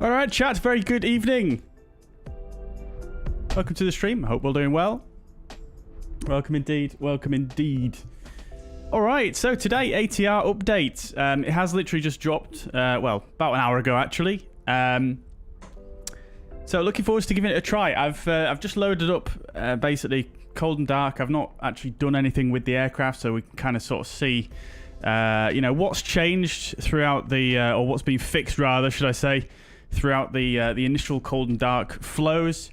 All right, chat. Very good evening. Welcome to the stream. Hope we're doing well. Welcome indeed. Welcome indeed. All right. So today, ATR update. It has literally just dropped. Well, about an hour ago, actually. So looking forward to giving it a try. I've just loaded up basically cold and dark. I've not actually done anything with the aircraft, so we can kind of sort of see, you know, what's changed throughout the or what's been fixed rather, should I say, throughout the initial cold and dark flows.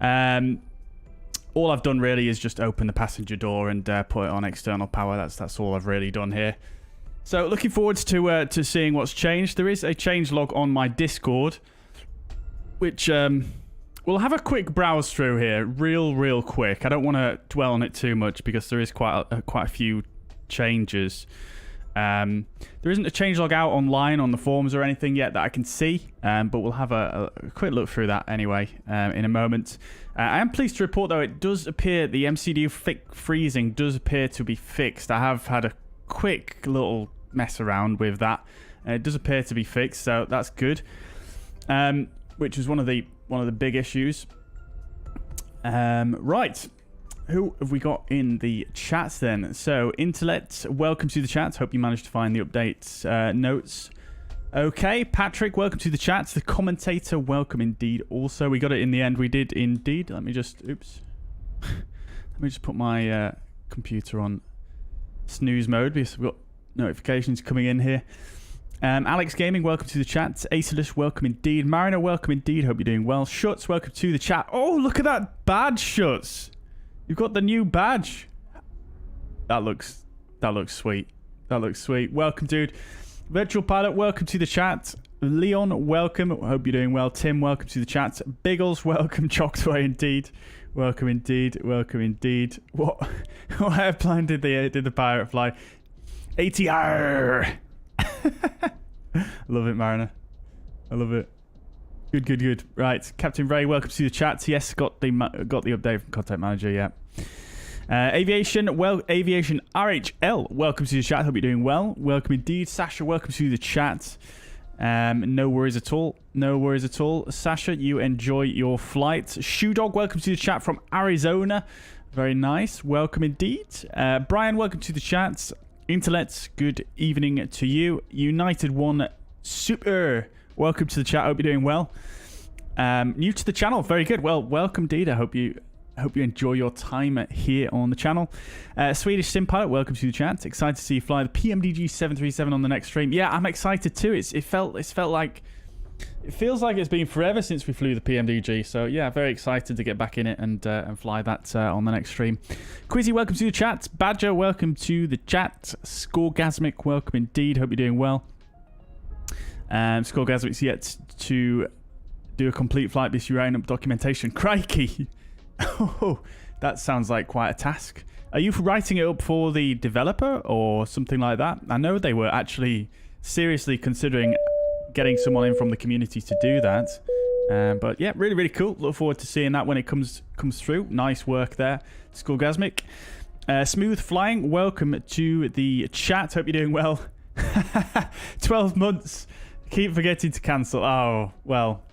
All I've done really is just open the passenger door and put it on external power. That's all I've really done here. So looking forward to seeing what's changed. There is a change log on my Discord, which we'll have a quick browse through here, real quick. I don't want to dwell on it too much because there is quite a few changes. There isn't a changelog out online on the forums or anything yet that I can see, but we'll have a quick look through that anyway in a moment. I am pleased to report, though, it does appear the MCD freezing does appear to be fixed. I have had a quick little mess around with that. It does appear to be fixed, so that's good. Which is one of the big issues. Right. Who have we got in the chats then? So, Intellect, welcome to the chat. Hope you managed to find the updates notes. Okay, Patrick, welcome to the chat. The commentator, welcome indeed. Also, we got it in the end. We did indeed. Let me just, oops. Let me just put my computer on snooze mode because we've got notifications coming in here. Alex Gaming, welcome to the chat. Acelus, welcome indeed. Mariner, welcome indeed. Hope you're doing well. Shuts, welcome to the chat. Oh, look at that badge, Shuts. You've got the new badge. That looks sweet. That looks sweet. Welcome, dude. Virtual Pilot, welcome to the chat. Leon, welcome. Hope you're doing well. Tim, welcome to the chat. Biggles, welcome. Chocktaway, indeed. Welcome indeed. Welcome indeed. What airplane did the pirate fly? ATR. I love it, Mariner. I love it. Good. Right, Captain Ray, welcome to the chat. Yes, got the update from Contact Manager. Yeah. Aviation RHL, welcome to the chat. Hope you're doing well. Welcome indeed, Sasha. Welcome to the chat. No worries at all. No worries at all. Sasha, you enjoy your flight. Shoe Dog, welcome to the chat from Arizona. Very nice. Welcome indeed. Brian, welcome to the chat. Intellect, good evening to you. United One, super. Welcome to the chat. Hope you're doing well. New to the channel, very good. Well, welcome, Deed. I hope you enjoy your time here on the channel. Swedish Sim Pilot, welcome to the chat. Excited to see you fly the PMDG 737 on the next stream. Yeah, I'm excited too. It feels like it's been forever since we flew the PMDG. So yeah, very excited to get back in it and fly that on the next stream. Quizzy, welcome to the chat. Badger, welcome to the chat. Scoregasmic, welcome indeed. Hope you're doing well. Scoregasmic's yet to do a complete flight because you're writing up documentation. Crikey! Oh, that sounds like quite a task. Are you writing it up for the developer or something like that? I know they were actually seriously considering getting someone in from the community to do that. But yeah, really, really cool. Look forward to seeing that when it comes through. Nice work there, Skullgasmic. Smooth Flying, welcome to the chat. Hope you're doing well. 12 months. Keep forgetting to cancel. Oh, well.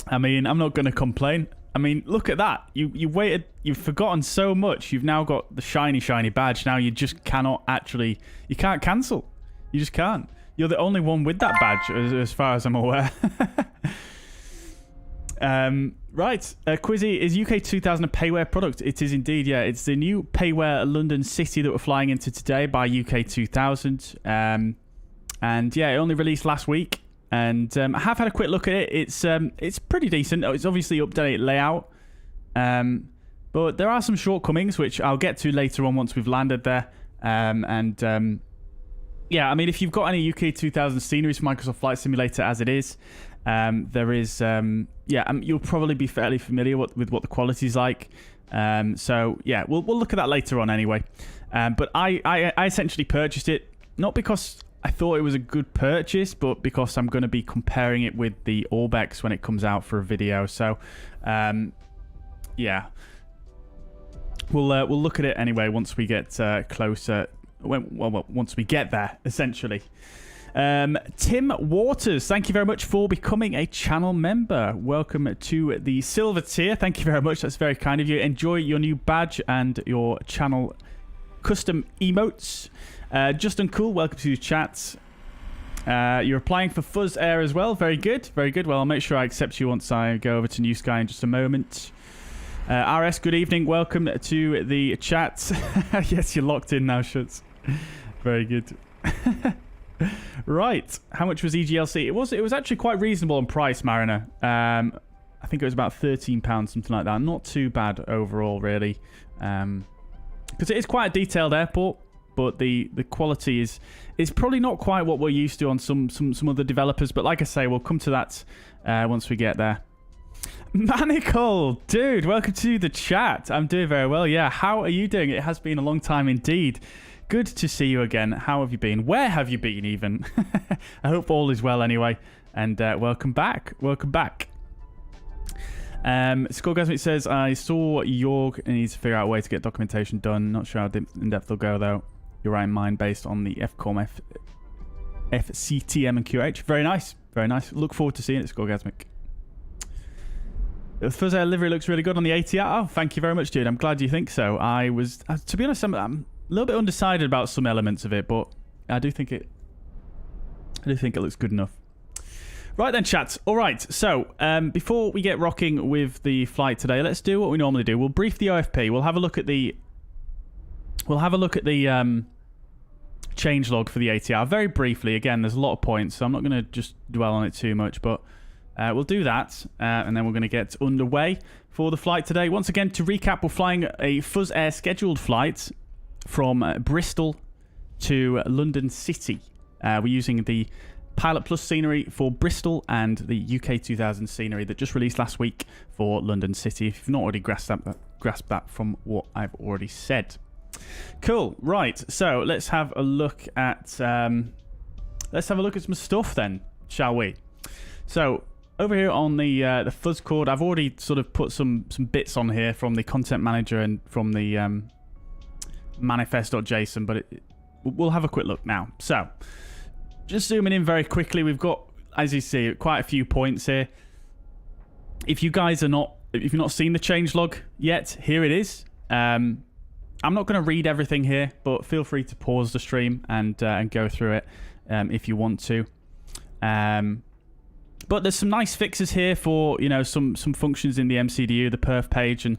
I mean, I'm not going to complain. I mean, look at that. You waited. You've forgotten so much. You've now got the shiny, shiny badge. Now you just cannot actually... You can't cancel. You just can't. You're the only one with that badge, as far as I'm aware. Right, Quizzy, is UK2000 a payware product? It is indeed, yeah. It's the new payware London City that we're flying into today by UK2000. And yeah, it only released last week. And I have had a quick look at it. It's pretty decent. It's obviously updated layout. But there are some shortcomings, which I'll get to later on once we've landed there. Yeah, I mean, if you've got any UK2000 sceneries for Microsoft Flight Simulator as it is, there is, you'll probably be fairly familiar with what the quality is like. So, yeah, we'll look at that later on anyway. But I essentially purchased it, not because I thought it was a good purchase, but because I'm going to be comparing it with the Orbex when it comes out for a video. So, yeah. We'll look at it anyway once we get closer. Once we get there, essentially. Tim Waters, thank you very much for becoming a channel member. Welcome to the silver tier. Thank you very much. That's very kind of you. Enjoy your new badge and your channel custom emotes. Justin Cool, welcome to the chat. You're applying for Fuzz Air as well. Very good. Very good. Well, I'll make sure I accept you once I go over to New Sky in just a moment. RS, good evening. Welcome to the chat. Yes, you're locked in now, Schutz. Very good. Right. How much was EGLC? It was actually quite reasonable on price, Mariner. I think it was about £13, something like that. Not too bad overall, really. Because it is quite a detailed airport, but the quality is probably not quite what we're used to on some other developers. But like I say, we'll come to that once we get there. Manical, dude, welcome to the chat. I'm doing very well. Yeah, how are you doing? It has been a long time indeed. Good to see you again. How have you been? Where have you been even? I hope all is well anyway. And welcome back. Welcome back. Skullgasmic says, I saw York and needs to figure out a way to get documentation done. Not sure how in depth they'll go though. You're right in mind based on the FCOM, FCTM and QH. Very nice. Very nice. Look forward to seeing it, Skullgasmic. The Fuzz Air livery looks really good on the ATR. Oh, thank you very much, dude. I'm glad you think so. To be honest, I'm a little bit undecided about some elements of it, but I do think it looks good enough. Right then, chat. All right. So before we get rocking with the flight today, let's do what we normally do. We'll brief the OFP. We'll have a look at the changelog for the ATR very briefly. Again, there's a lot of points, so I'm not going to just dwell on it too much, but we'll do that, and then we're going to get underway for the flight today. Once again, to recap, we're flying a Fuzz Air scheduled flight from Bristol to London City. We're using the PilotPlus scenery for Bristol and the UK2000 scenery that just released last week for London City. If you've not already grasped that from what I've already said. Cool. Right. So let's have a look at some stuff then, shall we? So over here on the fuzz cord, I've already sort of put some bits on here from the content manager and from the manifest.json, but we'll have a quick look now. So just zooming in very quickly, we've got, as you see, quite a few points here. If you've not seen the changelog yet, here it is. I'm not going to read everything here, but feel free to pause the stream and go through it if you want to. But there's some nice fixes here for some functions in the MCDU, the perf page, and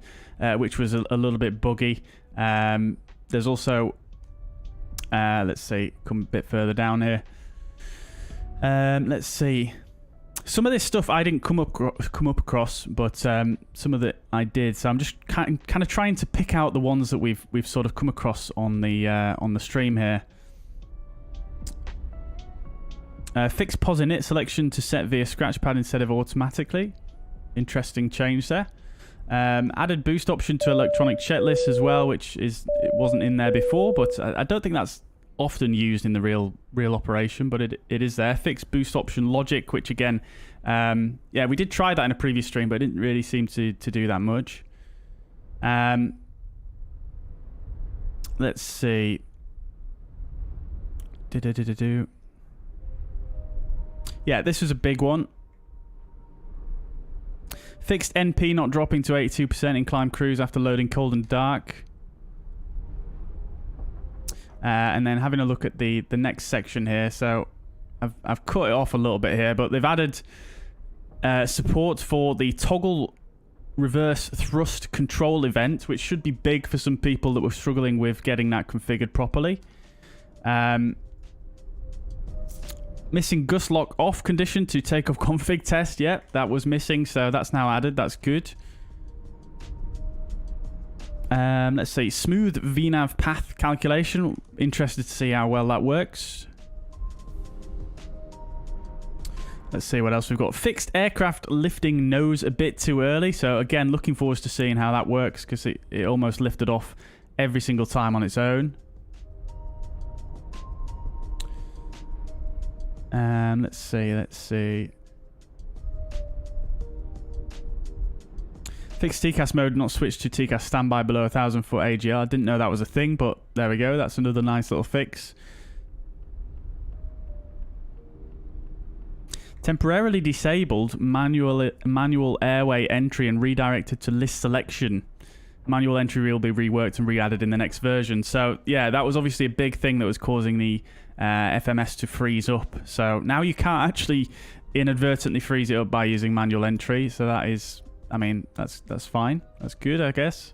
which was a little bit buggy. There's also let's see, come a bit further down here. Let's see. Some of this stuff I didn't come up across, but some of it I did. So I'm just kind of trying to pick out the ones that we've sort of come across on the stream here. Fix pos init selection to set via scratchpad instead of automatically. Interesting change there. Added boost option to electronic checklist as well, which it wasn't in there before, but I don't think that's often used in the real operation, but it is there. Fixed boost option logic, which again, yeah, we did try that in a previous stream, but it didn't really seem to do that much. Let's see. Yeah, this was a big one. Fixed NP not dropping to 82% in climb cruise after loading cold and dark. And then having a look at the next section here. So I've cut it off a little bit here, but they've added support for the toggle reverse thrust control event, which should be big for some people that were struggling with getting that configured properly. Missing gust lock off condition to takeoff config test. Yeah, that was missing, so that's now added. That's good. Let's see. Smooth VNAV path calculation. Interested to see how well that works. Let's see what else we've got. Fixed aircraft lifting nose a bit too early. So again, looking forward to seeing how that works, because it almost lifted off every single time on its own. Let's see. Fixed TCAS mode not switched to TCAS standby below 1,000 foot AGR. Didn't know that was a thing, but there we go. That's another nice little fix. Temporarily disabled manual airway entry and redirected to list selection. Manual entry will be reworked and re-added in the next version. So yeah, that was obviously a big thing that was causing the FMS to freeze up. So now you can't actually inadvertently freeze it up by using manual entry. So that is, I mean, that's fine. That's good, I guess.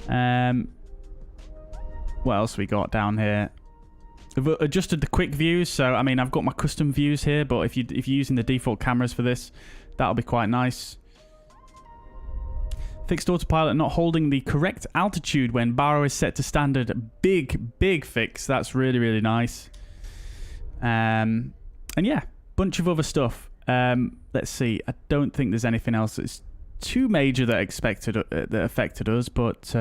What else we got down here? I've adjusted the quick views. So I mean, I've got my custom views here, but if you're using the default cameras for this, that'll be quite nice. Fixed autopilot not holding the correct altitude when baro is set to standard. Big fix. That's really, really nice. And yeah, bunch of other stuff. Let's see. I don't think there's anything else that's too major that affected us, but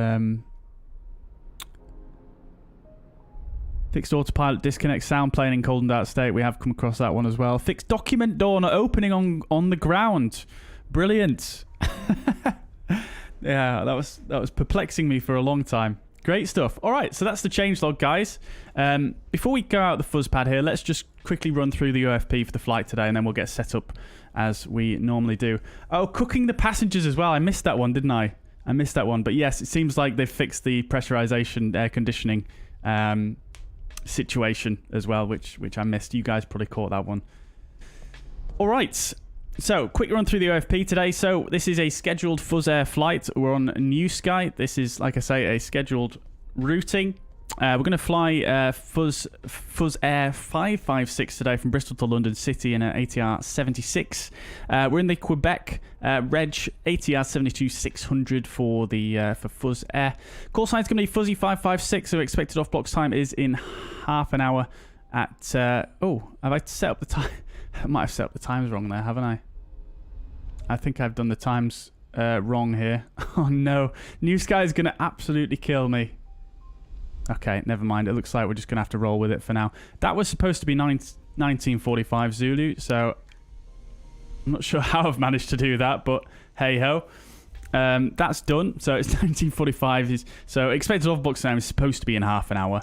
fixed autopilot disconnect sound plane in cold and dark state. We have come across that one as well. Fixed document door not opening on the ground. Brilliant. Yeah, that was perplexing me for a long time. Great stuff. All right, so that's the changelog, guys. Before we go out the fuzz pad here, let's just quickly run through the OFP for the flight today, and then we'll get set up as we normally do. Oh, cooking the passengers as well. I missed that one, didn't I? I missed that one. But yes, it seems like they've fixed the pressurization air conditioning situation as well, which I missed. You guys probably caught that one. All right. So, quick run through the OFP today. So, this is a scheduled Fuzz Air flight. We're on New Sky. This is, like I say, a scheduled routing. We're going to fly Fuzz Air 556 today from Bristol to London City in an ATR 76. We're in the Quebec Reg ATR 72600 for Fuzz Air. Call sign is going to be Fuzzy 556. So, expected off-block time is in half an hour at... oh, have I set up the time? I might have set up the times wrong there, haven't I? I think I've done the times wrong here. Oh no. New Sky is going to absolutely kill me. Okay, never mind. It looks like we're just going to have to roll with it for now. That was supposed to be 1945 Zulu, so I'm not sure how I've managed to do that, but hey-ho. That's done. So it's 1945. So expected off-box time is supposed to be in half an hour.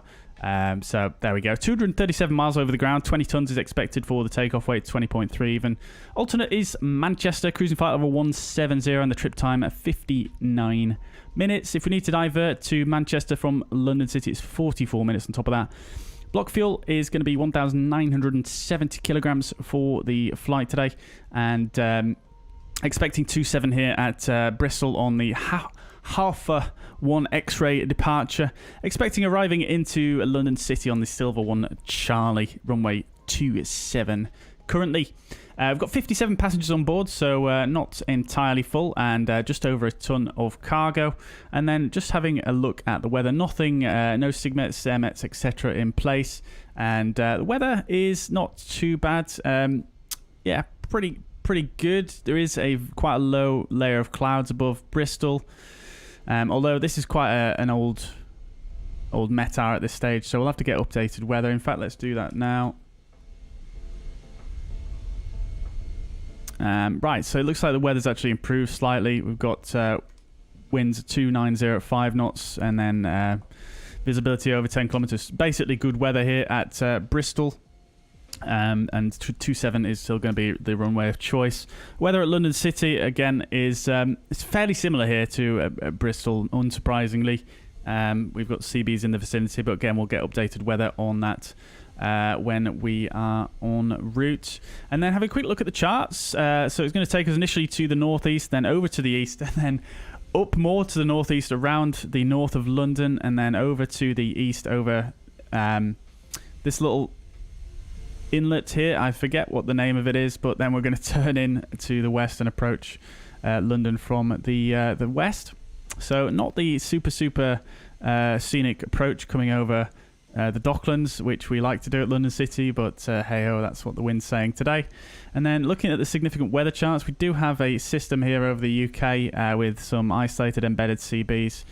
So there we go. 237 miles over the ground. 20 tons is expected for the takeoff weight. 20.3 even. Alternate is Manchester. Cruising flight level 170 and the trip time at 59 minutes. If we need to divert to Manchester from London City, it's 44 minutes on top of that. Block fuel is going to be 1,970 kilograms for the flight today. And expecting 27 here at Bristol on the Halfa 1 X-ray departure. Expecting arriving into London City on the Silver 1 Charlie, runway 27. Currently, we've got 57 passengers on board, so not entirely full, and just over a ton of cargo. And then just having a look at the weather. Nothing, no SIGMETs, CMETs, etc. in place. And the weather is not too bad. Yeah, pretty pretty good. There is quite a low layer of clouds above Bristol. Although this is quite an old METAR at this stage, so we'll have to get updated weather. In fact, let's do that now. Right, so it looks like the weather's actually improved slightly. We've got winds at 290 at 5 knots, and then visibility over 10 kilometers. Basically good weather here at Bristol. And 27 is still going to be the runway of choice. Weather at London City, again, is it's fairly similar here to Bristol, unsurprisingly. We've got CBs in the vicinity, but again, we'll get updated weather on that when we are en route. And then have a quick look at the charts. So it's going to take us initially to the northeast, then over to the east, and then up more to the northeast around the north of London, and then over to the east over this little inlet here. I forget what the name of it is, but then we're going to turn in to the west and approach London from the west. So not the super scenic approach coming over the Docklands, which we like to do at London City, but hey-ho, that's what the wind's saying today. And then looking at the significant weather charts, we do have a system here over the UK with some isolated embedded CBs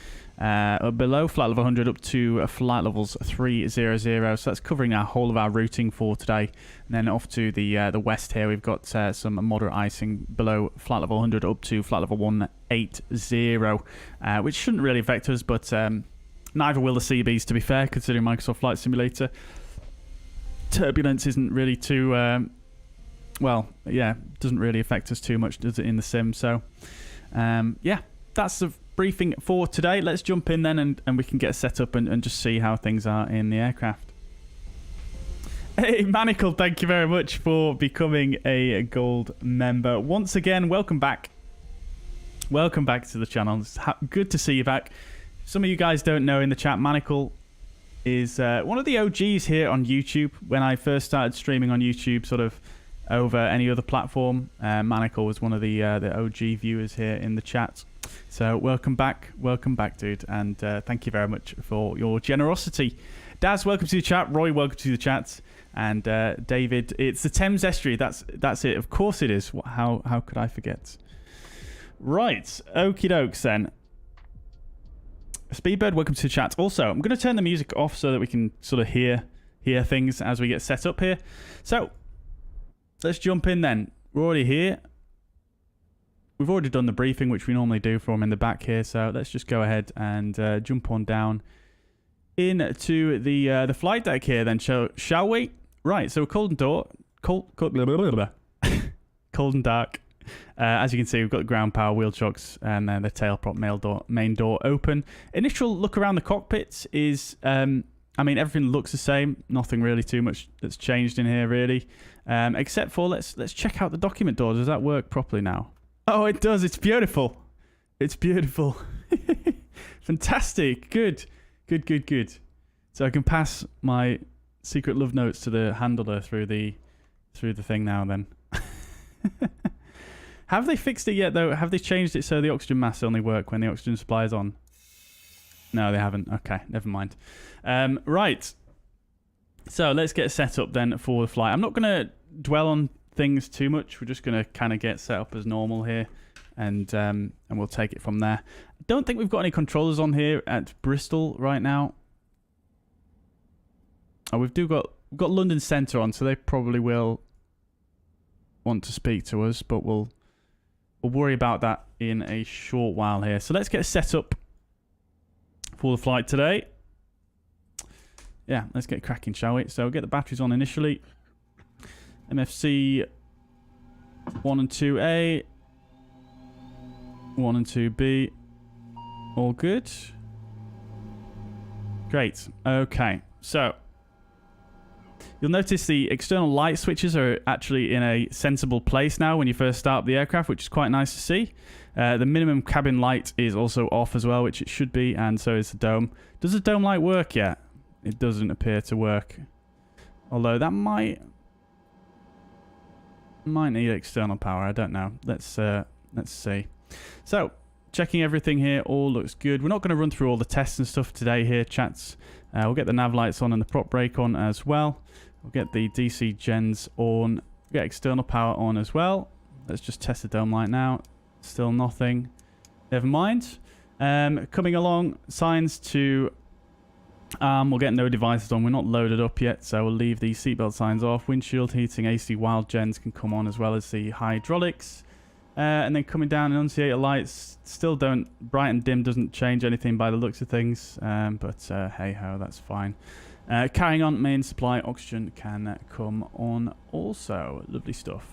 below flight level 100 up to flight levels 300. So that's covering our whole of our routing for today. And then off to the west here, we've got some moderate icing below flight level 100 up to flight level 180, which shouldn't really affect us, but neither will the CBs, to be fair, considering Microsoft Flight Simulator. Turbulence isn't really too, well, yeah, doesn't really affect us too much, does it, in the sim? So, yeah, that's the briefing for today. Let's jump in then and we can get set up and just see how things are in the aircraft. Hey, Manacle, thank you very much for becoming a gold member. Once again, welcome back. Welcome back to the channel. It's good to see you back. Some of you guys don't know in the chat, Manacle is one of the OGs here on YouTube. When I first started streaming on YouTube, sort of over any other platform, Manacle was one of the OG viewers here in the chat. So welcome back, dude, and thank you very much for your generosity. Daz, welcome to the chat. Roy, welcome to the chat, and David, it's the Thames Estuary. That's it. Of course it is. How could I forget? Right, okie dokes then. Speedbird, welcome to the chat. Also, I'm going to turn the music off so that we can sort of hear things as we get set up here. So, let's jump in then. We're already here. We've already done the briefing, which we normally do from in the back here. So, let's just go ahead and jump on down into the flight deck here then, shall we? Right, so we're cold and dark. As you can see, we've got the ground power, wheel chocks, and then the tailprop main door open. Initial look around the cockpit is, I mean, everything looks the same. Nothing really too much that's changed in here, really. Except for, let's check out the document door. Does that work properly now? Oh, it does. It's beautiful. It's beautiful. Fantastic. Good. So I can pass my secret love notes to the handler through the thing now then. Have they fixed it yet, though? Have they changed it so the oxygen masks only work when the oxygen supply is on? No, they haven't. Okay, never mind. Right. So let's get set up then for the flight. I'm not going to dwell on things too much. We're just going to kind of get set up as normal here, and we'll take it from there. I don't think we've got any controllers on here at Bristol right now. Oh, we've got London Centre on, so they probably will want to speak to us, but we'll worry about that in a short while here. So let's get set up for the flight today. Yeah, let's get cracking, shall we? So we'll get the batteries on initially. MFC 1 and 2A, 1 and 2B, all good. Great. Okay, so you'll notice the external light switches are actually in a sensible place now when you first start up the aircraft, which is quite nice to see. The minimum cabin light is also off as well, which it should be, and so is the dome. Does the dome light work yet? It doesn't appear to work. Although that might need external power. I don't know. Let's see. So, checking everything here, all looks good. We're not going to run through all the tests and stuff today here, chats. We'll get the nav lights on and the prop brake on as well. We'll get the DC gens on, get external power on as well. Let's just test the dome light now. Still nothing. Never mind. Coming along, signs to... we'll get no devices on. We're not loaded up yet, so we'll leave the seatbelt signs off. Windshield heating, AC wild gens can come on, as well as the hydraulics. And then coming down, annunciator lights still don't... Bright and dim doesn't change anything by the looks of things. But hey-ho, that's fine. Carrying on, main supply oxygen can come on also. Lovely stuff.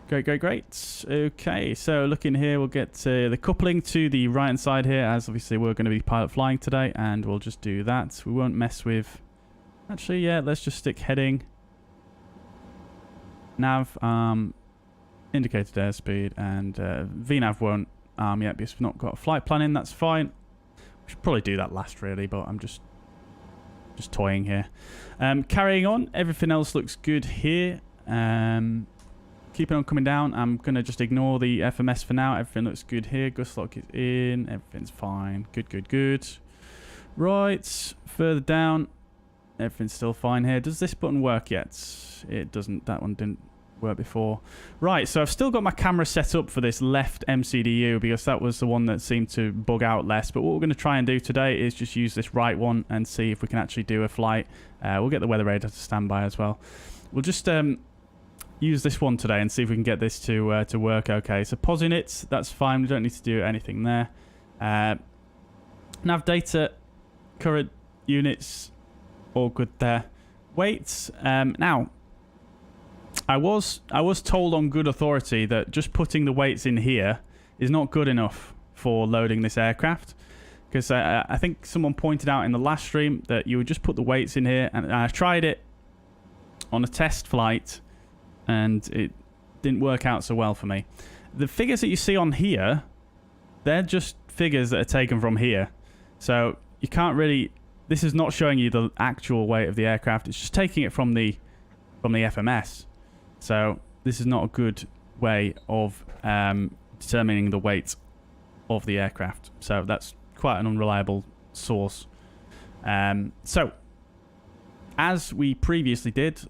Great, great, great. Okay, so looking here, we'll get the coupling to the right-hand side here, as obviously we're going to be pilot flying today, and we'll just do that. We won't mess with... Actually, yeah, let's just stick heading. Nav, indicated airspeed, and VNav won't yet because we've not got a flight plan in. That's fine. We should probably do that last, really, but I'm just toying here. Carrying on, everything else looks good here. Keeping on coming down. I'm going to just ignore the FMS for now. Everything looks good here. Gust lock is in. Everything's fine. Good, good, good. Right. Further down. Everything's still fine here. Does this button work yet? It doesn't. That one didn't work before. Right. So I've still got my camera set up for this left MCDU because that was the one that seemed to bug out less. But what we're going to try and do today is just use this right one and see if we can actually do a flight. We'll get the weather radar to stand by as well. We'll just... use this one today and see if we can get this to work okay. So pausing it, that's fine. We don't need to do anything there. Nav data, current units, all good there. Weights. Now, I was told on good authority that just putting the weights in here is not good enough for loading this aircraft. Because I think someone pointed out in the last stream that you would just put the weights in here, and I tried it on a test flight, and it didn't work out so well for me. The figures that you see on here, they're just figures that are taken from here. So you can't really... This is not showing you the actual weight of the aircraft. It's just taking it from the FMS. So this is not a good way of determining the weight of the aircraft. So that's quite an unreliable source. So, as we previously did...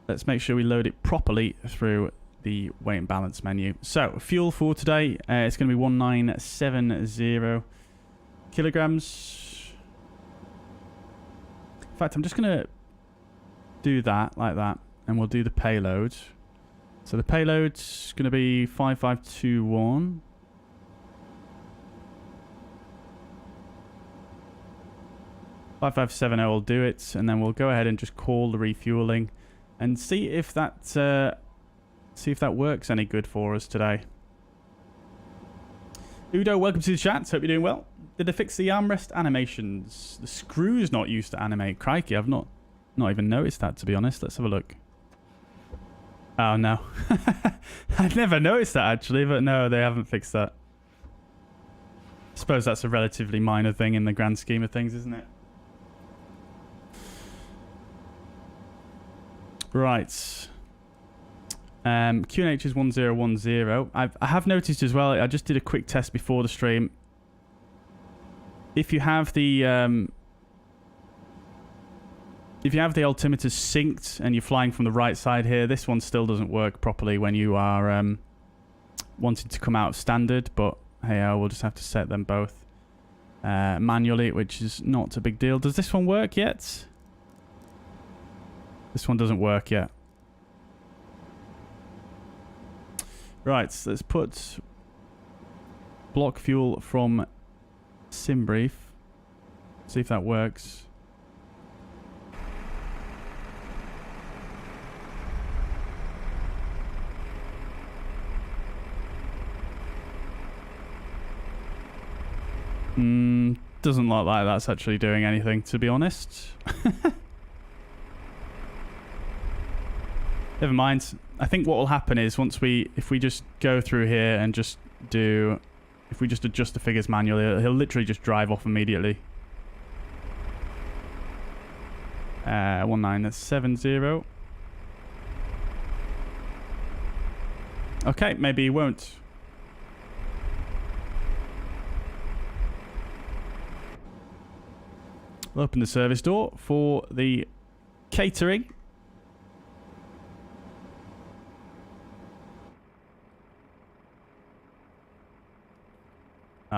Let's make sure we load it properly through the weight and balance menu. So, fuel for today, it's going to be 1970 kilograms. In fact, I'm just going to do that, like that, and we'll do the payload. So the payload's going to be 5521. $5570 will do it, and then we'll go ahead and just call the refueling. And see if that works any good for us today. Udo, welcome to the chat. Hope you're doing well. Did they fix the armrest animations? The screw's not used to animate. Crikey, I've not even noticed that, to be honest. Let's have a look. Oh, no. I'd never noticed that, actually, but no, they haven't fixed that. I suppose that's a relatively minor thing in the grand scheme of things, isn't it? Right. QNH is 1010. I have noticed as well, I just did a quick test before the stream. If you have the altimeters synced and you're flying from the right side here, this one still doesn't work properly when you are wanting to come out of standard, but hey, we'll just have to set them both manually, which is not a big deal. Does this one work yet? This one doesn't work yet. Right, so let's put block fuel from SimBrief. See if that works. Doesn't look like that's actually doing anything, to be honest. Never mind. I think what will happen is if we just go through here and just do, if we just adjust the figures manually, he'll literally just drive off immediately. 1970. Okay, maybe he won't. We'll open the service door for the catering.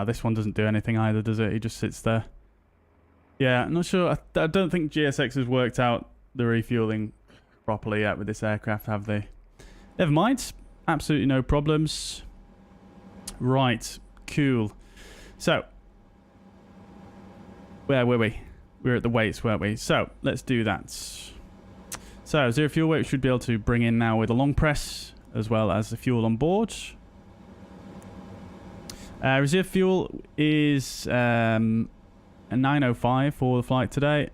This one doesn't do anything either, does it? He just sits there. Yeah, I'm not sure. I don't think GSX has worked out the refueling properly yet with this aircraft, have they? Never mind. Absolutely no problems. Right. Cool. So, where were we? We were at the weights, weren't we? So, let's do that. So, zero fuel weight we should be able to bring in now with a long press, as well as the fuel on board. Reserve fuel is a 905 for the flight today.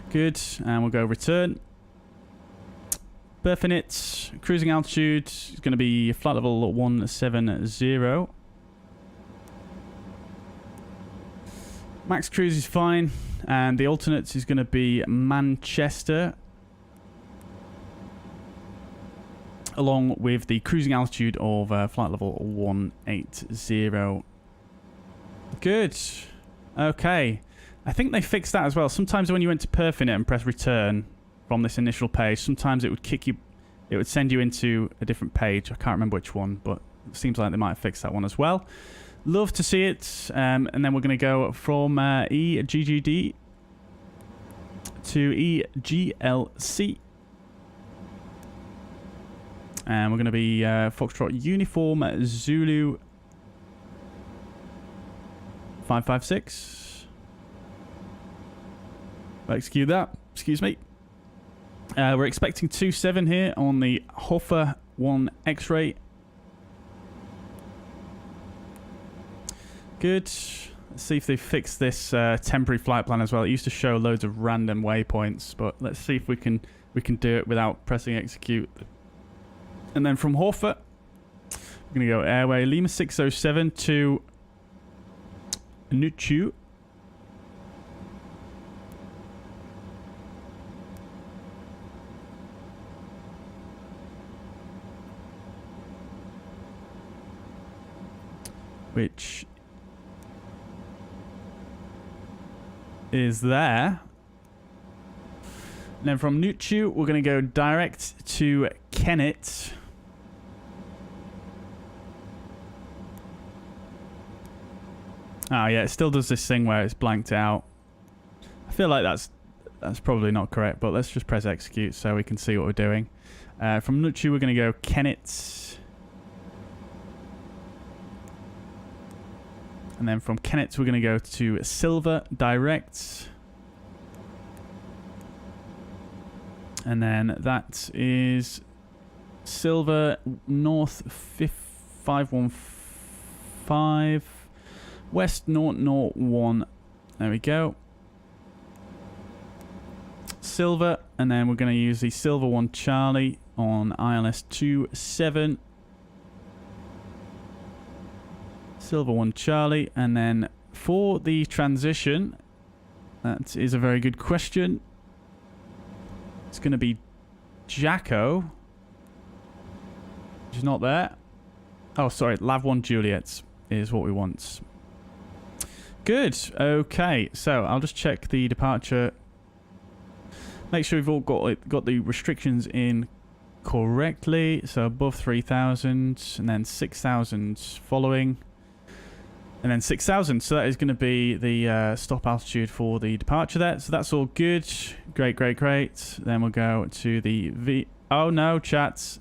Good. And we'll go return. Berthing it. Cruising altitude is going to be flight level 170. Max cruise is fine. And the alternates is going to be Manchester, along with the cruising altitude of flight level 180. Good. Okay. I think they fixed that as well. Sometimes when you went to perfing it and press return from this initial page, sometimes it would kick you, it would send you into a different page. I can't remember which one, but it seems like they might have fixed that one as well. Love to see it. And then we're going to go from EGGD to EGLC. And we're going to be Foxtrot Uniform Zulu 556. Execute that. Excuse me. We're expecting 27 here on the Hoffer 1 X-ray. Good. Let's see if they fix this temporary flight plan as well. It used to show loads of random waypoints, but let's see if we can do it without pressing execute. And then from Hoffer, we're going to go airway Lima 607 to Nuchu. Which is there. And then from Nuchu, we're going to go direct to Kennet. Oh yeah, it still does this thing where it's blanked out. I feel like that's probably not correct, but let's just press execute so we can see what we're doing. From Nuchu, we're going to go Kennet. And then from Kennet, we're going to go to Silver direct. And then that is Silver North 515 West 001. There we go. Silver, and then we're going to use the Silver 1 Charlie on ILS 27. Silver 1 Charlie, and then for the transition, that is a very good question. It's going to be Jacko, which is not there. Oh, sorry, Lav 1 Juliet is what we want. Good. Okay, so I'll just check the departure. Make sure we've all got the restrictions in correctly. So above 3,000, and then 6,000 following, and then 6,000. So that is going to be the stop altitude for the departure there. So that's all good. Great, great, great. Then we'll go to the V. Oh no, chats.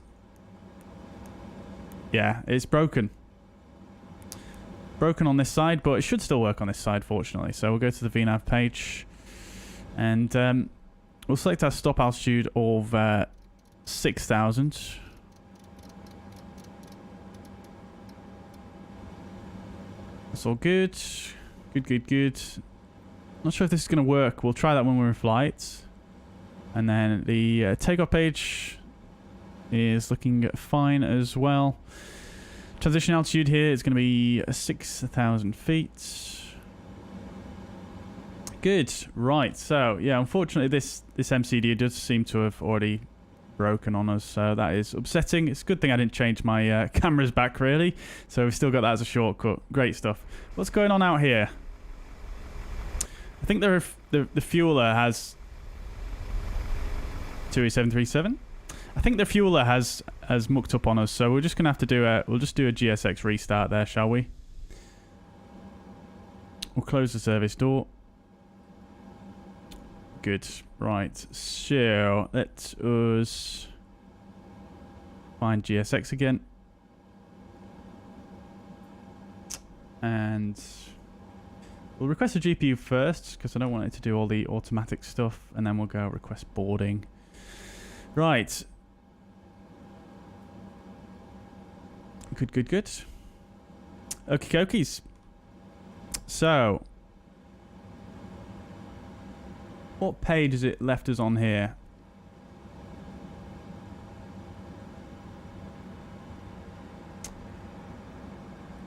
Yeah, it's broken. Broken on this side, but it should still work on this side, fortunately. So we'll go to the VNAV page, and we'll select our stop altitude of 6,000. That's all good. Good, good, good. Not sure if this is going to work. We'll try that when we're in flight. And then the takeoff page is looking fine as well. Transition altitude here is going to be 6,000 feet. Good. Right. So, yeah, unfortunately, this MCD does seem to have already broken on us. So that is upsetting. It's a good thing I didn't change my cameras back, really. So we've still got that as a shortcut. Great stuff. What's going on out here? I think the fueler has 28737. I think the fueler has mucked up on us, so we're just gonna have to do a GSX restart there, shall we? We'll close the service door. Good. Right. So let us find GSX again. And we'll request a GPU first, because I don't want it to do all the automatic stuff, and then we'll go request boarding. Right. Good, good, good. Okie dokies. So, what page has it left us on here?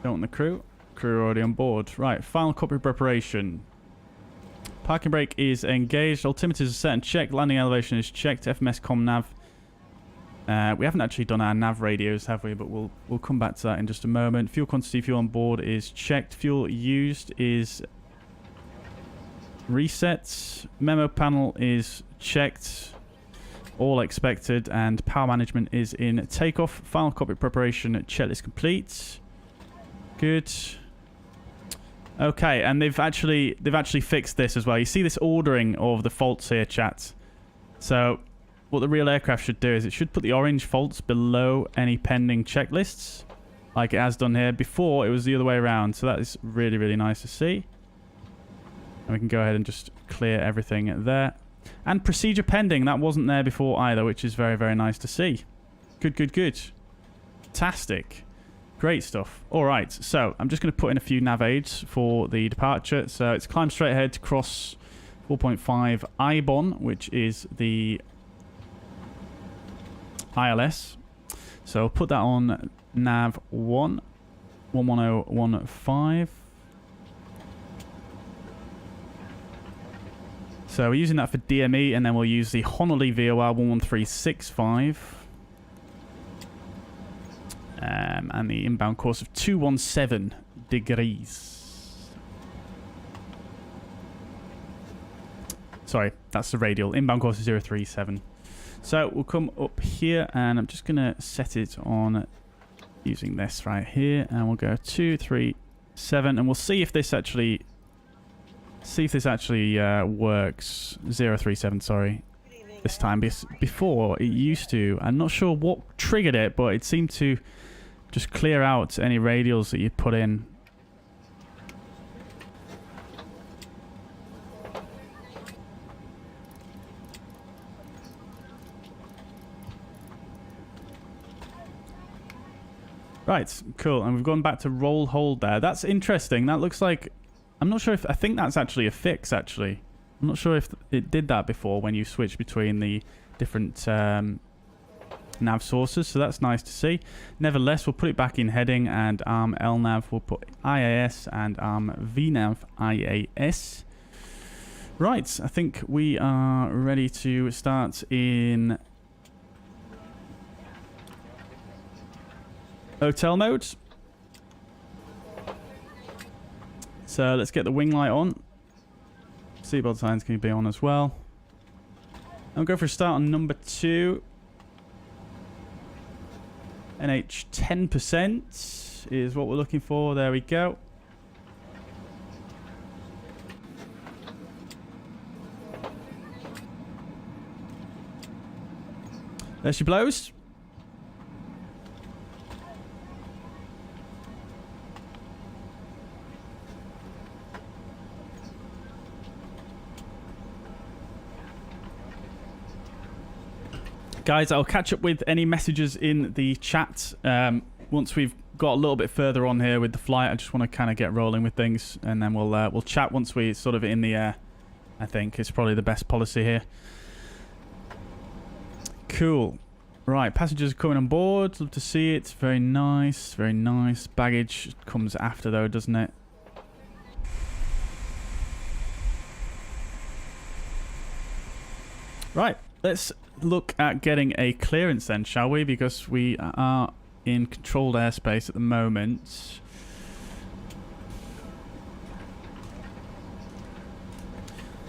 Don't want the crew. Crew are already on board. Right, final cockpit preparation. Parking brake is engaged. Altimeters are set and checked. Landing elevation is checked. FMS comm nav. We haven't actually done our nav radios, have we? But we'll come back to that in just a moment. Fuel quantity, fuel on board is checked. Fuel used is reset. Memo panel is checked. All expected. And power management is in takeoff. Final cockpit preparation checklist complete. Good. Okay, and they've actually fixed this as well. You see this ordering of the faults here, chat. So what the real aircraft should do is it should put the orange faults below any pending checklists, like it has done here. Before, it was the other way around, so that is really, really nice to see. And we can go ahead and just clear everything there. And procedure pending, that wasn't there before either, which is very, very nice to see. Good, good, good. Fantastic. Great stuff. All right, so I'm just going to put in a few nav aids for the departure. So it's climb straight ahead to cross 4.5 Addon, which is the ILS. So I'll put that on nav 11015. So we're using that for DME, and then we'll use the Honolulu VOR 11365. And the inbound course of 217 degrees. Sorry, that's the radial. Inbound course is 037. So we'll come up here, and I'm just going to set it on using this right here, and we'll go 237, and we'll see if this actually works. 037, sorry. This time, before it used to. I'm not sure what triggered it, but it seemed to just clear out any radials that you put in. Right, cool. And we've gone back to roll hold there. That's interesting. That looks like... I'm not sure if... I think that's actually a fix, actually. I'm not sure if it did that before when you switch between the different nav sources, so that's nice to see. Nevertheless, we'll put it back in heading, and arm LNAV we'll put IAS, and arm VNAV IAS. Right, I think we are ready to start in hotel mode. So let's get the wing light on. Seatbelt signs can be on as well. I'll go for a start on number 2. NH 10% is what we're looking for. There we go. There she blows. Guys, I'll catch up with any messages in the chat once we've got a little bit further on here with the flight. I just want to kind of get rolling with things, and then we'll chat once we're sort of in the air. I think it's probably the best policy here. Cool. Right, passengers are coming on board. Love to see it. Very nice, very nice. Baggage comes after though, doesn't it? Right, let's look at getting a clearance then, shall we? Because we are in controlled airspace at the moment.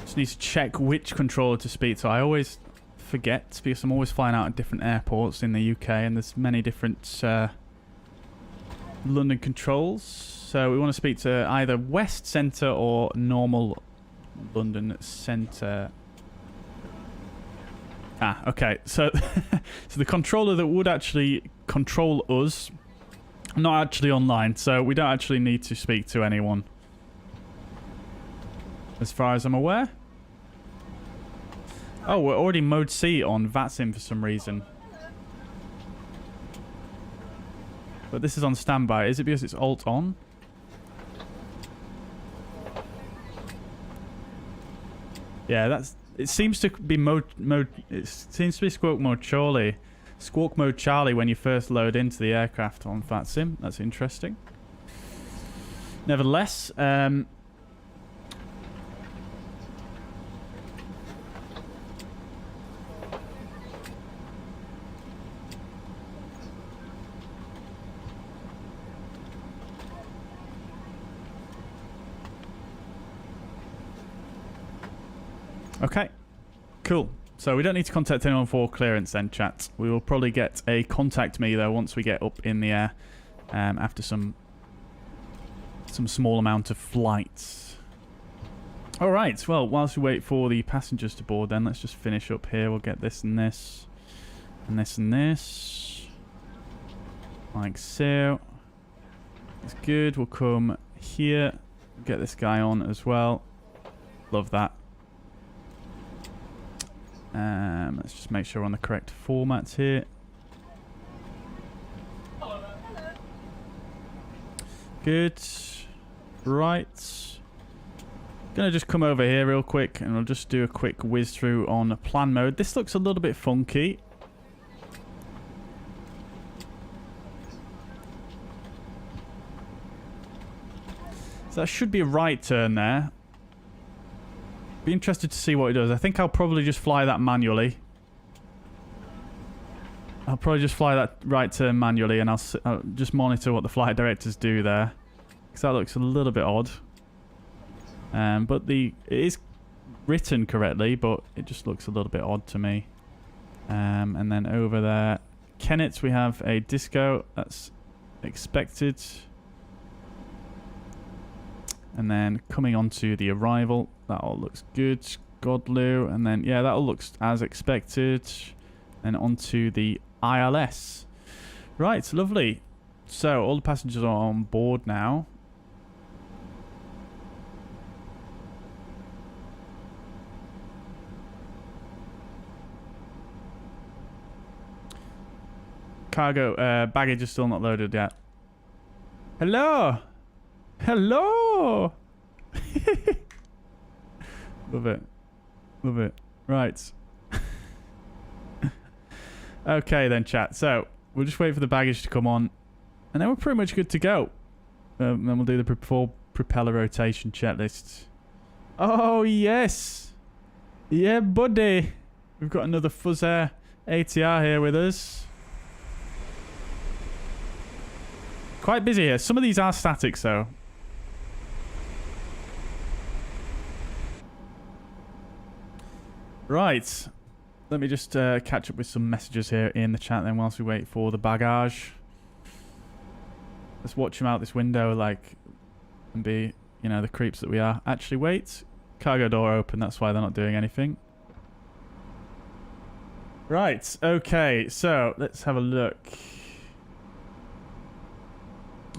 Just need to check which controller to speak to. I always forget, because I'm always flying out at different airports in the UK, and there's many different London controls. So we want to speak to either West Centre or normal London Centre. Ah, okay. So, so the controller that would actually control us, not actually online, so we don't actually need to speak to anyone, as far as I'm aware. Oh, we're already mode C on VATSIM for some reason. But this is on standby. Is it because it's alt on? Yeah, that's... It seems to be it seems to be squawk mode Charlie when you first load into the aircraft on VATSIM. That's interesting. Nevertheless, okay, cool. So we don't need to contact anyone for clearance then, chat. We will probably get a contact me though once we get up in the air, after some small amount of flights. All right. Well, whilst we wait for the passengers to board, then let's just finish up here. We'll get this and this, and this and this, like so. It's good. We'll come here, get this guy on as well. Love that. Let's just make sure we're on the correct format here. Good. Right. Gonna just come over here real quick and we'll just do a quick whiz through on plan mode. This looks a little bit funky. So that should be a right turn there. Be interested to see what it does. I think I'll probably just fly that manually. I'll probably just fly that right turn manually, and I'll just monitor what the flight directors do there, because that looks a little bit odd. But it is written correctly, but it just looks a little bit odd to me. And then over there, Kennett, we have a disco. That's expected. And then coming on to the arrival, that all looks good. Godlu, and then, yeah, that all looks as expected. And onto the ILS. Right, lovely. So, all the passengers are on board now. Cargo, baggage is still not loaded yet. Hello! Hello! Love it. Love it. Right. Okay then, chat. So, we'll just wait for the baggage to come on. And then we're pretty much good to go. Then we'll do the full propeller rotation checklist. Oh, yes! Yeah, buddy! We've got another Fuzz Air ATR here with us. Quite busy here. Some of these are static, though. Right. Let me just catch up with some messages here in the chat then whilst we wait for the baggage. Let's watch them out this window, like, and be, you know, the creeps that we are. Actually, wait. Cargo door open. That's why they're not doing anything. Right. Okay. So, let's have a look.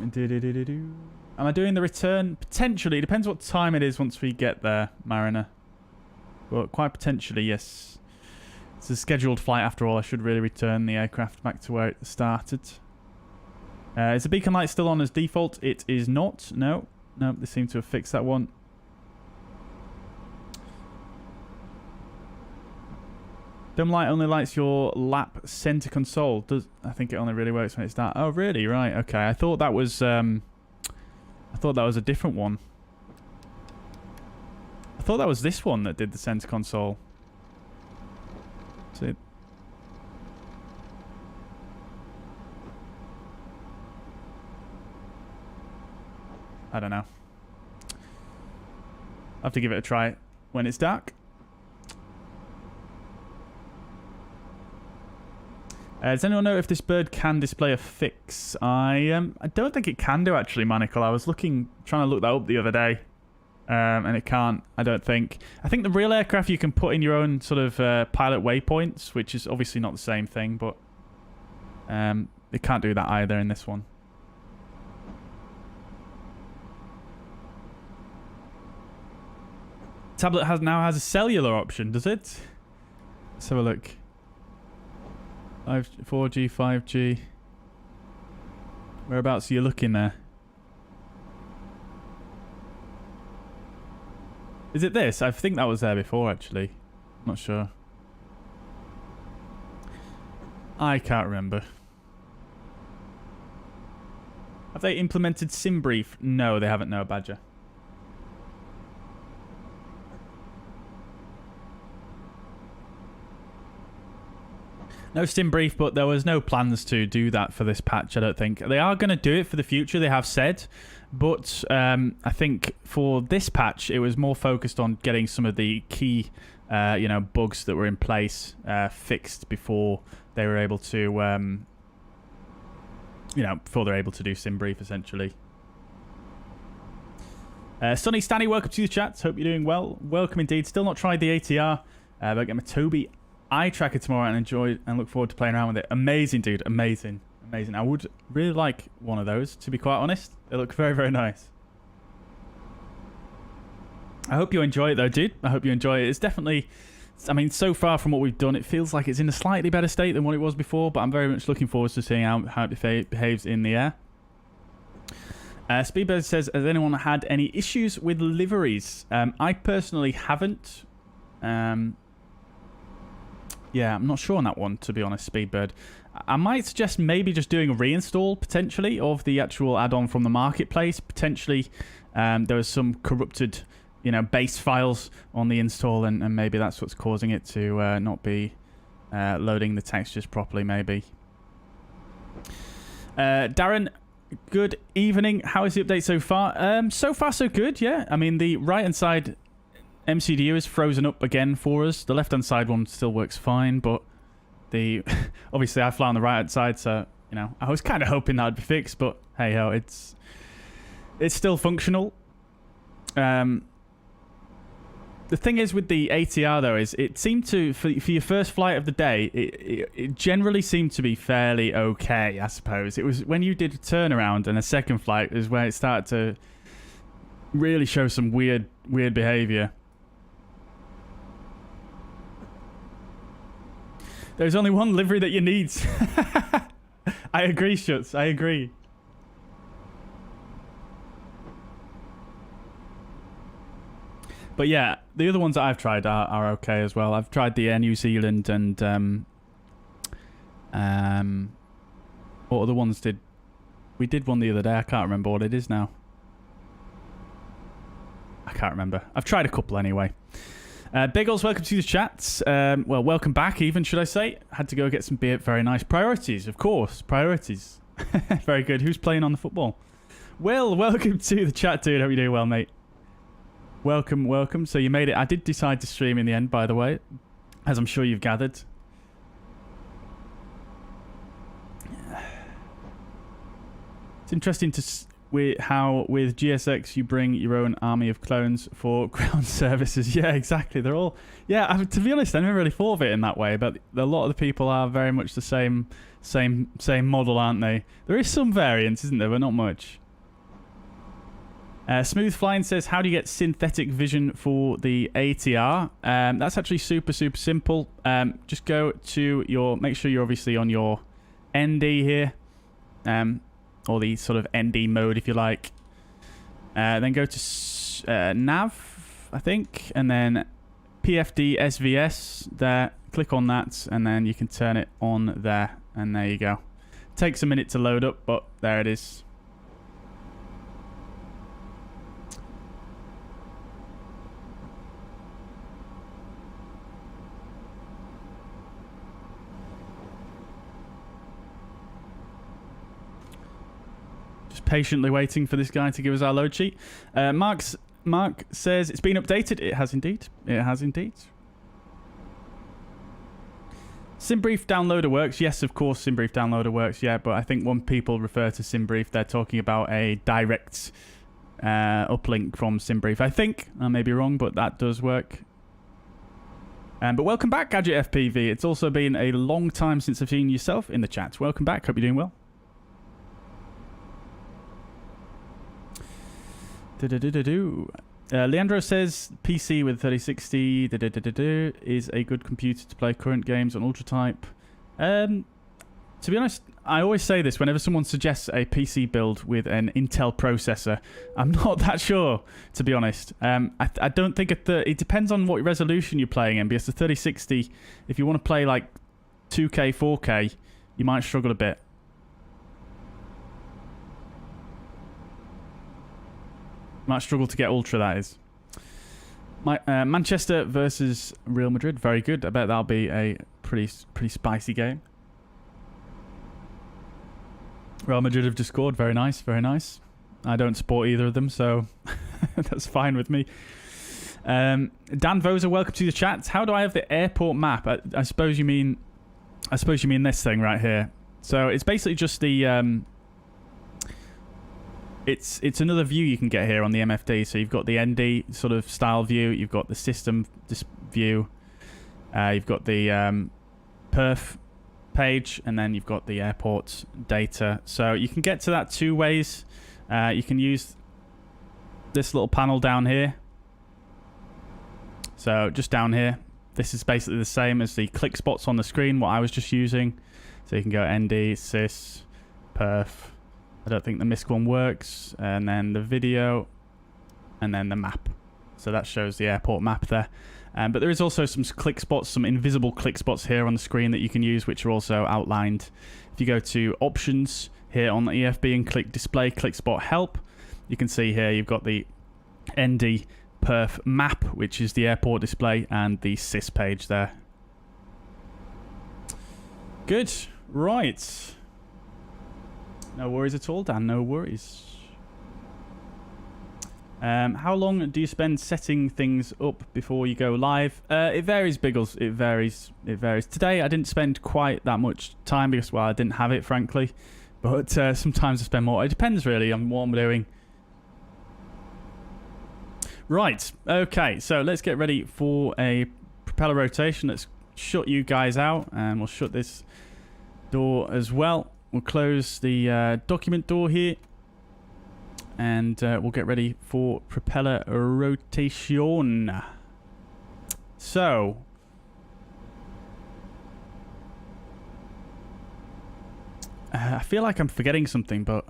Am I doing the return? Potentially. Depends what time it is once we get there, Mariner. But quite potentially, yes. It's a scheduled flight after all. I should really return the aircraft back to where it started. Is the beacon light still on as default? It is not. No. No, they seem to have fixed that one. Dome light only lights your lap center console. I think it only really works when it's that. Oh, really? Right. Okay. I thought that was a different one. I thought that was this one that did the center console. See? I don't know. I'll have to give it a try when it's dark. Does anyone know if this bird can display a fix? I don't think it can do, actually, Manical. I was trying to look that up the other day. And it can't, I don't think. I think the real aircraft you can put in your own sort of pilot waypoints, which is obviously not the same thing, but it can't do that either in this one. Tablet now has a cellular option, does it? Let's have a look. 4G, 5G. Whereabouts are you looking there? Is it this? I think that was there before, actually. Not sure. I can't remember. Have they implemented SimBrief? No, they haven't. No, Badger. No SimBrief, but there was no plans to do that for this patch, I don't think. They are going to do it for the future, they have said. But I think for this patch, it was more focused on getting some of the key, bugs that were in place fixed before they were able to, before they're able to do SimBrief, essentially. Sonny Stanny, welcome to the chat. Hope you're doing well. Welcome indeed. Still not tried the ATR, but get my Toby eye tracker tomorrow and enjoy and look forward to playing around with it. Amazing, dude. Amazing. Amazing. I would really like one of those, to be quite honest. They look very, very nice. I hope you enjoy it, though, dude. I hope you enjoy it. It's definitely... I mean, so far from what we've done, it feels like it's in a slightly better state than what it was before, but I'm very much looking forward to seeing how it behaves in the air. Speedbird says, has anyone had any issues with liveries? I personally haven't. Yeah, I'm not sure on that one, to be honest, Speedbird. I might suggest maybe just doing a reinstall, potentially, of the actual add-on from the marketplace. Potentially, there was some corrupted, base files on the install, and maybe that's what's causing it to not be loading the textures properly, maybe. Darren, good evening. How is the update so far? So far, so good, yeah. I mean, the right-hand side MCDU is frozen up again for us. The left-hand side one still works fine, but obviously I fly on the right-hand side, so I was kind of hoping that would be fixed, but hey ho, it's still functional. The thing is with the ATR though is it seemed to for your first flight of the day it generally seemed to be fairly okay, I suppose. It was when you did a turnaround and a second flight is where it started to really show some weird behavior. There's only one livery that you need. I agree, Schutz. I agree. But yeah, the other ones that I've tried are okay as well. I've tried the Air New Zealand and what other ones did we did one the other day? I can't remember what it is now. I can't remember. I've tried a couple anyway. Biggles, welcome to the chats. Well, welcome back even, should I say. Had to go get some beer. Very nice. Priorities, of course. Priorities. Very good. Who's playing on the football? Will, welcome to the chat, dude. Hope you're doing well, mate. Welcome, welcome. So you made it. I did decide to stream in the end, by the way, as I'm sure you've gathered. It's interesting to... how with GSX you bring your own army of clones for ground services. Yeah, exactly. They're all... Yeah, to be honest, I never really thought of it in that way, but a lot of the people are very much the same model, aren't they? There is some variance, isn't there, but not much. Smooth Flying says, how do you get synthetic vision for the ATR? That's actually super simple. Just go to your... Make sure you're obviously on your ND here. Or the sort of ND mode, if you like. Then go to Nav, I think, and then PFD SVS there. Click on that, and then you can turn it on there, and there you go. Takes a minute to load up, but there it is. Patiently waiting for this guy to give us our load sheet. Mark says it's been updated. It has indeed. It has indeed. SimBrief downloader works. Yes, of course, SimBrief downloader works. Yeah, but I think when people refer to SimBrief, they're talking about a direct uplink from SimBrief. I think I may be wrong, but that does work. But welcome back, Gadget FPV. It's also been a long time since I've seen yourself in the chat. Welcome back. Hope you're doing well. Leandro says PC with 3060 is a good computer to play current games on ultra type. To be honest, I always say this whenever someone suggests a PC build with an Intel processor. I'm not that sure, to be honest. I don't think it depends on what resolution you're playing in, because the 3060, if you want to play like 2K, 4K, you might struggle a bit. Might struggle to get ultra, that is. Manchester versus Real Madrid, very good. I bet that'll be a pretty spicy game. Real Madrid have just scored. Very nice, very nice. I don't support either of them, so that's fine with me. Dan Vosa, welcome to the chat. How do I have the airport map? I suppose you mean this thing right here. So it's basically just the it's another view you can get here on the MFD. So you've got the ND sort of style view, you've got the system view, you've got the perf page, and then you've got the airport data. So you can get to that two ways. You can use this little panel down here. So just down here, this is basically the same as the click spots on the screen, what I was just using. So you can go ND, sys, perf. I don't think the MISC one works. And then the video, and then the map. So that shows the airport map there. But there is also some click spots, some invisible click spots here on the screen that you can use, which are also outlined. If you go to options here on the EFB and click display click spot help, you can see here you've got the ND perf map, which is the airport display, and the sys page there. Good. Right. No worries at all, Dan. No worries. How long do you spend setting things up before you go live? It varies, Biggles. It varies. It varies. Today, I didn't spend quite that much time because, well, I didn't have it, frankly. But sometimes I spend more. It depends, really, on what I'm doing. Right. Okay. So let's get ready for a propeller rotation. Let's shut you guys out, and we'll shut this door as well. We'll close the document door here. And we'll get ready for propeller rotation. So, I feel like I'm forgetting something, but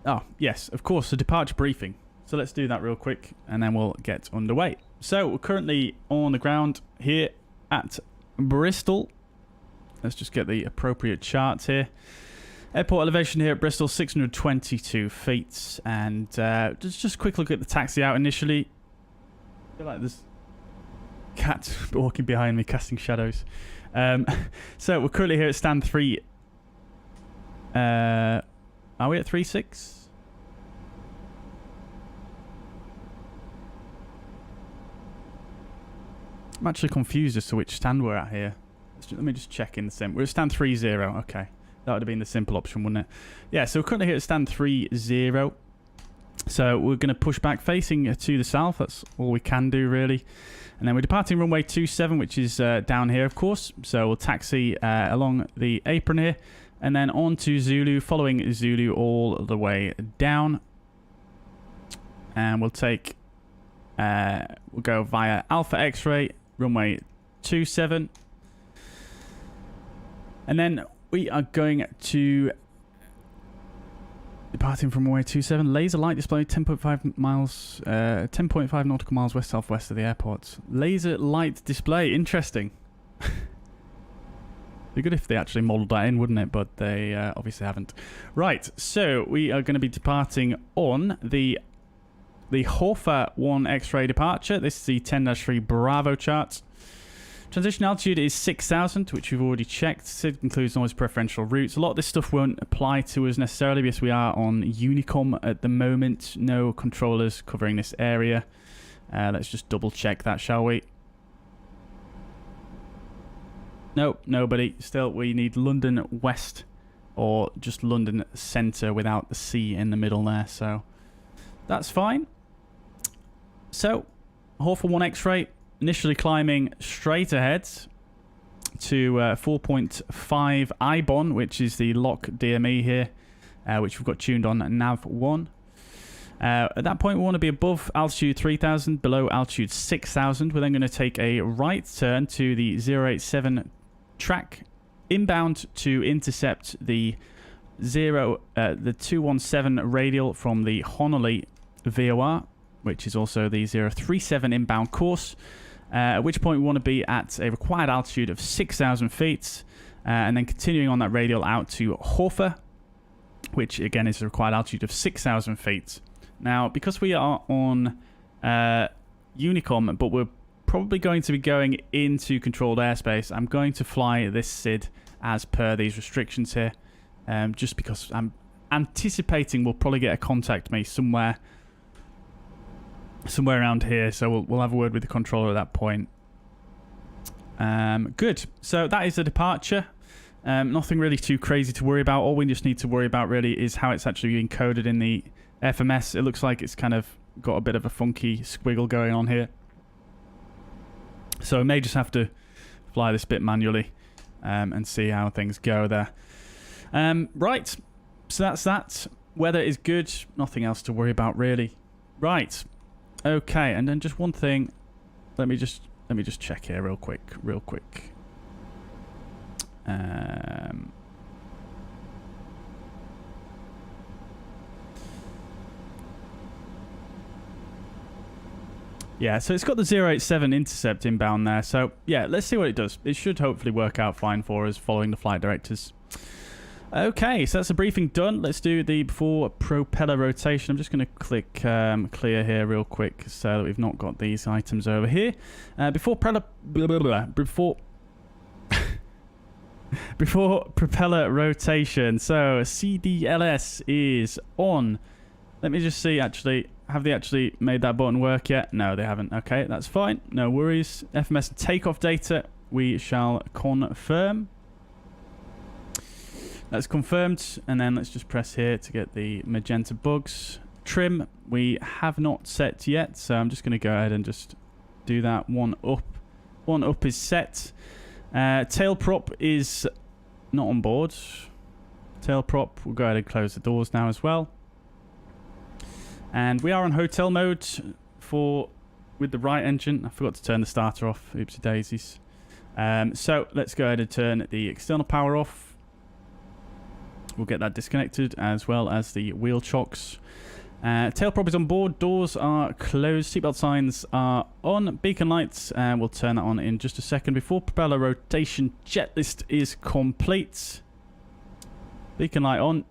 oh, yes, of course, the departure briefing. So let's do that real quick, and then we'll get underway. So, we're currently on the ground here at Bristol. Let's just get the appropriate charts here. Airport elevation here at Bristol, 622 feet. And just a quick look at the taxi out initially. I feel like there's cat walking behind me, casting shadows. So we're currently here at stand 3. Are we at 3.6? I'm actually confused as to which stand we're at here. Let me just check in the sim. We're at stand 3.0. Okay. That would have been the simple option, wouldn't it? Yeah, so we're currently here at stand 3.0. So we're going to push back facing to the south. That's all we can do, really. And then we're departing runway 27, which is down here, of course. So we'll taxi along the apron here. And then on to Zulu, following Zulu all the way down. And we'll take... we'll go via Alpha X-ray, runway 27. And then... we are going to departing from runway 27. Laser light display 10.5 miles, 10.5 nautical miles west southwest of the airport. Laser light display, interesting. Be good if they actually modelled that in, wouldn't it? But they obviously haven't. Right, so we are going to be departing on the Horfa 1 X-ray departure. This is the 10-3 Bravo chart. Transition altitude is 6,000, which we've already checked. It includes noise preferential routes. A lot of this stuff won't apply to us necessarily because we are on Unicom at the moment. No controllers covering this area. Let's just double check that, shall we? Nope, nobody. Still, we need London West or just London Centre without the C in the middle there. So that's fine. So, Hawthorne 1 X-ray, initially climbing straight ahead to 4.5 IBON, which is the lock DME here, which we've got tuned on nav 1. At that point, we want to be above altitude 3000, below altitude 6000. We're then going to take a right turn to the 087 track, inbound to intercept the 217 radial from the Honolulu VOR, which is also the 037 inbound course. At which point we want to be at a required altitude of 6,000 feet, and then continuing on that radial out to Hawthorne, which again is a required altitude of 6,000 feet. Now, because we are on Unicom, but we're probably going to be going into controlled airspace, I'm going to fly this SID as per these restrictions here, just because I'm anticipating we'll probably get a contact me somewhere around here, so we'll have a word with the controller at that point. Good. So that is a departure. Nothing really too crazy to worry about. All we just need to worry about really is how it's actually being coded in the FMS. It looks like it's kind of got a bit of a funky squiggle going on here. So I may just have to fly this bit manually and see how things go there. Right. So that's that. Weather is good. Nothing else to worry about really. Right. Okay. And then just one thing. Let me just check here real quick. Yeah, so it's got the 087 intercept inbound there. So, yeah, let's see what it does. It should hopefully work out fine for us following the flight directives. Okay, so that's the briefing done. Let's do the before propeller rotation. I'm just going to click clear here real quick so that we've not got these items over here. Before propeller rotation. So, CDLS is on. Let me just see, actually, have they actually made that button work yet? No, they haven't. Okay, that's fine. No worries. FMS takeoff data, we shall confirm. That's confirmed. And then let's just press here to get the magenta bugs. Trim, we have not set yet. So I'm just going to go ahead and just do that. One up. One up is set. Tail prop is not on board. Tail prop, we'll go ahead and close the doors now as well. And we are on hotel mode with the right engine. I forgot to turn the starter off. Oopsie daisies. So let's go ahead and turn the external power off. We'll get that disconnected as well as the wheel chocks. Tail prop is on board. Doors are closed. Seatbelt signs are on. Beacon lights. We'll turn that on in just a second. Before propeller rotation, jet list is complete. Beacon light on,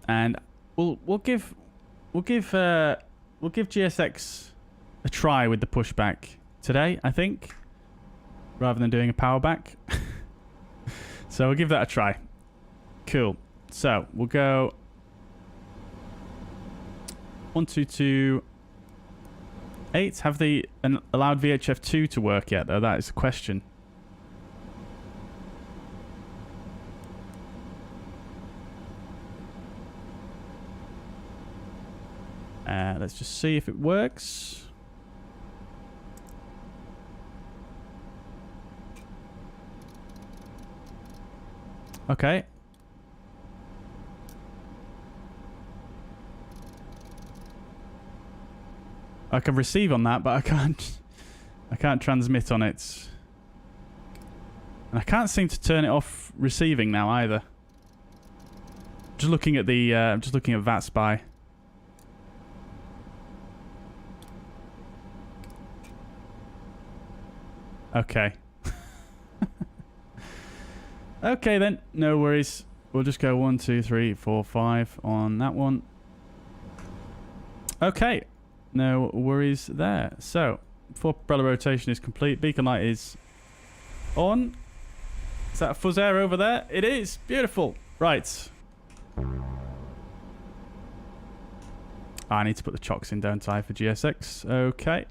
and we'll give GSX a try with the pushback today, I think, rather than doing a power back. So we'll give that a try. Cool. So we'll go 1228. Have they allowed VHF2 to work yet, though? That is the question. Let's just see if it works. Okay. I can receive on that, but I can't transmit on it. And I can't seem to turn it off receiving now either. Just looking at the VATSPy. Okay. Okay then, no worries. We'll just go 1, 2, 3, 4, 5 on that one. Okay, no worries there. So, before propeller rotation is complete, beacon light is on. Is that a fuzz air over there? It is. Beautiful. Right. I need to put the chocks in, don't I, for GSX? Okay.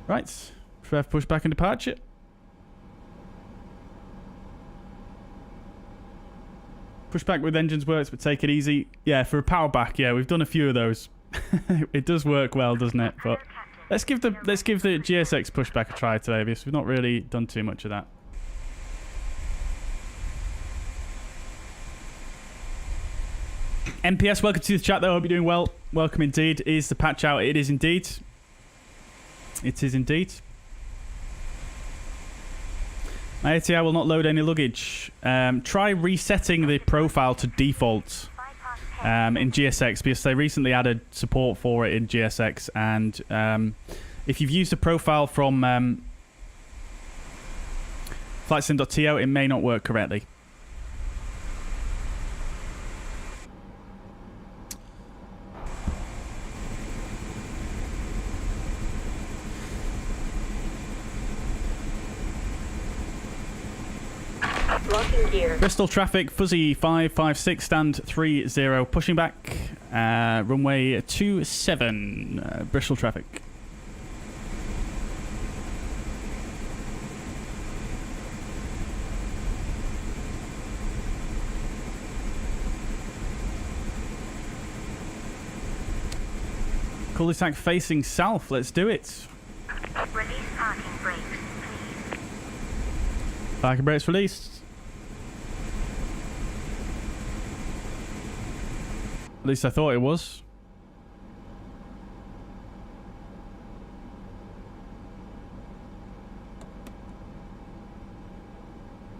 Right. Prepare for pushback and departure. Pushback with engines works, but take it easy. Yeah, for a power back, yeah, we've done a few of those. It does work well, doesn't it? But let's give the GSX pushback a try today, because we've not really done too much of that. MPS, welcome to the chat though. I hope you're doing well. Welcome indeed. Is the patch out? It is indeed. It is indeed. My ATR will not load any luggage. Try resetting the profile to default in GSX, because they recently added support for it in GSX, and if you've used a profile from flightsim.to, it may not work correctly. Bristol traffic, fuzzy 556, stand 30, pushing back, runway 27, Bristol traffic. Cul-de-sac facing south, let's do it. Release parking brakes, please. Parking brakes released. At least I thought it was.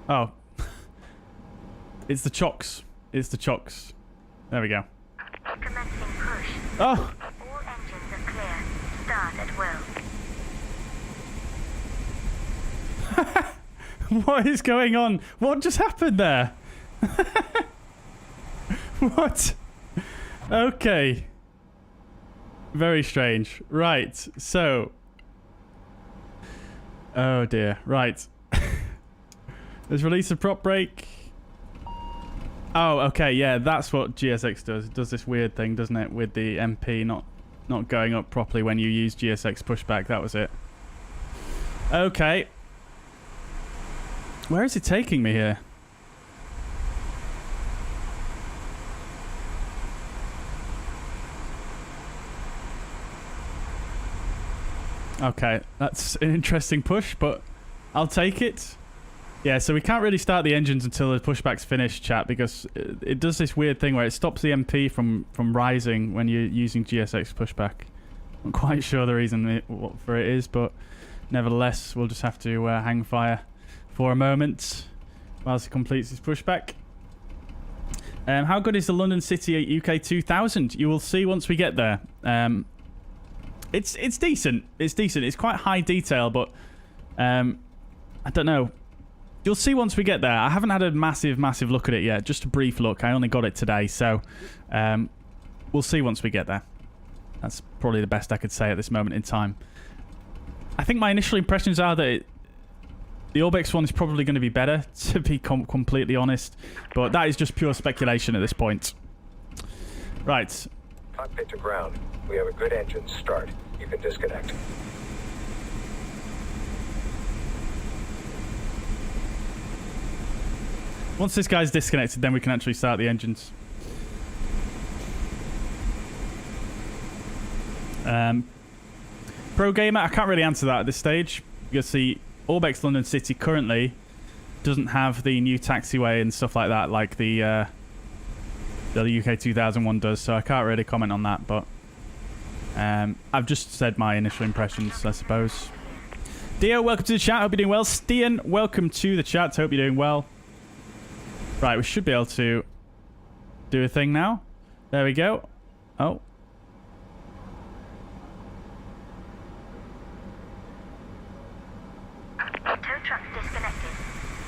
Oh. It's the chocks. It's the chocks. There we go. Commencing push. Oh! All engines are clear. Start at will. What is going on? What just happened there? What? Okay. Very strange. Right. So. Oh dear. Right. Let's release a prop brake. Oh, okay. Yeah, that's what GSX does. It does this weird thing, doesn't it? With the MP not going up properly when you use GSX pushback. That was it. Okay. Where is it taking me here? Okay, that's an interesting push, but I'll take it. Yeah, so we can't really start the engines until the pushback's finished, chat, because it does this weird thing where it stops the MP from rising when you're using GSX pushback. I'm not quite sure the reason for it is, but nevertheless, we'll just have to hang fire for a moment whilst it completes its pushback. How good is the London City UK2000? You will see once we get there. It's decent. It's decent. It's quite high detail, but I don't know. You'll see once we get there. I haven't had a massive look at it yet. Just a brief look. I only got it today, so we'll see once we get there. That's probably the best I could say at this moment in time. I think my initial impressions are that the Orbex one is probably going to be better, to be completely honest. But that is just pure speculation at this point. Right. Cockpit to ground. We have a good engine start. You can disconnect. Once this guy's disconnected, then we can actually start the engines. Pro Gamer, I can't really answer that at this stage. Because the Orbex London City currently doesn't have the new taxiway and stuff like that, like the UK2000 one does, so I can't really comment on that, but I've just said my initial impressions, I suppose. Dio, welcome to the chat. Hope you're doing well. Stian, welcome to the chat. Hope you're doing well. Right, we should be able to do a thing now. There we go. Oh. Tow truck disconnected.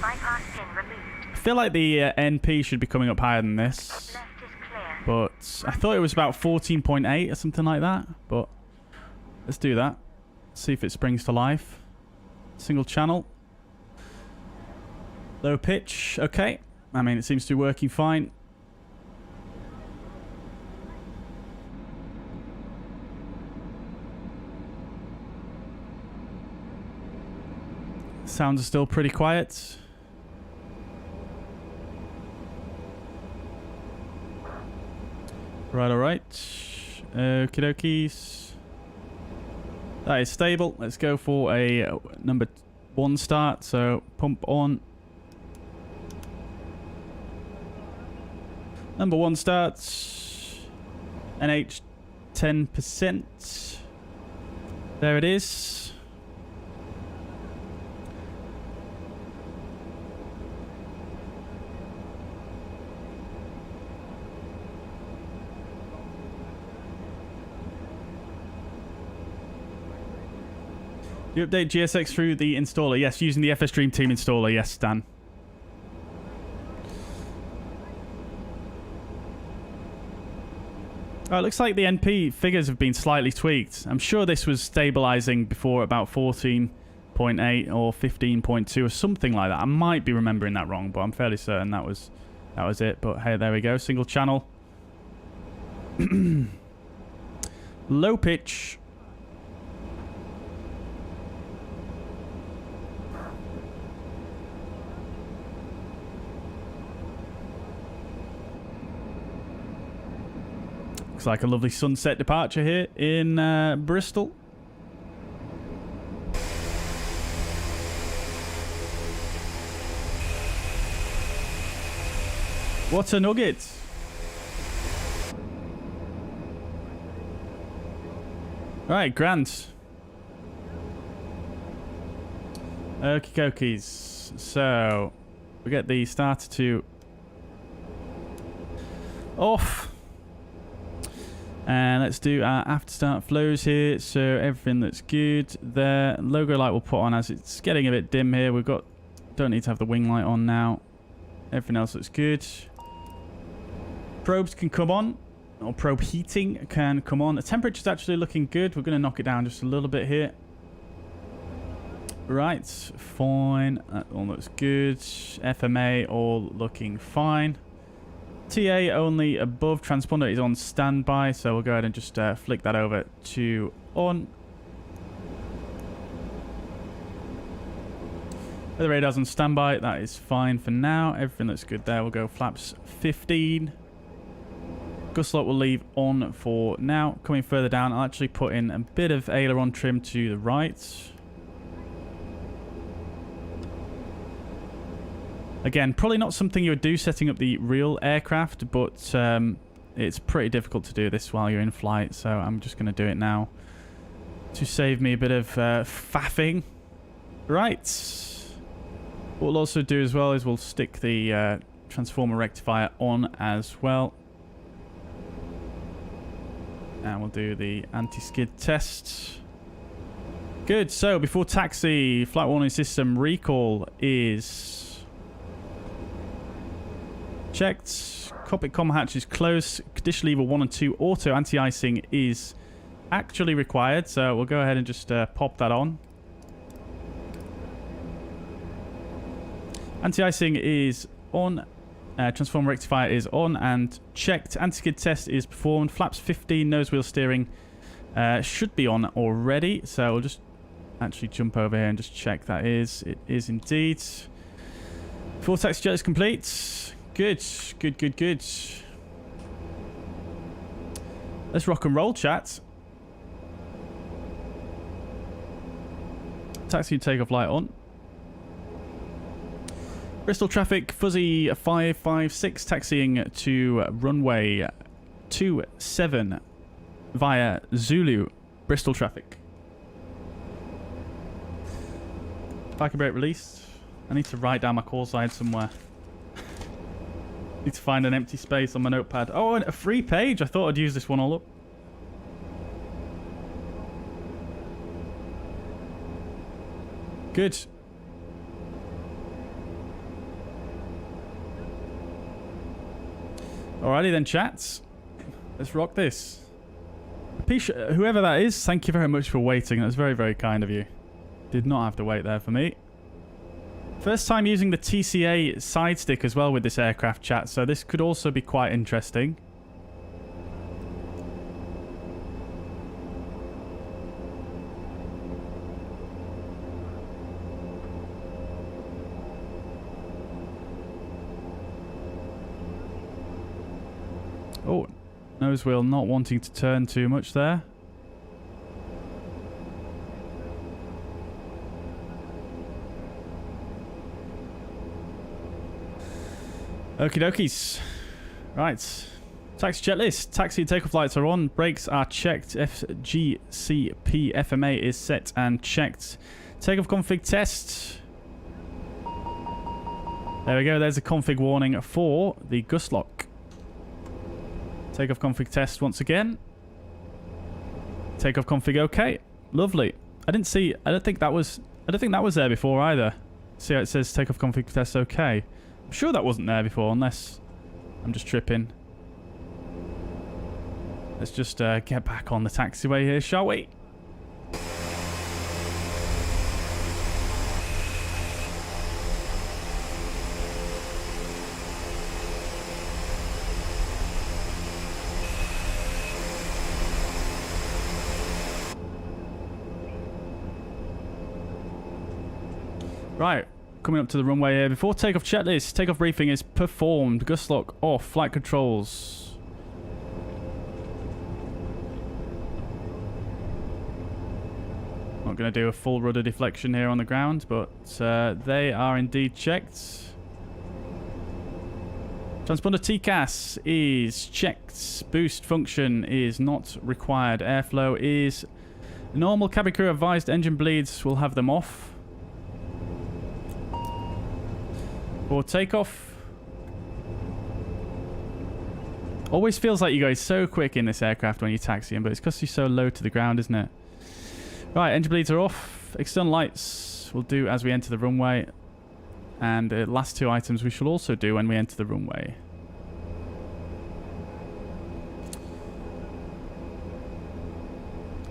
Bypass pin removed. I feel like the NP should be coming up higher than this. Left is clear. But I thought it was about 14.8 or something like that. But let's do that. See if it springs to life. Single channel. Low pitch. Okay. I mean, it seems to be working fine. Sounds are still pretty quiet. Right, alright. Okie dokies. That is stable. Let's go for a number 1 start. So pump on. Number 1 starts. NH 10%. There it is. You update GSX through the installer? Yes, using the FSDreamteam installer. Yes, Dan. Oh, it looks like the NP figures have been slightly tweaked. I'm sure this was stabilizing before about 14.8 or 15.2 or something like that. I might be remembering that wrong, but I'm fairly certain that was it. But hey, there we go. Single channel. Low pitch. Looks like a lovely sunset departure here in Bristol. What a nugget. Right, grand. Okie dokies. So, we get the starter to off. And let's do our after start flows here. So everything that's good there. Logo light we'll put on as it's getting a bit dim here. Don't need to have the wing light on now. Everything else looks good. Probes can come on, or probe heating can come on. The temperature's actually looking good. We're going to knock it down just a little bit here. Right, fine. That all looks good. FMA all looking fine. TA only above. Transponder is on standby, so we'll go ahead and just flick that over to on. The radar's on standby. That is fine for now. Everything looks good there. We'll go flaps 15. Gust slot will leave on for now. Coming further down, I'll actually put in a bit of aileron trim to the right. Again, probably not something you would do setting up the real aircraft, but it's pretty difficult to do this while you're in flight, so I'm just going to do it now to save me a bit of faffing. Right. What we'll also do as well is we'll stick the transformer rectifier on as well. And we'll do the anti-skid test. Good. So, before taxi, flight warning system recall is checked. Cockpit comm hatch is closed. Condition lever 1 and 2 auto anti-icing is actually required, so we'll go ahead and just pop that on. Anti-icing is on. Transformer rectifier is on and checked. Anti-skid test is performed. Flaps 15 nose wheel steering should be on already, so we'll just actually jump over here and just check that is. It is indeed. Full taxi jet is complete. Good, good, good, good. Let's rock and roll, chat. Taxi takeoff light on. Bristol traffic, fuzzy 556, taxiing to runway 27 via Zulu. Bristol traffic. Parking brake released. I need to write down my call sign somewhere. Need to find an empty space on my notepad. Oh, and a free page. I thought I'd use this one all up. Good. Alrighty then, chats. Let's rock this. Whoever that is, thank you very much for waiting. That was very, very kind of you. Did not have to wait there for me. First time using the TCA side stick as well with this aircraft, chat, so this could also be quite interesting. Oh, Nose wheel not wanting to turn too much there. Okie dokies. Right. Taxi checklist. Taxi and takeoff lights are on. Brakes are checked. FGCP FMA is set and checked. Takeoff config test. There we go. There's a config warning for the gust lock. Takeoff config test once again. Takeoff config okay. Lovely. I don't think that was there before either. See how it says takeoff config test okay. I'm sure that wasn't there before, unless I'm just tripping. Let's just get back on the taxiway here, shall we? Right, coming up to the runway here. Before takeoff checklist, takeoff briefing is performed. Gust lock off, flight controls. Not going to do a full rudder deflection here on the ground, but they are indeed checked. Transponder TCAS is checked. Boost function is not required. Airflow is normal. Cabin crew advised engine bleeds will have them off. For takeoff. Always feels like you go so quick in this aircraft when you're taxiing, but it's because you're so low to the ground, isn't it? Right, engine bleeds are off. External lights will do as we enter the runway. And the last two items we shall also do when we enter the runway.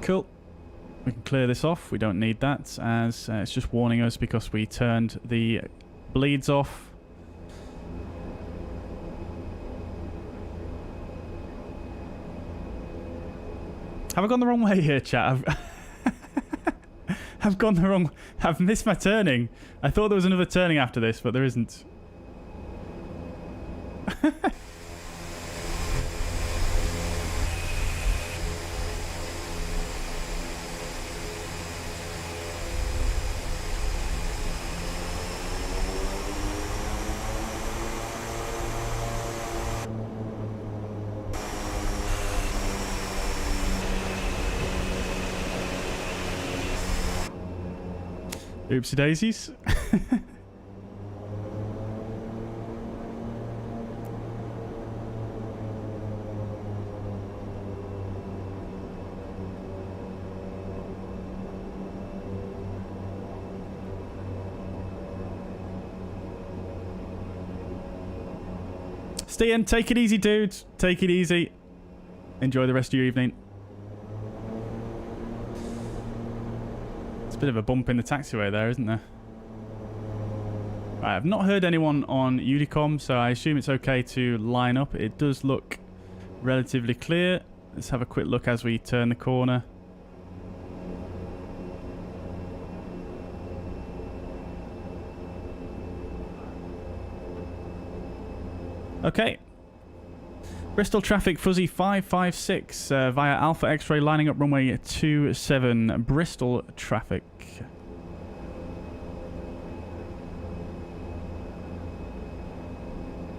Cool. We can clear this off. We don't need that, as it's just warning us because we turned the bleeds off. Have I gone the wrong way here, chat? I've gone the wrong... I've missed my turning. I thought there was another turning after this, but there isn't. Oopsie daisies. Stay in. Take it easy, dudes. Take it easy. Enjoy the rest of your evening. Bit of a bump in the taxiway there, isn't there? Right, I've not heard anyone on Udicom, so I assume it's okay to line up. It does look relatively clear. Let's have a quick look as we turn the corner. Okay. Bristol traffic fuzzy 556 via Alpha X-ray lining up runway 27. Bristol traffic.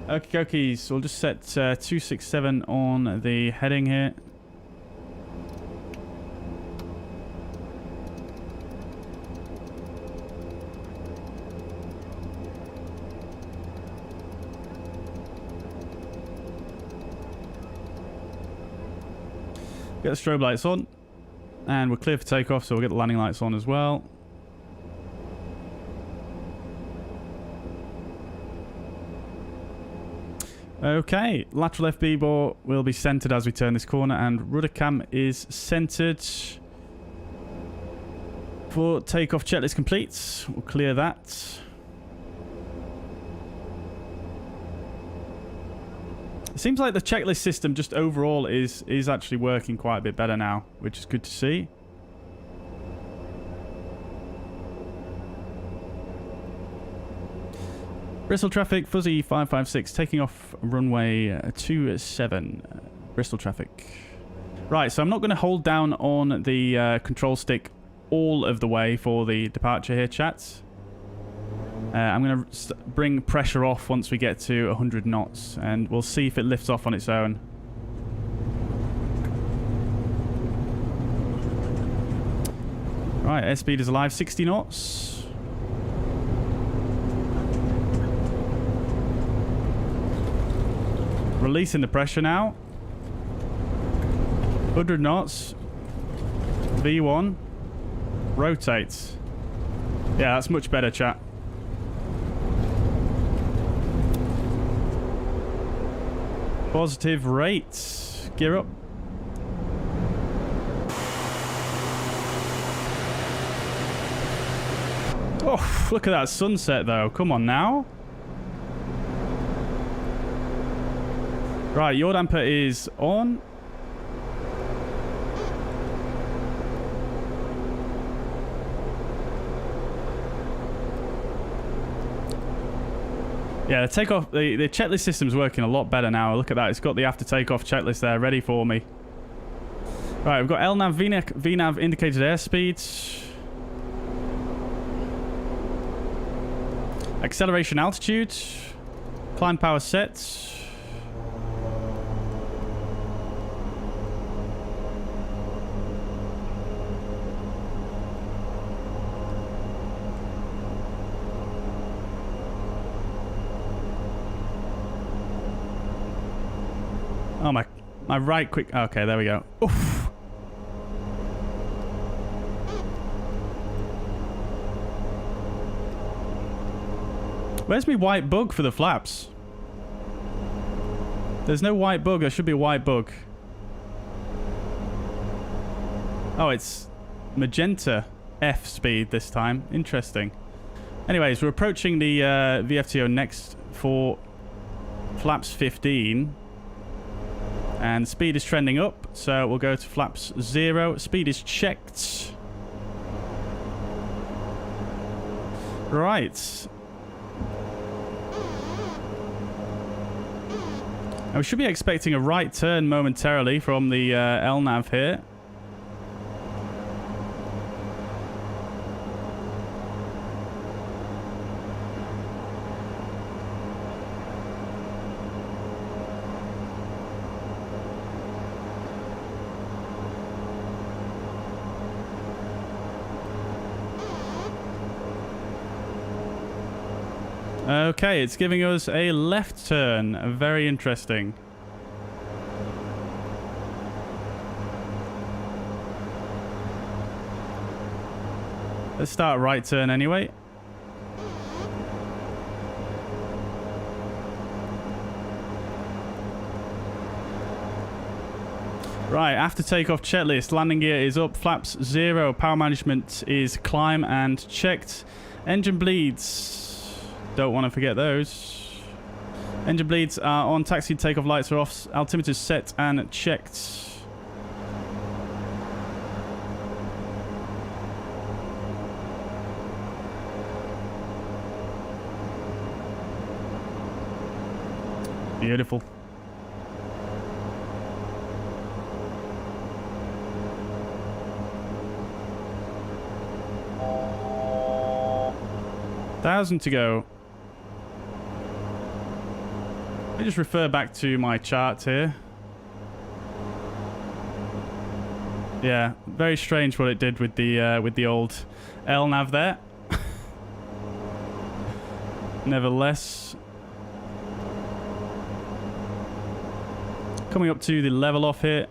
Okay, so we'll just set 267 on the heading here. Get the strobe lights on. And we're clear for takeoff, so we'll get the landing lights on as well. Okay, lateral FB bore will be centered as we turn this corner, and rudder cam is centered. For takeoff checklist complete, we'll clear that. It seems like the checklist system just overall is actually working quite a bit better now, which is good to see. Bristol traffic, fuzzy 556, taking off runway 27. Bristol traffic. Right, so I'm not going to hold down on the control stick all of the way for the departure here, chat. I'm going to bring pressure off once we get to 100 knots, and we'll see if it lifts off on its own. Right, airspeed is alive, 60 knots. Releasing the pressure now. 100 knots. V1. Rotates. Yeah, that's much better, chat. Positive rate. Gear up. Oh, look at that sunset, though. Come on now. Right, your damper is on. Yeah, the takeoff, the checklist system's working a lot better now. Look at that. It's got the after takeoff checklist there ready for me. Right, we've got LNAV, VNAV indicated airspeed. Acceleration altitude. Climb power set. Oh, my right quick... Okay, there we go. Oof. Where's my white bug for the flaps? There's no white bug. There should be a white bug. Oh, it's magenta F speed this time. Interesting. Anyways, we're approaching the VFTO next for flaps 15. And speed is trending up, so we'll go to flaps 0. Speed is checked. Right. And we should be expecting a right turn momentarily from the LNAV here. Okay, it's giving us a left turn. Very interesting. Let's start right turn anyway. Right, after takeoff checklist. Landing gear is up. Flaps 0. Power management is climb and checked. Engine bleeds. Don't want to forget those. Engine bleeds are on. Taxi takeoff lights are off. Altimeter set and checked. Beautiful. $1,000 to go. Let me just refer back to my chart here. Yeah, very strange what it did with the old LNAV there. Nevertheless, coming up to the level off here.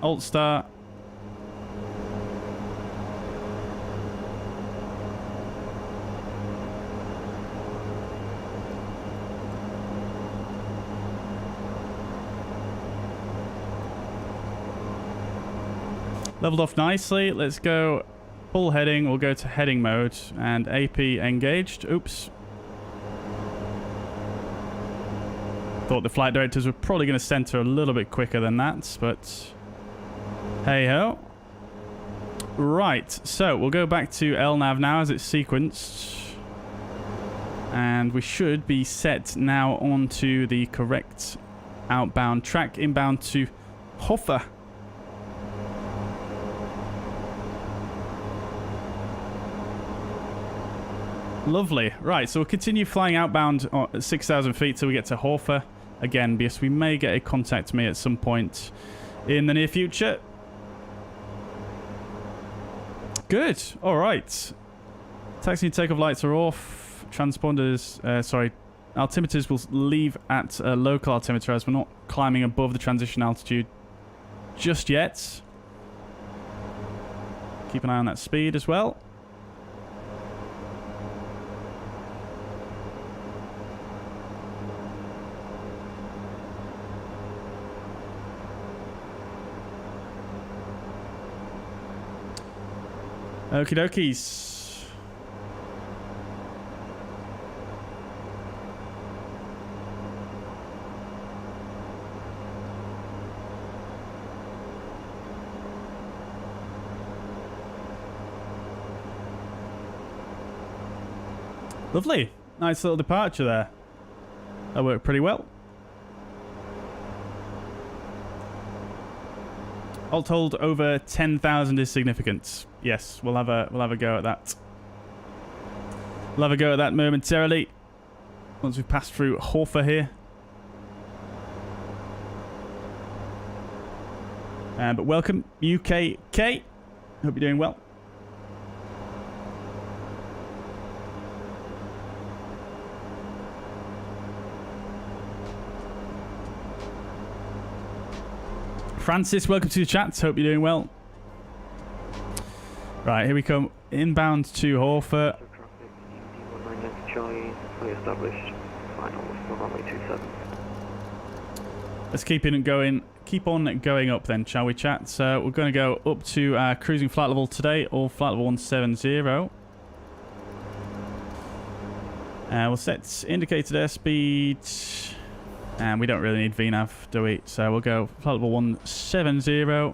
Alt start. Leveled off nicely. Let's go full heading. We'll go to heading mode and AP engaged. Oops. Thought the flight directors were probably going to center a little bit quicker than that, but hey ho. Right, so we'll go back to LNAV now as it's sequenced. And we should be set now onto the correct outbound track. Inbound to Hoffer. Lovely. Right, so we'll continue flying outbound at 6,000 feet till we get to Hoffer again, because we may get a contact me at some point in the near future. Good. All right. Taxi and takeoff lights are off. Transponders, altimeters will leave at a local altimeter as we're not climbing above the transition altitude just yet. Keep an eye on that speed as well. Okie dokies. Lovely. Nice little departure there. That worked pretty well. All told, over 10,000 is significant. Yes, we'll have a go at that. We'll have a go at that momentarily. Once we've passed through Hoffer here. But welcome, UKK. Hope you're doing well. Francis, welcome to the chat. Hope you're doing well. Right, here we come. Inbound to Hoffer. Let's keep on going up then, shall we, chat? So we're going to go up to cruising flight level today, or flight level 170. We'll set indicated airspeed. And we don't really need VNAV, do we? So we'll go flight level 170. And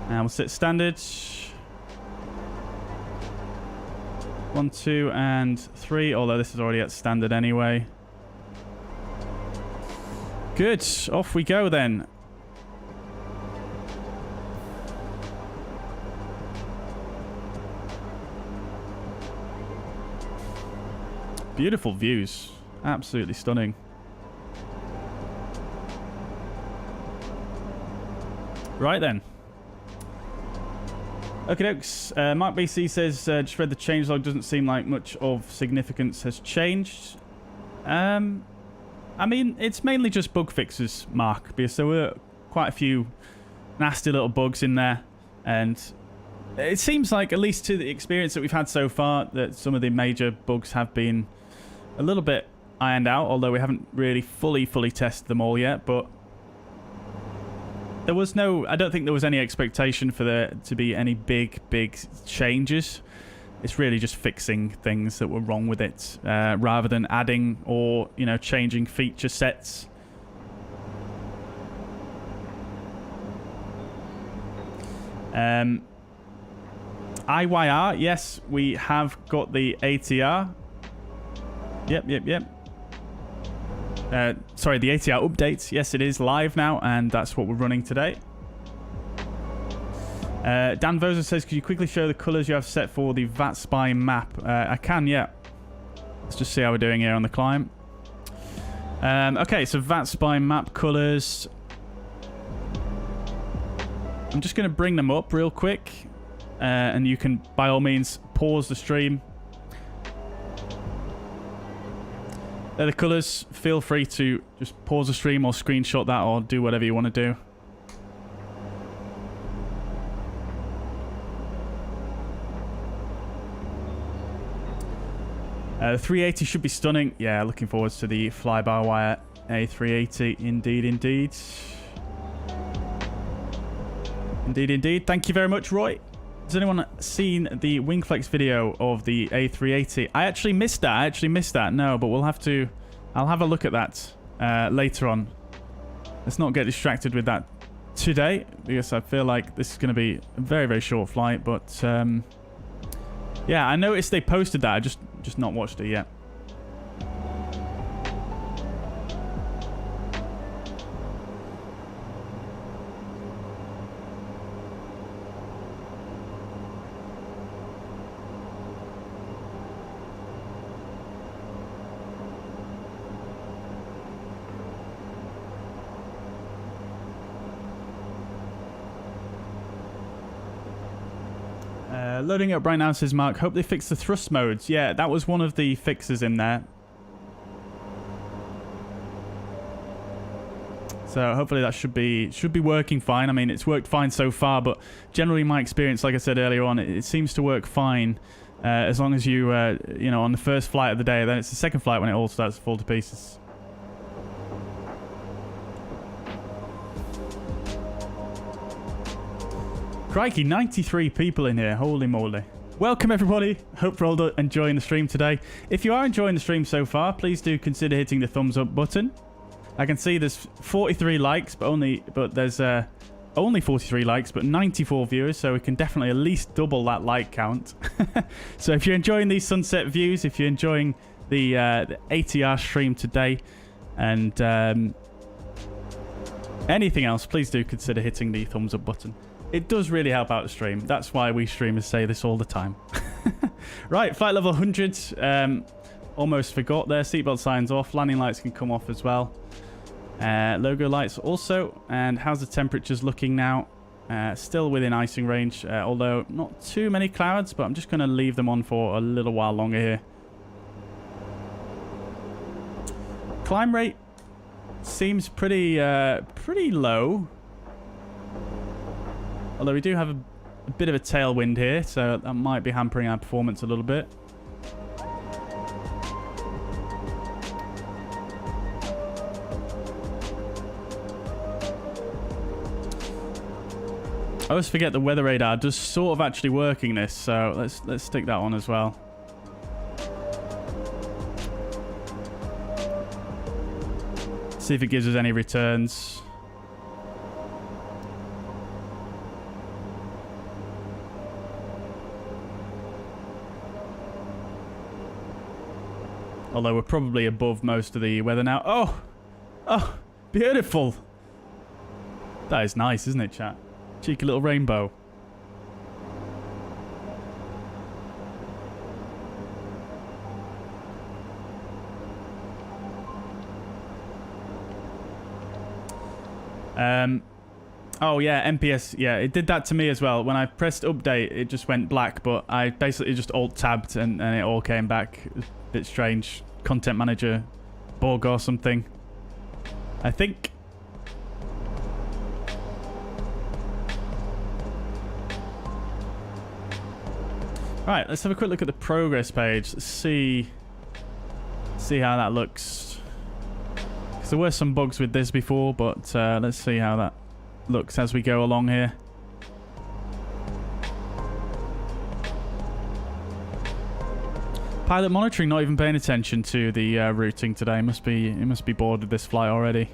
we'll set standard. 1, 2, and 3. Although this is already at standard anyway. Good. Off we go then. Beautiful views. Absolutely stunning. Right then. Okay, dokes. Mark BC says, just read the changelog, doesn't seem like much of significance has changed. I mean, it's mainly just bug fixes, Mark, because there were quite a few nasty little bugs in there. And it seems like, at least to the experience that we've had so far, that some of the major bugs have been a little bit ironed out, although we haven't really fully tested them all yet. But there was I don't think there was any expectation for there to be any big changes. It's really just fixing things that were wrong with it, rather than adding or, you know, changing feature sets. IYR, yes, we have got the ATR. Yep. Sorry, the ATR update. Yes, it is live now, and that's what we're running today. Dan Voser says, could you quickly show the colours you have set for the VATSIM map? I can, yeah. Let's just see how we're doing here on the climb. Okay, so VATSIM map colours. I'm just going to bring them up real quick. And you can, by all means, pause the stream. They're the colours. Feel free to just pause the stream or screenshot that or do whatever you want to do. The 380 should be stunning. Yeah, looking forward to the fly-by-wire A380. Indeed. Indeed. Thank you very much, Roy. Has anyone seen the Wingflex video of the A380? I actually missed that. No, but I'll have a look at that later on. Let's not get distracted with that today, because I feel like this is going to be a very, very short flight. But yeah, I noticed they posted that. I just not watched it yet. Loading up right now, says Mark. Hope they fix the thrust modes. Yeah, that was one of the fixes in there. So hopefully that should be working fine. I mean, it's worked fine so far, but generally my experience, like I said earlier on, it seems to work fine as long as you, you know, on the first flight of the day. Then it's the second flight when it all starts to fall to pieces. Crikey, 93 people in here. Holy moly. Welcome, everybody. Hope you're all enjoying the stream today. If you are enjoying the stream so far, please do consider hitting the thumbs up button. I can see there's 43 likes, but there's only 43 likes, but 94 viewers, so we can definitely at least double that like count. So if you're enjoying these sunset views, if you're enjoying the ATR stream today, and anything else, please do consider hitting the thumbs up button. It does really help out the stream. That's why we streamers say this all the time. Right, flight level 100. Almost forgot there. Seatbelt signs off. Landing lights can come off as well. Logo lights also. And how's the temperatures looking now? Still within icing range, although not too many clouds, but I'm just going to leave them on for a little while longer here. Climb rate seems pretty low. Although we do have a bit of a tailwind here, so that might be hampering our performance a little bit. I always forget the weather radar does sort of actually working this, so let's stick that on as well. See if it gives us any returns. Although we're probably above most of the weather now. Oh, beautiful. That is nice, isn't it, chat? Cheeky little rainbow. Oh yeah, MPS. Yeah, it did that to me as well. When I pressed update, it just went black, but I basically just alt-tabbed and it all came back. It was a bit strange. Content manager bug or something, I think. Right, let's have a quick look at the progress page. Let's see how that looks. Because there were some bugs with this before, but let's see how that looks as we go along here. Pilot monitoring not even paying attention to the routing today. It must be bored with this flight already.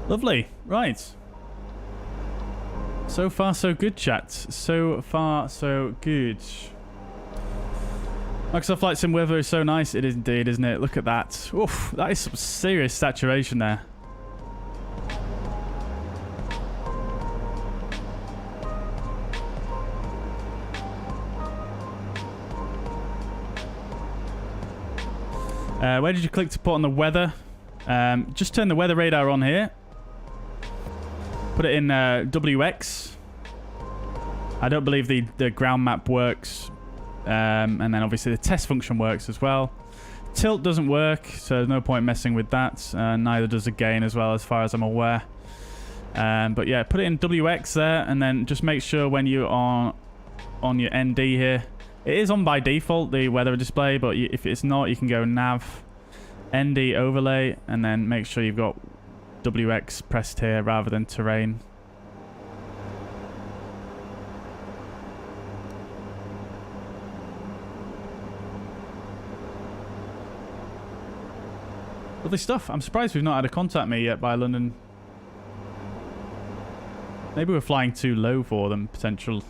Lovely. Right. So far, so good, chat. So far, so good. Microsoft Flight Sim weather is so nice. It is indeed, isn't it? Look at that. Oof, that is some serious saturation there. Where did you click to put on the weather? Just turn the weather radar on here. Put it in WX. I don't believe the ground map works. And then obviously the test function works as well. Tilt doesn't work, so there's no point messing with that. Neither does the gain as well, as far as I'm aware. But yeah, put it in WX there, and then just make sure when you are on your ND here. It is on by default, the weather display, but if it's not, you can go nav, ND overlay, and then make sure you've got WX pressed here rather than terrain. Lovely stuff. I'm surprised we've not had a contact me yet by London. Maybe we're flying too low for them, potential.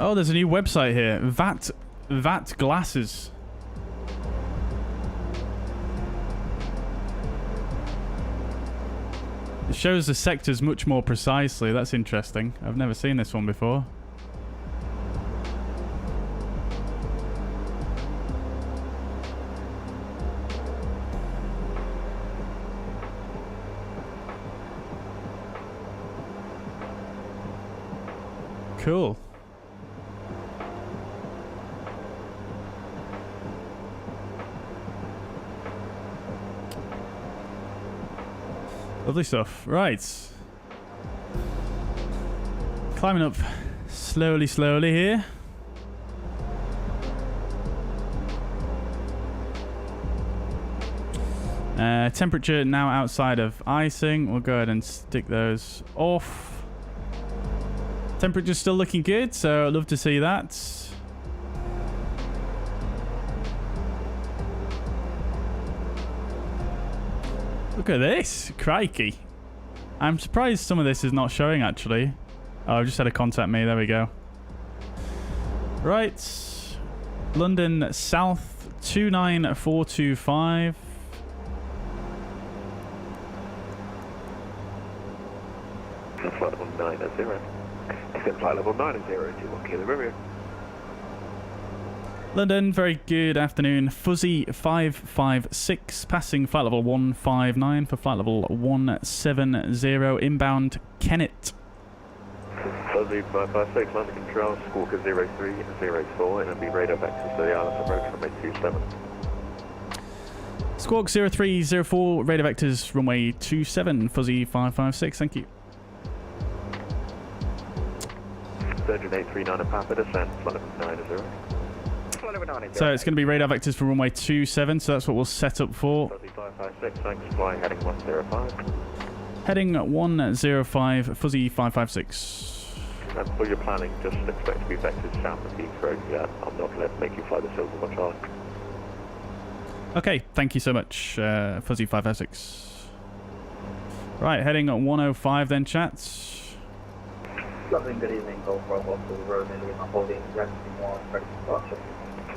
Oh, there's a new website here. VAT glasses. It shows the sectors much more precisely. That's interesting. I've never seen this one before. Cool. Lovely stuff. Right. Climbing up slowly here. Temperature now outside of icing. We'll go ahead and stick those off. Temperature's still looking good, so I'd love to see that. Look at this. Crikey. I'm surprised some of this is not showing, actually. Oh, I've just had a contact me. There we go. Right. London South 29425. Flight level 90. Descend flight level 90, 21 Kilo Romeo. London, very good afternoon. Fuzzy 556, passing flight level 159 for flight level 170, inbound Kennet. Fuzzy 556, landing control, Squawker 03 and 04, and it'll be radar vectors to the island approach runway 27. Squawk 0304, radar vectors runway 27, Fuzzy 556, thank you. Surgeon 839 and Papa, descend, flight level 90. So it's going to be radar vectors for runway 27, so that's what we'll set up for. Fuzzy 556, thanks, flying heading 105. Heading 105, Fuzzy 556. And for your planning, just expect to be vectors south of Heathrow. Yeah, I'm not going to make you fly the Silver much higher. Okay, thank you so much, Fuzzy 556. Right, heading 105 then, chats. Lovely, good evening, Golf Bravo, Oscar Romeo, Lima, holding Rescue 1, ready for departure.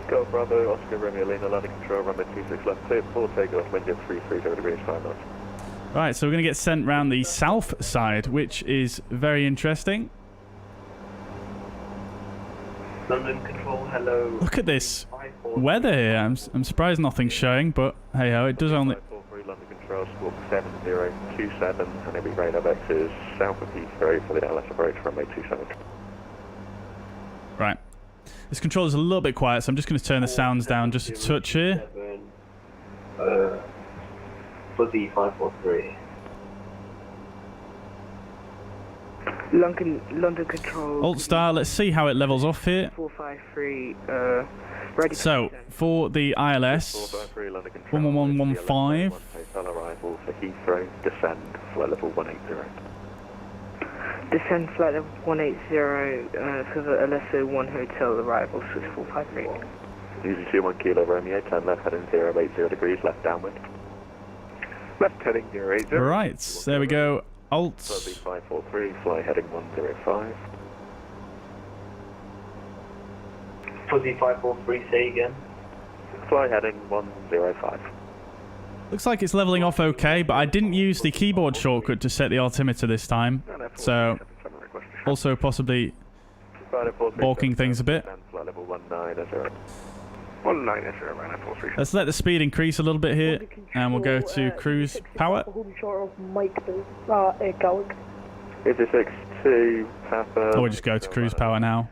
Golf Bravo, Oscar Romeo, Lima, landing control, runway 26 left, clear, full takeoff, wind at 330 degrees, 5 knots. Right, so we're going to get sent round the south side, which is very interesting. London Control, hello. Look at this weather here. I'm surprised nothing's showing, but hey ho, it does only... 543, London Control, Squawk 7027, and it'll be radar vectors south of Heathrow for the LS approach, runway 27. Right. This controller's a little bit quiet, so I'm just going to turn the sounds down just a touch here. Fuzzy 543. London Control. Alt star, let's see how it levels off here. 453, ready. So, for the ILS, 11115. Hotel arrival for Heathrow, descend, flight level 180. Descend flight level 180 for the LSO 1 hotel arrival, so it's 453. Easy 21 Kilo Romeo, turn left heading 080 degrees, left downwind. Left heading 080. Right, there we go. Alt. Fuzzy 543, fly heading 105. Fuzzy 543, say again. Fly heading 105. Looks like it's leveling off okay, but I didn't use the keyboard shortcut to set the altimeter this time. So, also possibly balking things a bit. Flight level 190. Let's let the speed increase a little bit here, and we'll go to cruise power. Is it 62 Papa? Or we'll just go to cruise power now.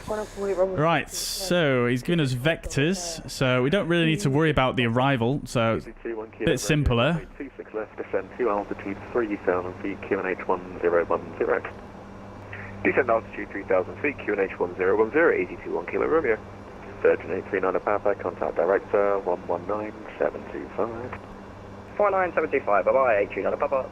Right, so he's giving us vectors, so we don't really need to worry about the arrival, so it's a bit simpler. 26 left, descend to altitude 3,000 feet, QNH 1010. Descend altitude 3,000 feet, QNH 1010, 821 Kilo Romeo. Surgeon 839 Papa, contact director 119725. 49725, bye-bye, 839 Papa.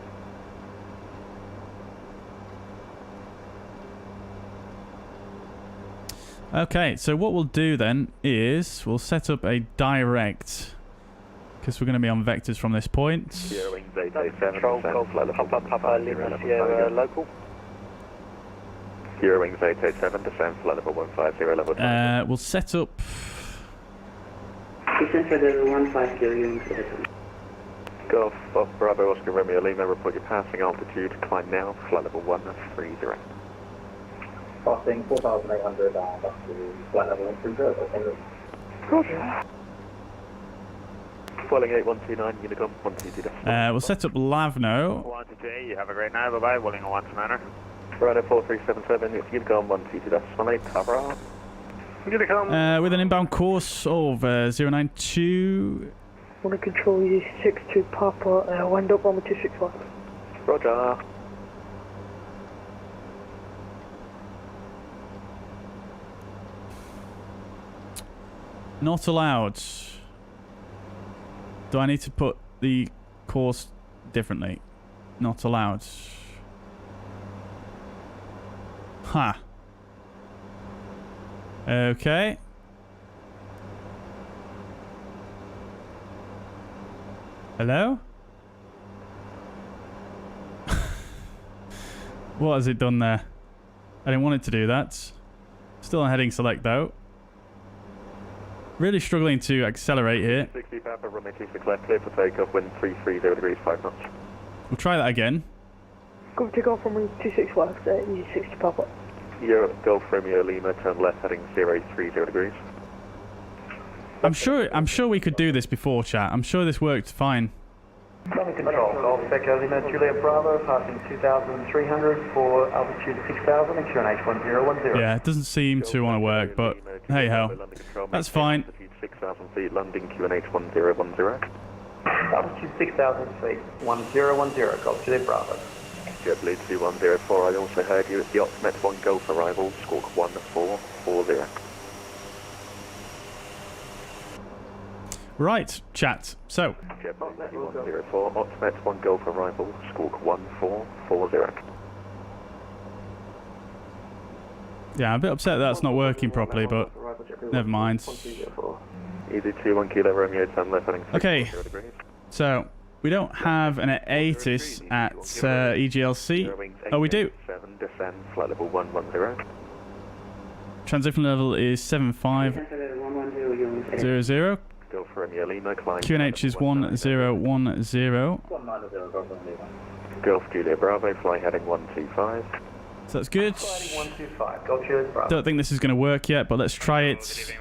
Okay, so what we'll do then is we'll set up a direct, because we're going to be on vectors from this point. Sierra Wings 887, Control, Golf Papa, Lima, Sierra, local. Eurowings 887, descend flight level 150, level 20. We'll set up. Descend flight level 150, Eurowings. Golf off Bravo Oscar Romeo Lima, report your passing altitude, climb now, flight level 130. Crossing 4,800 up to flight level 130. Roger. Foiling 8129, Unicom 122. We'll set up Lavno. 122, you have a great night, bye bye, Willing 1 to manor. Ryder 4377, it's Unicom 122.18, cover on. Unicom. With an inbound course of 092. Want to control you 62 Papa, wind up Brahma 265. Roger. Not allowed. Do I need to put the course differently? Not allowed. Ha. Okay. Hello? What has it done there? I didn't want it to do that. Still on heading select though. Really struggling to accelerate here. 60 Papa, runway 26 left, clear for takeoff, wind 330 degrees, 5 knots. We'll try that again. Go take off from 26 left, 60 Papa. Euro, Golf Romeo Lima, turn left, heading 030 degrees. I'm sure we could do this before, chat. I'm sure this worked fine. Runway control, Golf Echo Lima, Juliet Bravo, passing 2,300 for altitude 6,000 and QNH 1010. Yeah, it doesn't seem to want to work, but hey ho. That's fine. Altitude 6,000 feet, landing QNH 1010. Altitude 6,000 feet, 1010, Golf Juliet Bravo. JetBlue 2104, I also heard you at the Optimet 1 Golf arrival, squawk 1440. Right, chat. So, JetBlue 2104, Optimet 1 Golf arrival, squawk 1440. yeah, I'm a bit upset that's not working properly, but never mind. Easy 21 Kilo Romeo, turn left, heading 6 Okay. degrees. So, we don't have an ATIS at EGLC. Oh, we do. 7, descend, flight level 110. Transition level is 7500. Golf Romeo Lima, climb. QNH is 1010. Golf Juliet Bravo, fly heading 125. So that's good. 125, Golf Juliet Bravo. Don't think this is going to work yet, but let's try it.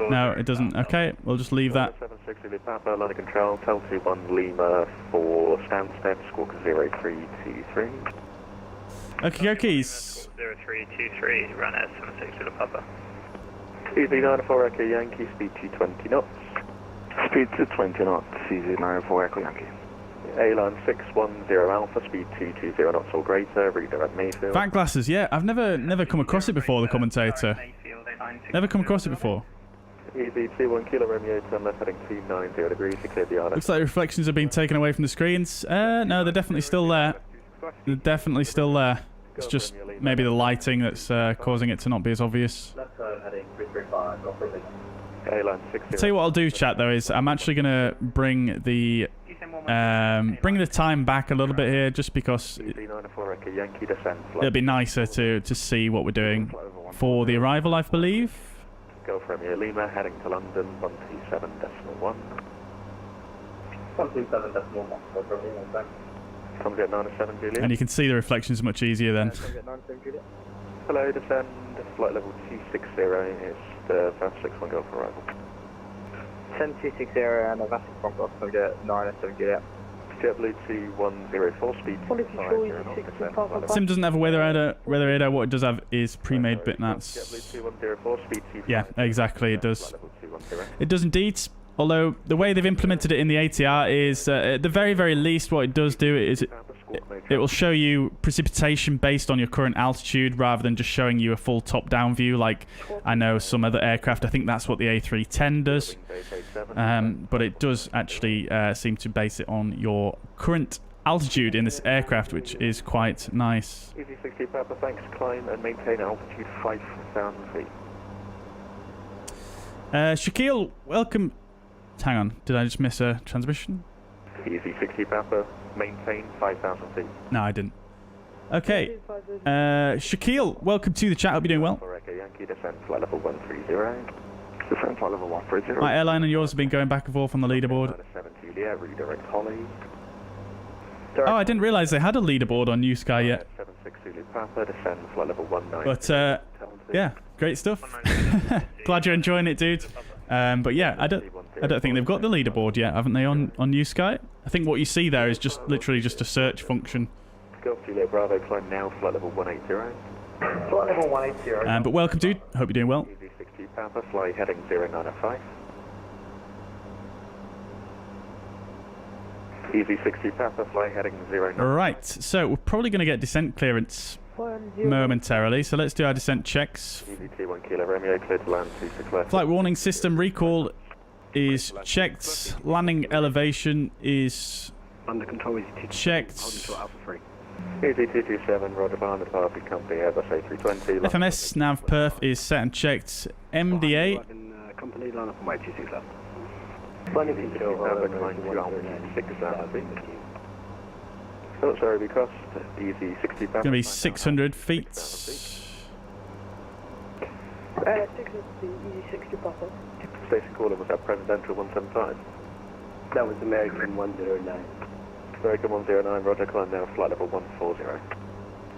No, it doesn't. Okay, we'll just leave that. 760 Papa, line control, Tel 21 Lima for Stansted, squawk 0323. Okay, okies. 0323, run at 760 Papa. Easy 94 Echo Yankee, speed to 20 knots. Speed to 20 knots, Easy 94 Echo Yankee. A-line 610 Alpha, speed 220 knots or greater, redirect Mayfield. Back glasses, yeah. I've never come across it before, the commentator. Never come across it before. Easy 21 Kilo Romeo, turn left heading 290 degrees to clear the island. Looks like reflections have been taken away from the screens. No, they're definitely still there. They're definitely still there. It's just maybe the lighting that's causing it to not be as obvious. Left turn heading 335, Golf Romeo. A-line 60. Tell you what I'll do, chat, though, is I'm actually going to bring the time back a little bit here, just because it'll be nicer to see what we're doing for the arrival, I believe. Golf Romeo Lima, heading to London, 127.1. 127.1, Golf Romeo, thanks. Comes at 97 Juliet. And you can see the reflections much easier then. Hello, descend, flight level 260, it's the VATSIM Golf arrival. 10260 and a VATSIM from Golf Romeo, 97 Juliet. JetBlue 2104, speed 50 knots. Sim doesn't have a weather radar. What it does have is pre-made bitmaps. JetBlue 2104, speed 2. Yeah, exactly, it does. It does indeed. Although the way they've implemented it in the ATR is, at the very, very least, what it does do is it will show you precipitation based on your current altitude rather than just showing you a full top-down view like I know some other aircraft. I think that's what the A310 does. But it does actually seem to base it on your current altitude in this aircraft, which is quite nice. Easy 60 Papa, thanks. Climb and maintain altitude 5,000 feet. Shaquille, welcome. Hang on, did I just miss a transmission? Easy 60 Papa, maintain 5,000 feet. No, I didn't. Okay. Shaquille, welcome to the chat. Hope you're doing well. Yankee, descend flight level 130. Descend flight level 130. My airline and yours have been going back and forth on the leaderboard. 7 Juliet, redirect Holly. Oh, I didn't realise they had a leaderboard on New Sky yet. 76 Zulu Papa, descend flight level 19. But, yeah, great stuff. Glad you're enjoying it, dude. But yeah, I don't think they've got the leaderboard yet, haven't they, on New Sky? I think what you see there is just literally just a search function. Golf Juliet Bravo, climb now, flight level 180. Flight level 180. But welcome, dude. Hope you're doing well. EV60 Papa, fly heading 0905. EV60 Papa, fly heading 0905. Right, so we're probably going to get descent clearance momentarily, so let's do our descent checks. EVT 1 Kilo Romeo, clear to land 26 left. Flight warning system recall is checked. Landing elevation is Under control, checked. Alpha 3. EV227, Roger, behind the departed company, Airbus A320. FMS nav perf is set and checked. MDA. Company, line up and wait, 26 left. EV60 Papa, climb to altitude 6,000 feet. Oh, sorry, because EV60 Papa. Going to be 600 feet. 660 Papa. Station caller was that Presidential 175. That was American 109. American 109, Roger, climb now, flight level 140.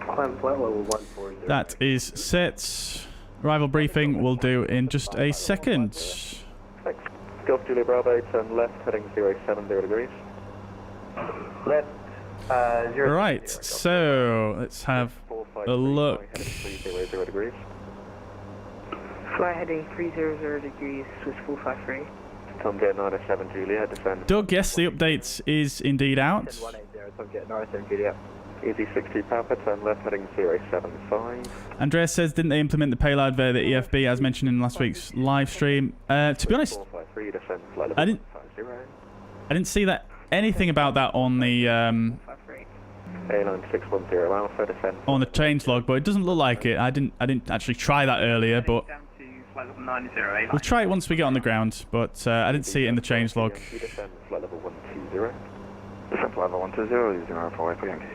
Climb flight level 140. That is set. Arrival briefing we'll do in just a second. Thanks. Golf Julia Bravo, turn left, heading 070 degrees. Left, 0. Right, so let's have a look. Heading 300 degrees. Fly heading 300 degrees, Swiss 453. Tom Jet 907 Juliet, descend. Doug, yes, the update is indeed out. 180, Tom Jet 907 Juliet. EV60 Papa, turn left, heading 075. Andreas says, didn't they implement the payload via the EFB as mentioned in last week's live stream? To be honest, 453, descend, flight level 150. I didn't see that anything about that on the A9610 Alpha, descend. on the change log, but it doesn't look like it. I didn't actually try that earlier, but we'll try it once we get on the ground. But I didn't see it in the change log. Descend, flight level 120. Descend flight level 120, 004, Echo Yankee.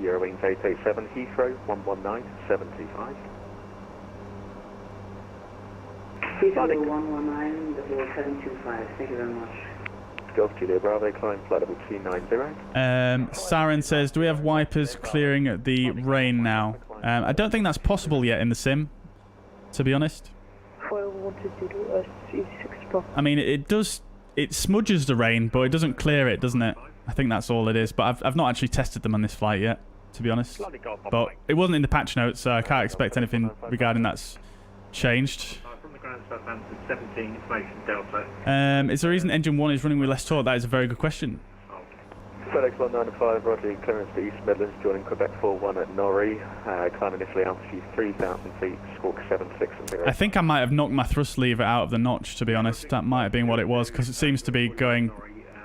Eurowings 887 Heathrow, 119.75. Heathrow 119, 725, thank you very much. Golf Julia Bravo, climb flight level 290. Saren says, do we have wipers clearing the rain now? I don't think that's possible yet in the sim, to be honest. I mean, it does, it smudges the rain, but it doesn't clear it, doesn't it? I think that's all it is, but I've not actually tested them on this flight yet, to be honest. But it wasn't in the patch notes, so I can't expect anything regarding that's changed. From the ground Southampton 17 information Delta. Is there a reason engine 1 is running with less torque? That is a very good question. FedEx 195, Roger, clearance to East Midlands, joining Quebec 41 at Norrie. Climb initially altitude 3,000 feet, squawk 76 and 0. I think I might have knocked my thrust lever out of the notch, to be honest. That might have been what it was, because it seems to be going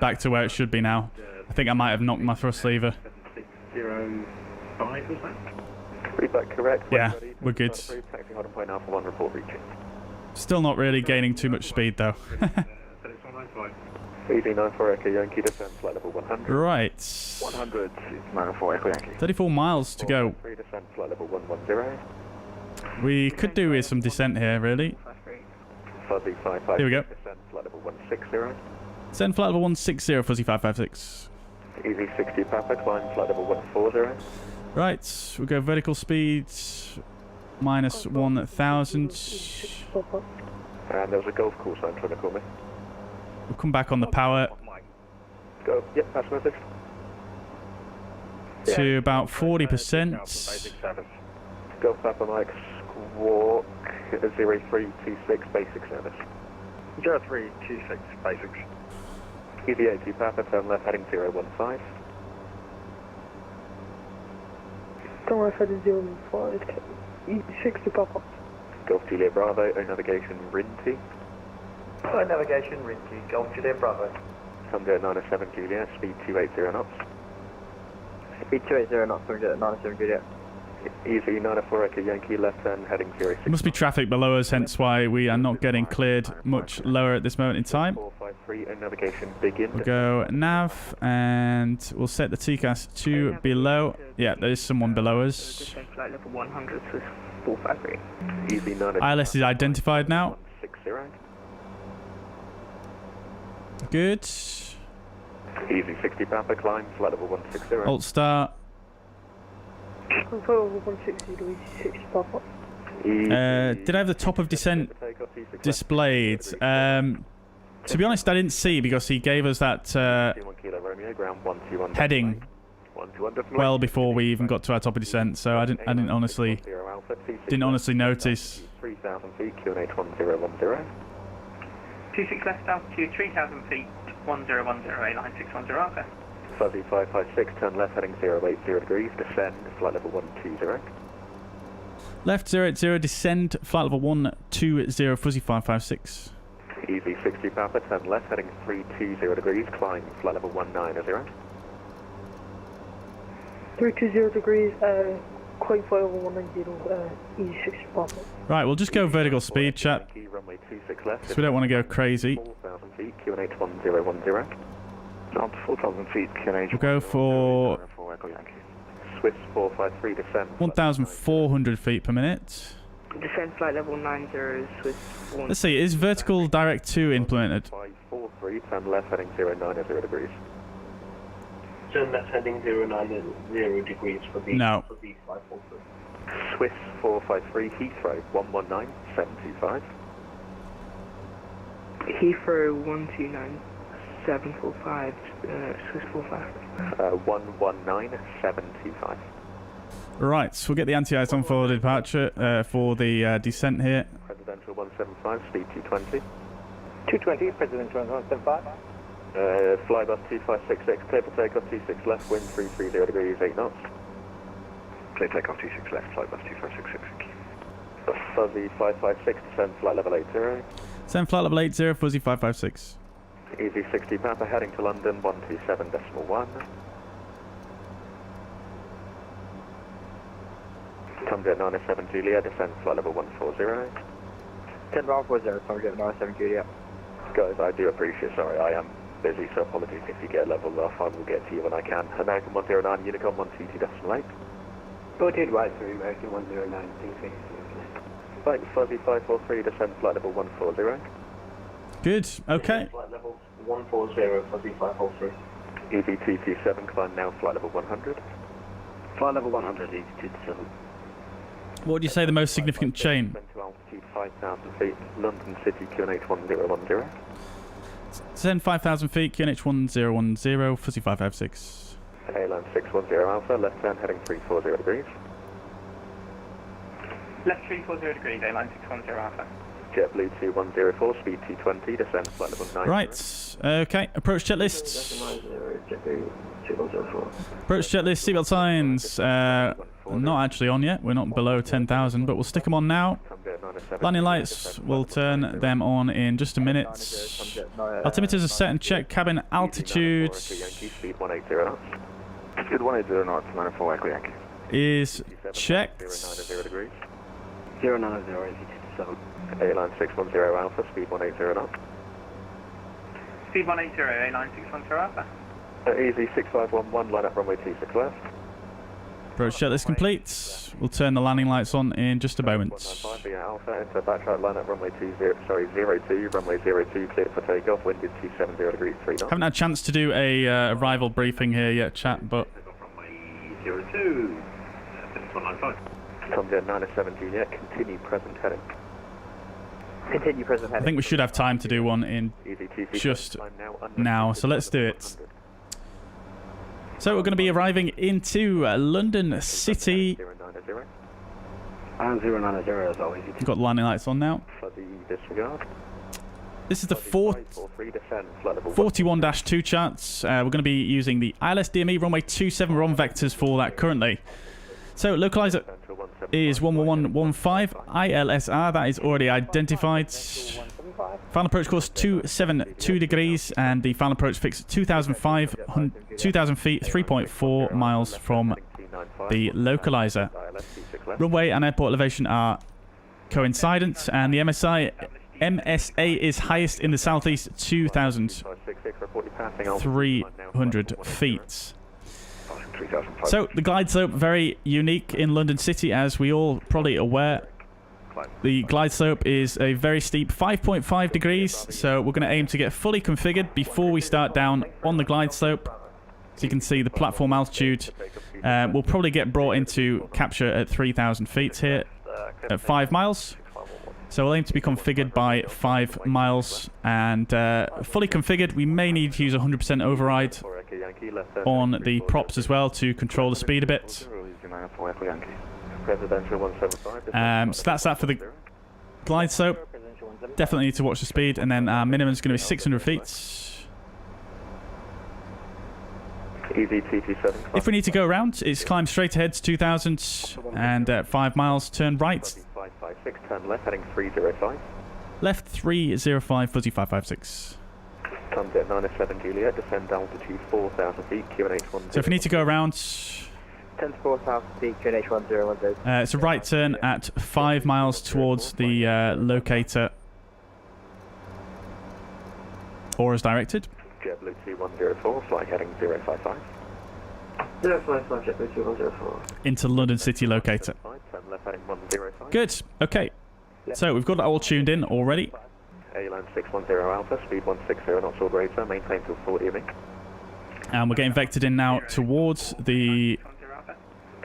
back to where it should be now. I think I might have knocked my thrust lever. 605 was that? Feedback correct. Yeah, we're good. Taxi Holden Point Alpha 1 report reaching. Still not really gaining too much speed, though. EV94 Echo Yankee, descend flight level 100. Right. 100, 904, Echo Yankee. 34 miles to go. Descend flight level 110. We could do with some descent here, really. Fuzzy 55. Here we go. Descend flight level 160. Send flight level 160, Fuzzy 556. EV60 Papa, climb flight level 140. Right, we'll go vertical speed minus 1,000. And there was a golf course sign trying to call me. We'll come back on the power Go, yep, that's message. to about 40%. Golf Papa Mike, squawk 0326, basic service. 0326, basics. EV80 Papa, turn left, heading 015. Turn left heading 05, 60 Papa. Golf Juliet Bravo, O navigation Rinty. Flight navigation, Rinty, Golf Juliet Bravo. Tom Jet 907 Juliet, speed 280 knots. Speed 280 knots, Tom Jet 907 Juliet. Easy 904 Echo Yankee, left turn, heading 06. There must be traffic below us, hence why we are not getting cleared much lower at this moment in time. 453 and navigation begin. We'll go nav, and we'll set the TCAS to below. Yeah, there is someone below us. Descend flight level 100, Swiss 453. Easy 904. ILS is identified now. 160. Good. Easy 60 Papa, climb, flight level 160. Alt start. Did I have the top of descent displayed? To be honest, I didn't see because he gave us that heading well before we even got to our top of descent, so I didn't honestly notice. 3,000 feet, QNH 1010. 26 left altitude, 3,000 feet, 1010, A line 610 Alpha. Fuzzy 556, turn left heading 080 degrees, descend, flight level 120. Left 080, descend, flight level 120, Fuzzy 556. Easy 60 Papa, turn left heading 320 degrees, climb, flight level 190. 320 degrees, climb flight level 190, easy 60 Papa. Right, we'll just go vertical speed, chat, Runway 26 left, because we don't want to go crazy. 4,000 feet, QNH 1010. Down to 4,000 feet, QNH. We'll go for Swiss 453, descend. 1,400 feet per minute. Descend flight level 90, Swiss 1. Let's see, is vertical direct 2 implemented? 543, turn left heading 090 degrees. Turn left heading 090 degrees for the No. 543. Swiss 453, Heathrow 119725. Heathrow 129745, Swiss 45. 119725. Right, so we'll get the anti-ice on for the departure, for the descent here. Presidential 175, speed 220. 220, Presidential 175. Flybus 2566, clear for takeoff 26 left, wind 330 degrees, 8 knots. Clear takeoff 26 left, Flybus 2566. Fuzzy 556, descend flight level 80. Send flight level 80, Fuzzy 556. Easy 60 Papa, heading to London 127.1. Tomjet 907 Juliet, descend flight level 140. 10 140, Tomjet 907 Juliet. Guys, I do appreciate, sorry, I am busy, so apologies if you get levels off, I will get to you when I can. American 109, Unicom 122.8. 14 right through, American 109, Phoenix. Right, Fuzzy 543, descend flight level 140. Good, okay. Flight level 140, Fuzzy 543. EV227, climb now, flight level 100. Flight level 100, EV227. What would you say the most significant chain? To altitude 5,000 feet, London City, QNH 1010. Send 5,000 feet, QNH 1010, Fuzzy 556. Airline 610 Alpha, left turn heading 340 degrees. Left 340 degrees, A line 610 Alpha. JetBlue 2104, speed 220, descend flight level 9. Right, okay, approach checklist. Approach checklist, seatbelt signs. Not actually on yet, we're not below 10,000, but we'll stick them on now. Landing lights, we'll turn them on in just a minute. Altimeters are set and check cabin altitude. Speed 180 knots. Speed 180 knots, 94 Echo Yankee. Is checked. 090 degrees. 090, EV227. Airline 610 Alpha, speed 180 knots. Speed 180, A line 610 Alpha. Easy 6511, line up runway 26 left. Approach checklist complete. We'll turn the landing lights on in just a moment. Alpha, enter backtrack, line up runway 02, runway 02, cleared for takeoff, wind is 270 degrees, 3 knots. Haven't had a chance to do a arrival briefing here yet, chat, but Runway 02, 195. Tomjet 907 Juliet, continue present heading. Continue present I heading. think we should have time to do one in just now, so let's do it. So we're going to be arriving into London City. 090 as always. We've got the landing lights on now. Disregard. This is the 41-2 charts. We're going to be using the ILS DME runway 27. We're on vectors for that currently. So localizer is 11115 ILSR. That is already identified. Final approach course 272 degrees, and the final approach fixed 2,000 feet, 3.4 miles from the localizer. Runway and airport elevation are coincident, and the MSA is highest in the southeast, 2,300 feet. So the glide slope, very unique in London City, as we all probably aware. The glide slope is a very steep 5.5 degrees, so we're going to aim to get fully configured before we start down on the glide slope. So you can see the platform altitude. We'll probably get brought into capture at 3,000 feet here at 5 miles. So we'll aim to be configured by 5 miles, and fully configured, we may need to use 100% override on the props as well to control the speed a bit. So that's that for the glide slope. Definitely need to watch the speed, and then our minimum is going to be 600 feet. If we need to go around, it's climb straight ahead to 2,000, and at 5 miles, turn right. Turn left, heading 305. Left 305, fuzzy 556. Sunset 97 Juliet, descend altitude 4,000 feet, QNH10. So if we need to go around, 10 to 4,000 feet, QNH1010. it's a right turn at 5 miles towards the locator, or as directed. JetBlue 2104, flight heading 055. 055, JetBlue 2104. Into London City locator. Turn left, heading 105. Good. Okay. So we've got that all tuned in already. A-line 610 Alpha, speed 160 knots or greater, maintain till 40 ME. And we're getting vectored in now towards the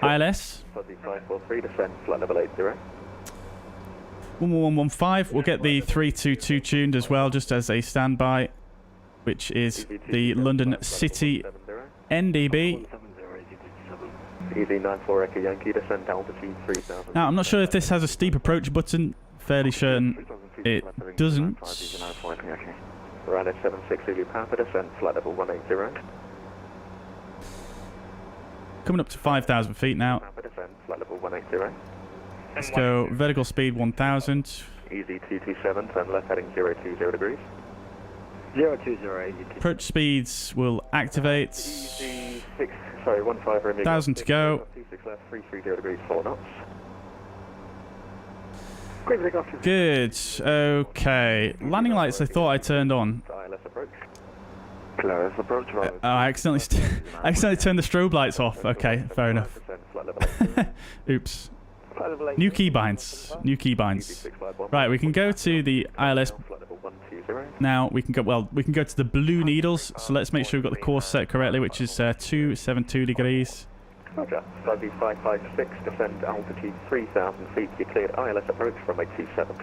ILS. Fuzzy 543, descend flight level 80. 11115. We'll get the 322 tuned as well, just as a standby, which is the London City NDB. EV94 Echo Yankee, descend altitude 3,000. Now, I'm not sure if this has a steep approach button. Fairly certain it doesn't. Ryanair 76 Zulu Papa, descend flight level 180. Coming up to 5,000 feet now. Papa, descend flight level 180. Let's go vertical speed 1,000. EZ227, turn left heading 020 degrees. 020, Approach speeds will activate. EZ6, sorry, 15 Romeo. 1,000 to go. 26 left, 330 degrees, 4 knots. Good. Okay. Landing lights I thought I turned on. ILS approach. Close approach. I accidentally turned the strobe lights off. Okay, fair enough. Oops. New keybinds. New keybinds. Right, we can go to the ILS. Now we can go. Well, we can go to the blue needles. So let's make sure we've got the course set correctly, which is 272 degrees. Roger. Fuzzy 556, descend altitude 3,000 feet. You cleared ILS approach runway 27.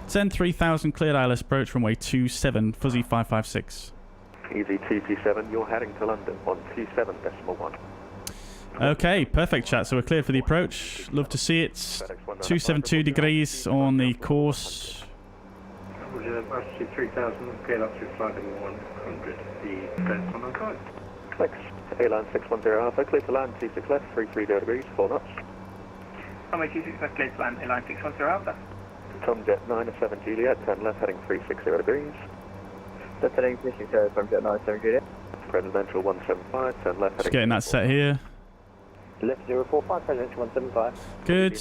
Send 3,000 cleared ILS approach runway 27. Fuzzy 556. EZ227, you're heading to London 127.1. Okay, perfect chat. So we're clear for the approach. Love to see it. 272 degrees on the course. Altitude 3,000, cleared up to flight level 100, the fence on the side. Thanks. A-line 610 Alpha, clear to land 26 left, 330 degrees, 4 knots. Runway 26 left, clear to land, A-line 610 Alpha. Tomjet 97 Juliet, turn left heading 360 degrees. Left heading 360, Tomjet 97 Juliet. Presidential 175, turn left Just heading... getting that set here. Left 045, Presidential 175. Good.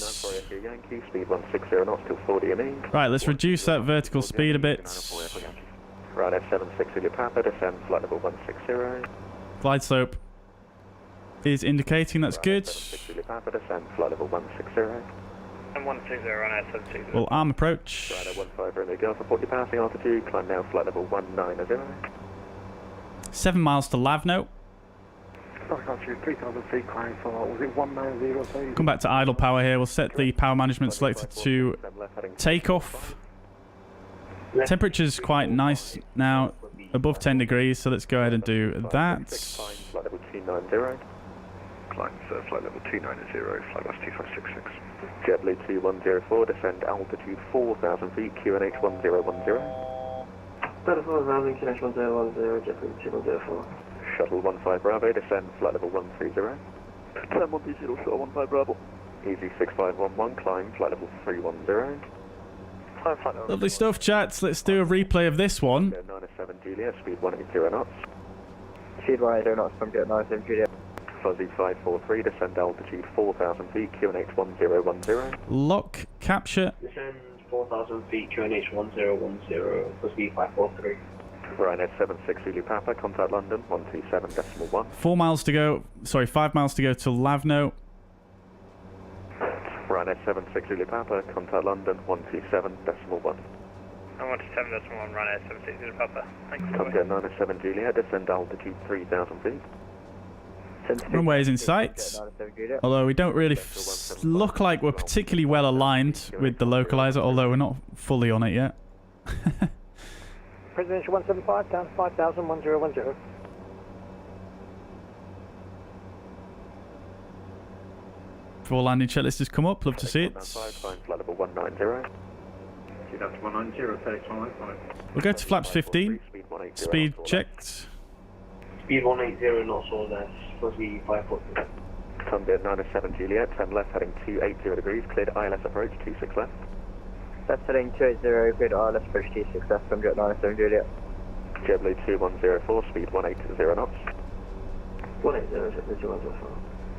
Yankee, speed 160 knots till 40 ME. Right, let's reduce that vertical speed a bit. Ryanair 76 Zulu Papa, descend flight level 160. Glide slope is indicating that's good. Zulu Papa, descend flight level 160. And 120, Ryanair 76. We'll arm approach. Ryanair 15 Romeo Golf, report your passing altitude, climb now flight level 190. 7 miles to Lavno. Altitude 3,000 feet, climb for, was it 190? Come back to idle power here. We'll set the power management selected to takeoff. Temperature's quite nice now, above 10 degrees, so let's go ahead and do that. Flight level 290. Climb flight level 290, flight west 2566. JetBlue 2104, descend altitude 4,000 feet, QNH 1010. 34,000, QNH 1010, JetBlue 2104. Shuttle 15 Bravo, descend flight level 130. 10-120, shuttle 15 Bravo. Easy 6511, climb flight level 310. Lovely stuff, chats. Let's do a replay of this one. 97 Juliet, speed 180 knots. Speed 180 knots, Tomjet 97 Juliet. Fuzzy 543, descend altitude 4,000 feet, QNH 1010. Lock capture. Descend 4,000 feet, QNH 1010, Fuzzy 543. Ryanair 76 Zulu Papa, contact London 127.1. 4 miles to go. Sorry, 5 miles to go to Lavno. Ryanair 76 Zulu Papa, contact London 127.1. I want to 7.1 run at 760 Papa. Thanks. Contact 907 Juliet, descend altitude 3,000 feet. Runway is in sight. Although we don't really look like we're particularly well aligned with the localizer, although we're not fully on it yet. Presidential 175 down 5,000 1010. Before landing checklist has come up, love to see it. Flight level 190. Up to 190, Fenix 195. We'll go to flaps 15. Speed 180. Speed checked. Speed 180, knots or less, Fuzzy 543. Sunday 907 Juliet, 10 left heading 280 degrees, cleared ILS approach 26 left. Left heading 280, cleared ILS approach 26 left, from jet 907 Juliet. JetBlue 2104, speed 180 knots. 180, JetBlue 2104.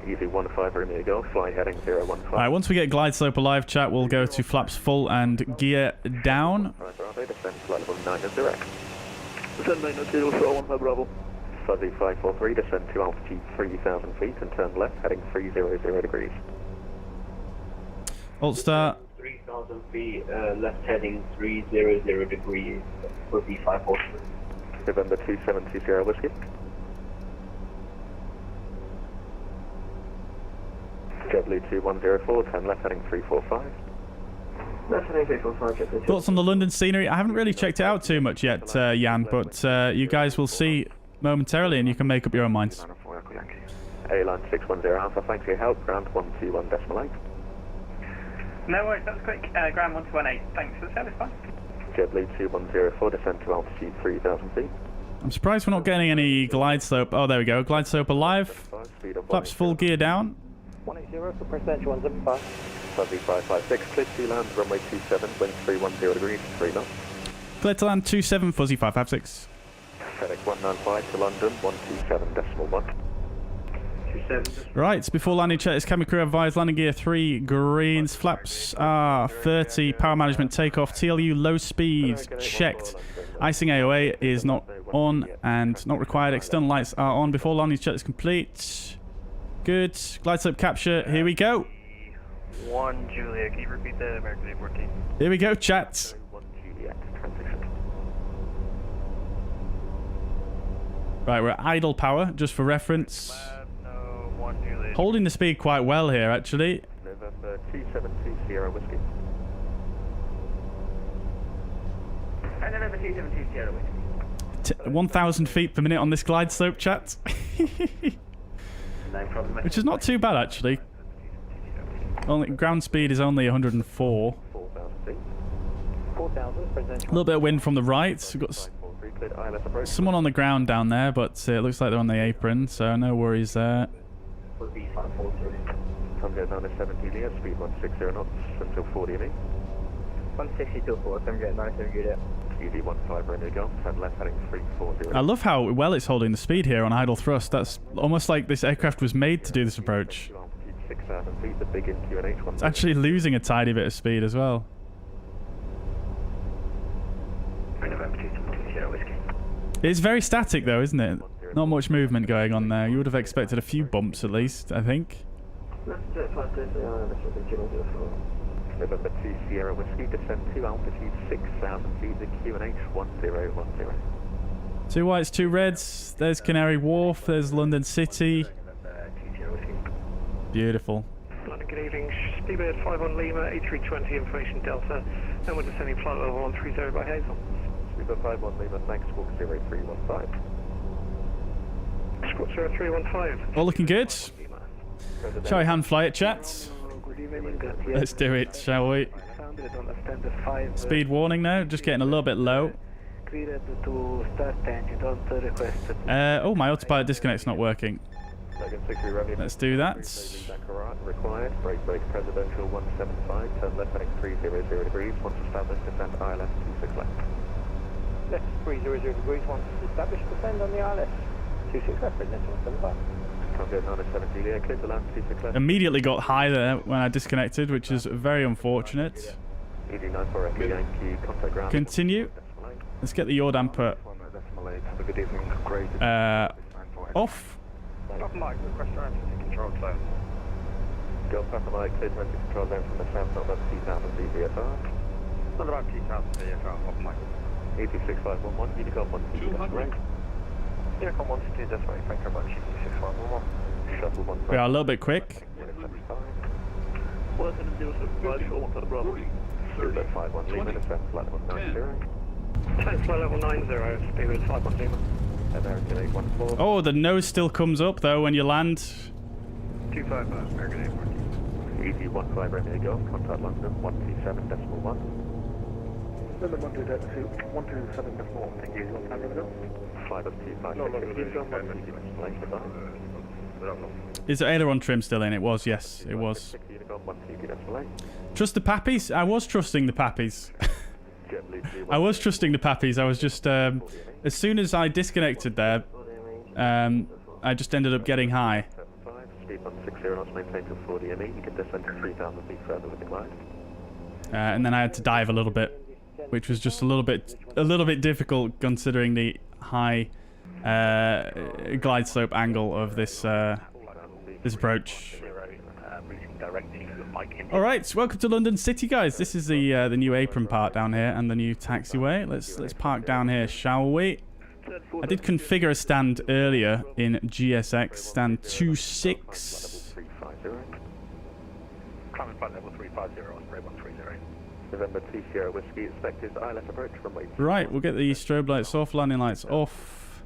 Easy 15 Romeo Golf, fly heading 015. Alright, once we get glide slope alive, chat, we'll go to flaps full and gear down. Bravo, descend flight level 90. Descend 90, 15 Bravo. Fuzzy 543, descend to altitude 3,000 feet and turn left heading 300 degrees. Alt start. 3,000 feet, left heading 300 degrees, Fuzzy 543. November 270 Sierra Whiskey. JetBlue 2104, 10 left heading 345. Left heading 345, JetBlue. Thoughts on the London scenery? I haven't really checked it out too much yet, Jan, but you guys will see momentarily and you can make up your own minds. A-line 610 Alpha, thanks for your help, ground 121.8. No worries, that's quick. Ground 1218. Thanks for the service, bye. JetBlue 2104, descend to altitude 3,000 feet. I'm surprised we're not getting any glide slope. Oh, there we go. Glide slope alive. Flaps full gear down. 180 for Presidential 175. Fuzzy 556, clear to land, runway 27, wind 310 degrees, 3 knots. Clear to land 27, Fuzzy 556. FedEx 195 to London, 127.1. Right, before landing check, is cabin crew advised landing gear 3 greens, flaps are 30, power management takeoff, TLU low speed checked. Icing AOA is not on and not required. External lights are on before landing check is complete. Good. Glide slope capture. Here we go. 1 Juliet, can you repeat that? American 814. Here we go, chat. 1 Juliet, transition. Right, we're at idle power, just for reference. No, 1 Juliet. Holding the speed quite well here, actually. November 272 Sierra Whiskey. And November 272 Sierra Whiskey. 1,000 feet per minute on this glide slope, chat. No problem. Which is not too bad, actually. Only ground speed is only 104. 4,000 feet. 4,000, Presidential. A little bit of wind from the right. We've got someone on the ground down there, but it looks like they're on the apron, so no worries there. Fuzzy 543. Sunday 907 Juliet, speed 160 knots until 40 knee. 162 4, from jet 907 Juliet. Easy 15 Romeo Golf, turn left heading 340. I love how well it's holding the speed here on idle thrust. That's almost like this aircraft was made to do this approach. 6,000 feet, the big in QNH. It's actually losing a tiny bit of speed as well. November 272 Sierra Whiskey. It's very static though, isn't it? Not much movement going on there. You would have expected a few bumps at least, I think. Left jet 530, that's what the 204. November 2 Sierra Whiskey, descend to altitude 6,000 feet, the QNH 1010. 2 whites, 2 reds. There's Canary Wharf. There's London City. Beautiful. London, good evening. Speedbird 51 Lima, A320 information Delta, and we're descending flight level 130 by Hazel. Speedbird 51 Lima, next squawk 0315. Squawk 0315. All looking good. Shall we hand fly it, chat? Let's do it, shall we? Speed warning now, just getting a little bit low. Oh, my autopilot disconnect's not working. Let's do that. Required, break presidential 175, turn left heading 300 degrees, once established, descend ILS 26 left. Left 300 degrees, once established, descend on the ILS 26 left, presidential 175. Immediately got high there when I disconnected, which is very unfortunate. Continue. Let's get the yaw damper off. Mike, request transfer to control zone. Go Papa Mike, clear to enter control zone from the south, not about 2000 VFR. Not about 2000 VFR, Papa Mike. 86511, Unicom 122. Unicom 122, that's right, thank you very much. 86511. Shuttle 1. We are a little bit quick. What's in the deal with 5 for the Bravo? 51 Lima, descent flight level 90. Descent flight level 90, speed with 51 Lima. American 814. Oh, the nose still comes up though when you land. 255, American 814. Easy 15 Romeo Golf, contact London 127.1. London 127.1, thank you. Flight of 256. Is the aileron trim still in? It was, yes, it was. Trust the pappies? I was trusting the pappies. I was trusting the pappies. I was just, as soon as I disconnected there, I just ended up getting high. And then I had to dive a little bit, which was just a little bit difficult considering the high glide slope angle of this this approach. All right, welcome to London City, guys. This is the new apron part down here and the new taxiway. Let's park down here, shall we? I did configure a stand earlier in GSX, stand 26. Right, we'll get the strobe lights off, landing lights off,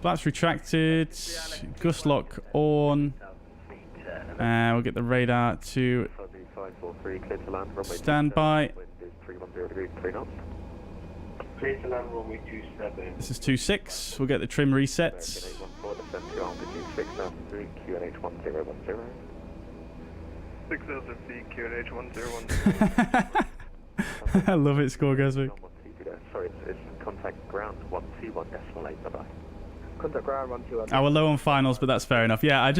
flaps retracted, gust lock on. We'll get the radar to standby. This is 26. We'll get the trim resets. I love it, Score Goswick. Sorry, it's contact ground 121.8. Bye-bye. Contact ground 121. We're low on finals, but that's fair enough. Yeah, I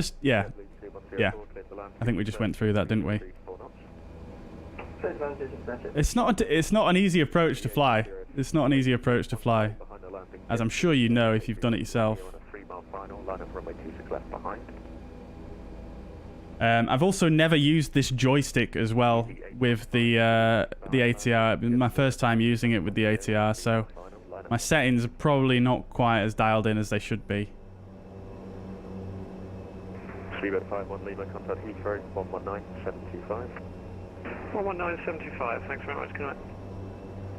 think we just went through that, didn't we? It's not an easy approach to fly. It's not an easy approach to fly, as I'm sure you know if you've done it yourself. I've also never used this joystick as well with the ATR. My first time using it with the ATR, so my settings are probably not quite as dialed in as they should be. 351 Lima, contact Heathrow 119.725. 119.725, thanks very much, good night.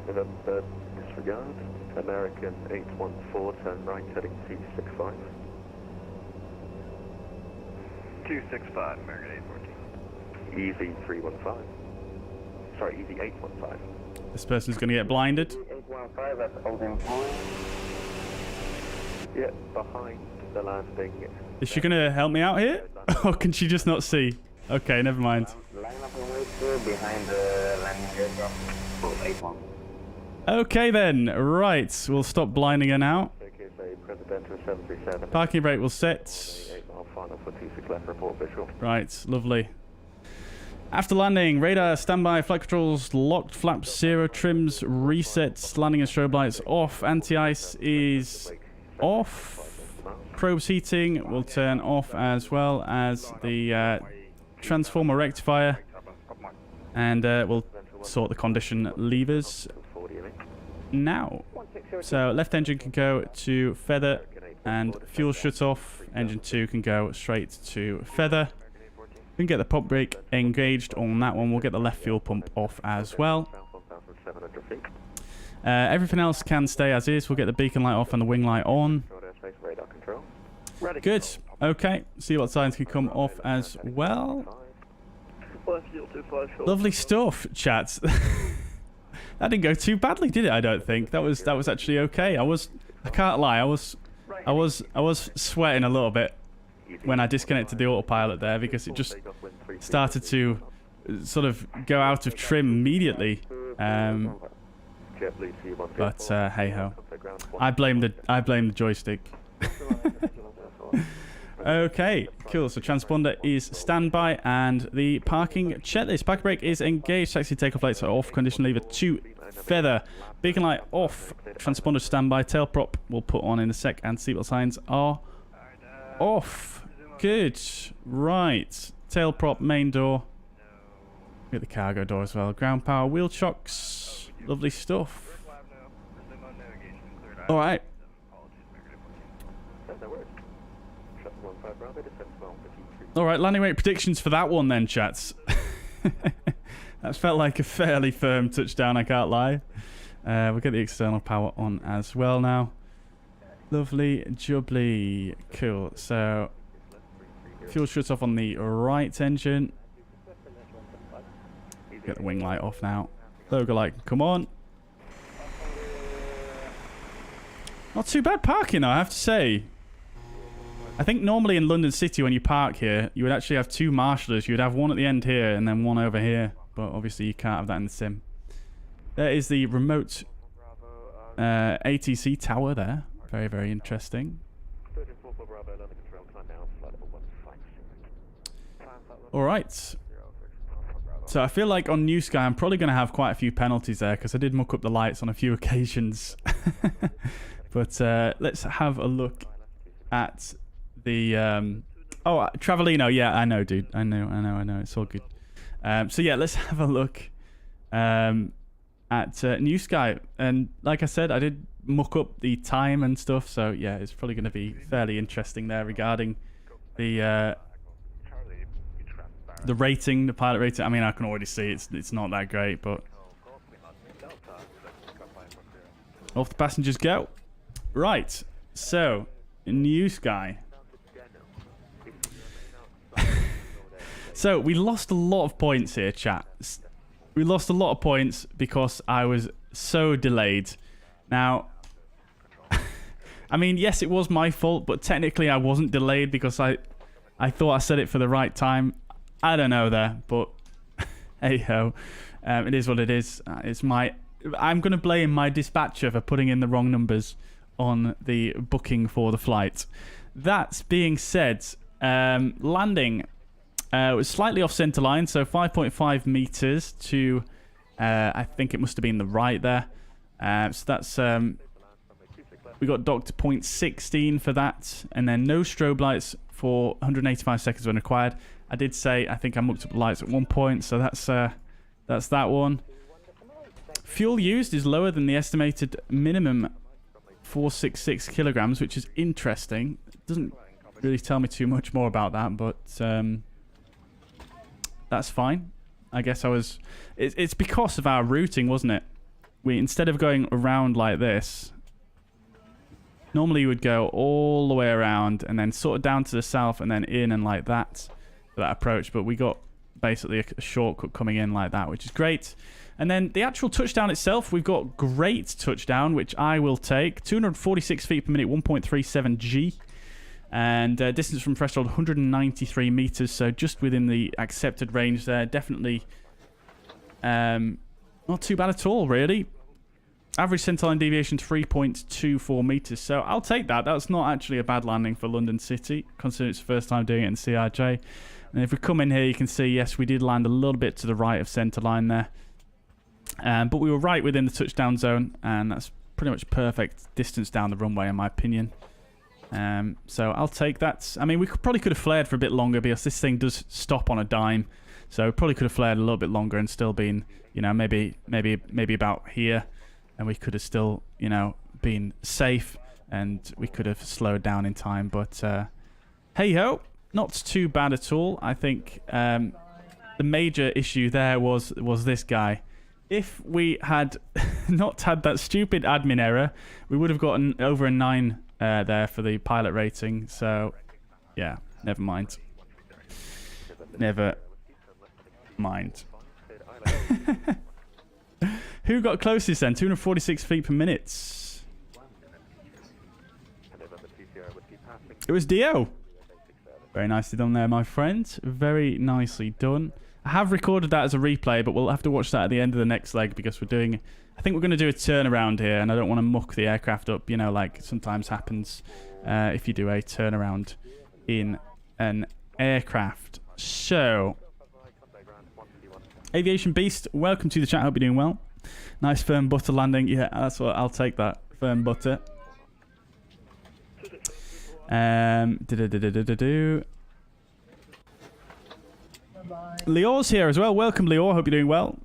November, disregard. American 814, turn right, heading 265. 265, American 814. Easy 315. Sorry, Easy 815. This person's going to get blinded. 815, that's holding point. Yeah, behind the landing. Is she going to help me out here? Or can she just not see? Okay, never mind. Line up and wait behind the landing aircraft. 81. Okay then, right. We'll stop blinding her now. Parking brake will set. Right, lovely. After landing, radar standby, flight controls locked, flaps 0, trims resets, landing and strobe lights off, anti-ice is off. Probes heating will turn off, as well as the transformer rectifier, and we'll sort the condition levers now. So left engine can go to feather and fuel shut off. Engine 2 can go straight to feather. We can get the pump brake engaged on that one. We'll get the left fuel pump off as well. Everything else can stay as is. We'll get the beacon light off and the wing light on. Good. Okay. See what signs can come off as well. Lovely stuff, chat. That didn't go too badly, did it? I don't think that was actually okay. I can't lie. I was sweating a little bit when I disconnected the autopilot there because it just started to sort of go out of trim immediately. But hey ho, I blame the joystick. Okay, cool. So transponder is standby and the parking checklist. Parking brake is engaged. Taxi takeoff lights are off. Condition lever to feather. Beacon light off. Transponder standby. Tail prop we'll put on in a sec. And seatbelt signs are off. Good. Right. Tail prop, main door. Get the cargo door as well. Ground power, wheel chocks. Lovely stuff. All right. All right, landing rate predictions for that one then, chats. That felt like a fairly firm touchdown, I can't lie. We'll get the external power on as well now. Lovely jubbly. Cool. So, fuel shuts off on the right engine. Get the wing light off now. Logo light, come on. Not too bad parking, I have to say. I think normally in London City when you park here, you would actually have two marshallers. You would have one at the end here and then one over here. But obviously you can't have that in the sim. There is the remote ATC tower there. Very, very interesting. Alright. So I feel like on New Sky I'm probably going to have quite a few penalties there because I did muck up the lights on a few occasions. But let's have a look at the oh, Travelino. Yeah, I know, dude. I know. It's all good. So yeah, let's have a look at New Sky. And like I said, I did muck up the time and stuff. So yeah, it's probably going to be fairly interesting there regarding the rating, the pilot rating. I mean, I can already see it's not that great, but off the passengers go. Right. So New Sky. So we lost a lot of points here, chat. We lost a lot of points because I was so delayed. Now, I mean, yes, it was my fault, but technically I wasn't delayed because I thought I said it for the right time. I don't know there, but hey ho, it is what it is. I'm going to blame my dispatcher for putting in the wrong numbers on the booking for the flight. That being said, landing was slightly off center line, so 5.5 meters to I think it must have been the right there. So that's we got docked to 0.16 for that, and then no strobe lights for 185 seconds when required. I did say I think I mucked up the lights at one point, so that's that one. Fuel used is lower than the estimated minimum 466 kilograms, which is interesting. It doesn't really tell me too much more about that, but that's fine. I guess it's because of our routing, wasn't it? Instead of going around like this, normally you would go all the way around and then sort of down to the south and then in and like that for that approach, but we got basically a shortcut coming in like that, which is great. And then the actual touchdown itself, we've got great touchdown, which I will take. 246 feet per minute, 1.37 G. And distance from threshold, 193 meters. So just within the accepted range there. Definitely not too bad at all, really. Average centerline deviation, 3.24 meters. So I'll take that. That's not actually a bad landing for London City, considering it's the first time doing it in CRJ. And if we come in here, you can see, yes, we did land a little bit to the right of centerline there. But we were right within the touchdown zone, and that's pretty much perfect distance down the runway, in my opinion. So I'll take that. I mean, we probably could have flared for a bit longer because this thing does stop on a dime. So we probably could have flared a little bit longer and still been, you know, maybe about here. And we could have still, you know, been safe and we could have slowed down in time. But hey-ho, not too bad at all. I think the major issue there was this guy. If we had not had that stupid admin error, we would have gotten over a 9 there for the pilot rating. So, yeah, never mind. Never mind. Who got closest then? 246 feet per minute. It was Dio. Very nicely done there, my friend. Very nicely done. I have recorded that as a replay, but we'll have to watch that at the end of the next leg because we're doing... I think we're going to do a turnaround here, and I don't want to muck the aircraft up, you know, like sometimes happens if you do a turnaround in an aircraft. So, Aviation Beast, welcome to the chat. Hope you're doing well. Nice firm butter landing. Yeah, that's what I'll take. That firm butter. Lior's here as well. Welcome, Lior. Hope you're doing well.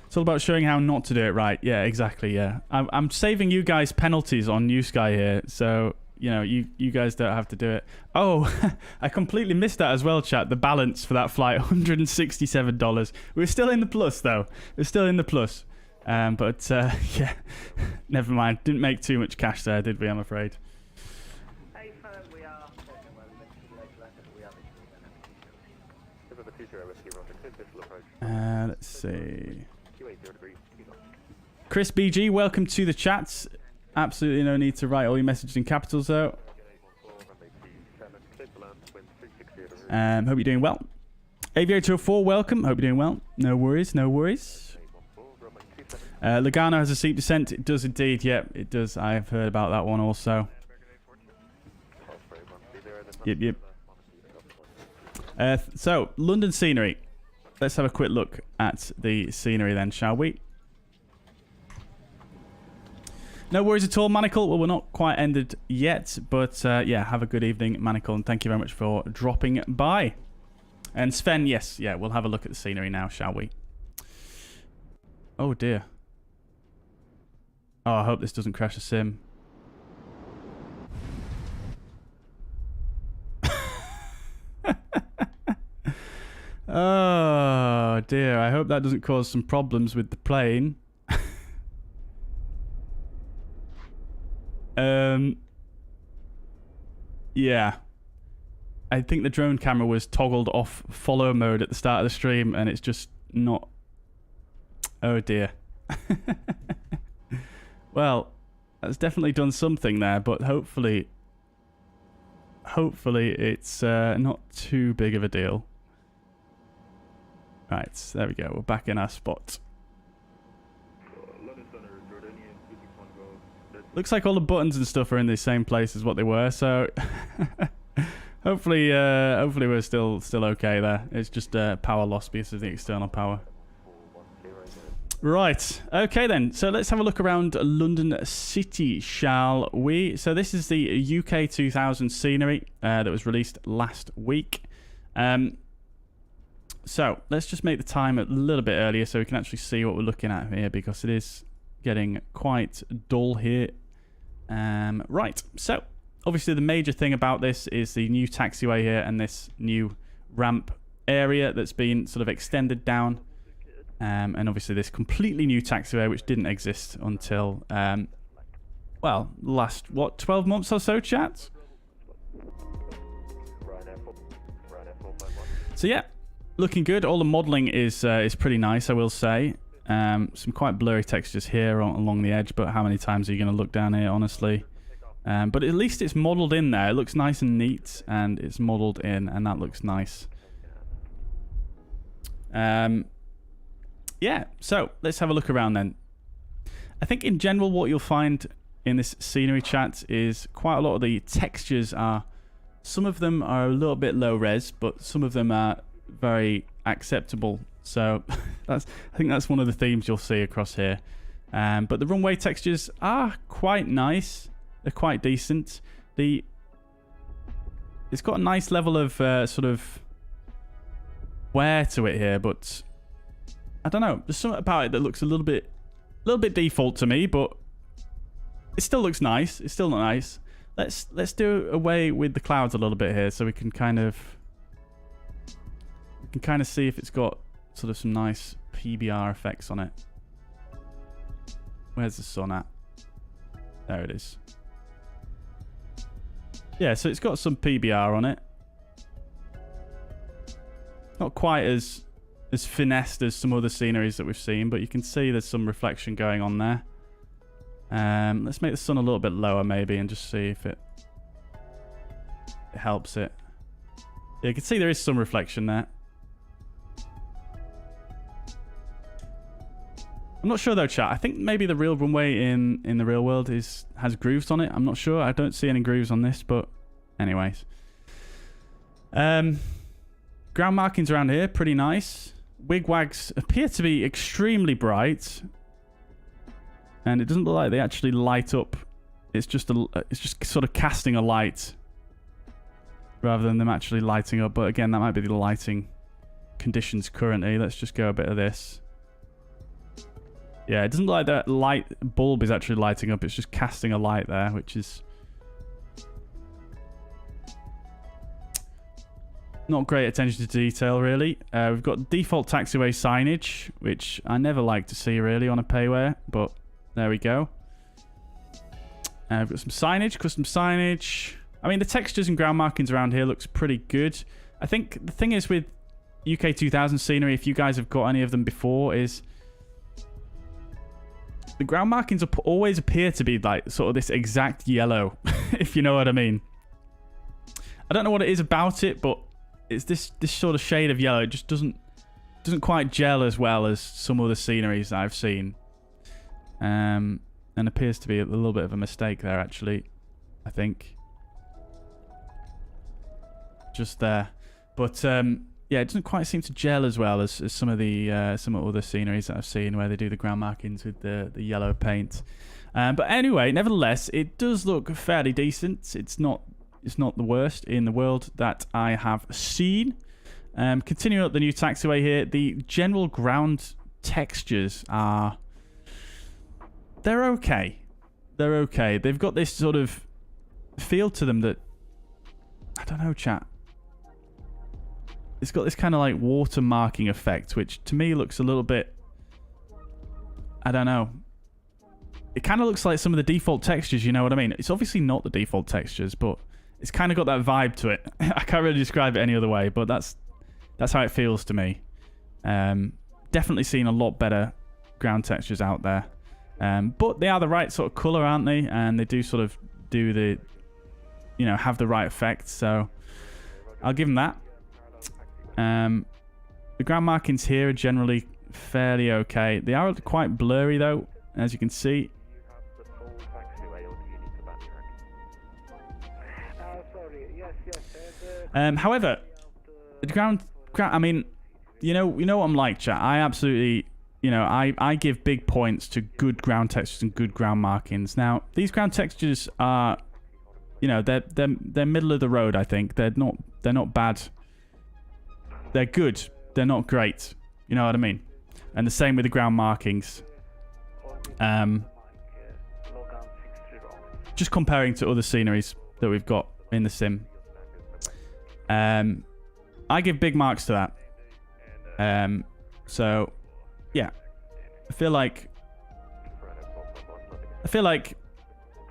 It's all about showing how not to do it right. Yeah, exactly. Yeah, I'm saving you guys penalties on New Sky here, so you know you guys don't have to do it. Oh, I completely missed that as well, chat. The balance for that flight, $167. We're still in the plus though. We're still in the plus. But yeah, never mind. Didn't make too much cash there, did we? I'm afraid. Let's see. Chris BG, welcome to the chat. Absolutely no need to write all your messages in capitals though. Hope you're doing well. Aviator 4, welcome. Hope you're doing well. No worries, no worries. Lugano has a steep descent. It does indeed. Yep, it does. I've heard about that one also. Yep. So, London scenery. Let's have a quick look at the scenery then, shall we? No worries at all, Manacle. Well, we're not quite ended yet, but yeah, have a good evening, Manacle, and thank you very much for dropping by. And Sven, yes, yeah, we'll have a look at the scenery now, shall we? Oh, dear. Oh, I hope this doesn't crash the sim. Oh, dear. I hope that doesn't cause some problems with the plane. Yeah. I think the drone camera was toggled off follow mode at the start of the stream, and it's just not... Oh, dear. Well, that's definitely done something there, but hopefully it's not too big of a deal. Right, there we go. We're back in our spot. Looks like all the buttons and stuff are in the same place as what they were, so hopefully we're still okay there. It's just power loss because of the external power. Right, okay then. So let's have a look around London City, shall we? So this is the UK2000 scenery that was released last week. So let's just make the time a little bit earlier so we can actually see what we're looking at here, because it is getting quite dull here. Right, so obviously the major thing about this is the new taxiway here and this new ramp area that's been sort of extended down. And obviously this completely new taxiway which didn't exist until, well, last, 12 months or so, chat? So yeah, looking good. All the modelling is pretty nice, I will say. Some quite blurry textures here along the edge, but how many times are you going to look down here, honestly? But at least it's modelled in there. It looks nice and neat, and it's modelled in, and that looks nice. Yeah, so let's have a look around then. I think in general what you'll find in this scenery chat is quite a lot of the textures are... Some of them are a little bit low res, but some of them are very acceptable. So I think that's one of the themes you'll see across here. But the runway textures are quite nice. They're quite decent. It's got a nice level of sort of wear to it here, but I don't know. There's something about it that looks a little bit default to me, but it still looks nice. It's still not nice. Let's do away with the clouds a little bit here, so we can kind of see if it's got sort of some nice PBR effects on it. Where's the sun at? There it is. Yeah, so it's got some PBR on it. Not quite as finessed as some other sceneries that we've seen, but you can see there's some reflection going on there. Let's make the sun a little bit lower maybe and just see if it helps it. Yeah, you can see there is some reflection there. I'm not sure though, chat. I think maybe the real runway in the real world has grooves on it. I'm not sure. I don't see any grooves on this, but anyways. Ground markings around here, pretty nice. Wigwags appear to be extremely bright, and it doesn't look like they actually light up. It's just sort of casting a light rather than them actually lighting up. But again, that might be the lighting conditions currently. Let's just go a bit of this. Yeah, it doesn't look like that light bulb is actually lighting up. It's just casting a light there, which is not great attention to detail, really. We've got default taxiway signage, which I never like to see, really, on a payware, but there we go. We've got some signage, custom signage. I mean, the textures and ground markings around here looks pretty good. I think the thing is with UK2000 scenery, if you guys have got any of them before, is the ground markings always appear to be like sort of this exact yellow, if you know what I mean. I don't know what it is about it, but it's this sort of shade of yellow. It just doesn't quite gel as well as some other sceneries that I've seen. And appears to be a little bit of a mistake there, actually, I think. Just there. But yeah, it doesn't quite seem to gel as well as some of the other sceneries that I've seen where they do the ground markings with the yellow paint. But anyway, nevertheless, it does look fairly decent. It's not the worst in the world that I have seen. Continuing up the new taxiway here, the general ground textures are... They're okay. They're okay. They've got this sort of feel to them that... I don't know, chat. It's got this kind of like water marking effect, which to me looks a little bit... I don't know. It kind of looks like some of the default textures, you know what I mean? It's obviously not the default textures, but it's kind of got that vibe to it. I can't really describe it any other way, but that's how it feels to me. Definitely seen a lot better ground textures out there. But they are the right sort of colour, aren't they? And they do sort of do the, you know, have the right effect. So I'll give them that. The ground markings here are generally fairly okay. They are quite blurry though, as you can see. However, the ground, I mean, you know what I'm like, chat. I absolutely, you know, I give big points to good ground textures and good ground markings. Now, these ground textures are, you know, they're middle of the road. I think they're not bad. They're good. They're not great. You know what I mean? And the same with the ground markings. Just comparing to other sceneries that we've got in the sim. I give big marks to that. So, yeah. I feel like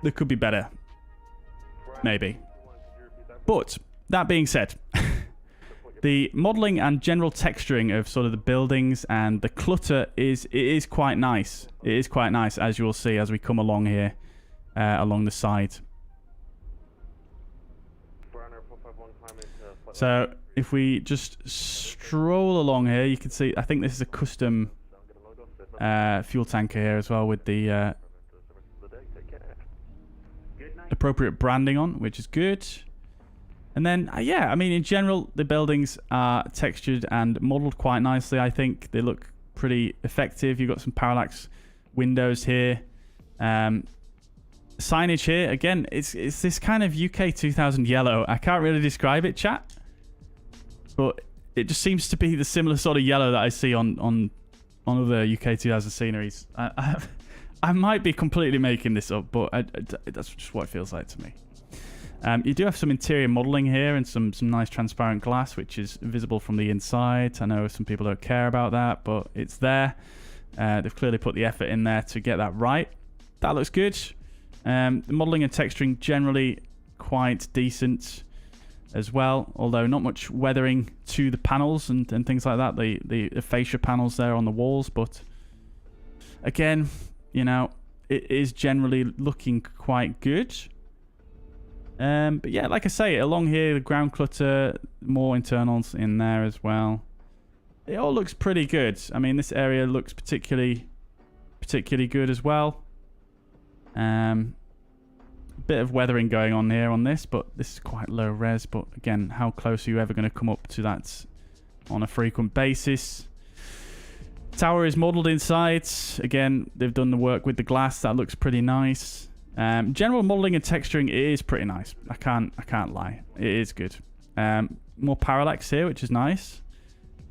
there could be better. Maybe. But, that being said, the modelling and general texturing of sort of the buildings and the clutter is quite nice. It is quite nice, as you will see as we come along here, along the side. So if we just stroll along here, you can see, I think this is a custom fuel tanker here as well with the appropriate branding on, which is good. And then, yeah, I mean, in general, the buildings are textured and modelled quite nicely, I think. They look pretty effective. You've got some parallax windows here. Signage here, again, it's this kind of UK2000 yellow. I can't really describe it, chat. But it just seems to be the similar sort of yellow that I see on other UK2000 sceneries. I might be completely making this up, but that's just what it feels like to me. You do have some interior modelling here and some nice transparent glass, which is visible from the inside. I know some people don't care about that, but it's there. They've clearly put the effort in there to get that right. That looks good. The modelling and texturing generally quite decent as well, although not much weathering to the panels and things like that. The fascia panels there on the walls, but again, you know, it is generally looking quite good. But yeah, like I say, along here, the ground clutter, more internals in there as well. It all looks pretty good. I mean, this area looks particularly particularly good as well. Bit of weathering going on here on this, but this is quite low res. But again, how close are you ever going to come up to that on a frequent basis? Tower is modelled inside. Again, they've done the work with the glass. That looks pretty nice. General modelling and texturing is pretty nice. I can't lie. It is good. More parallax here, which is nice.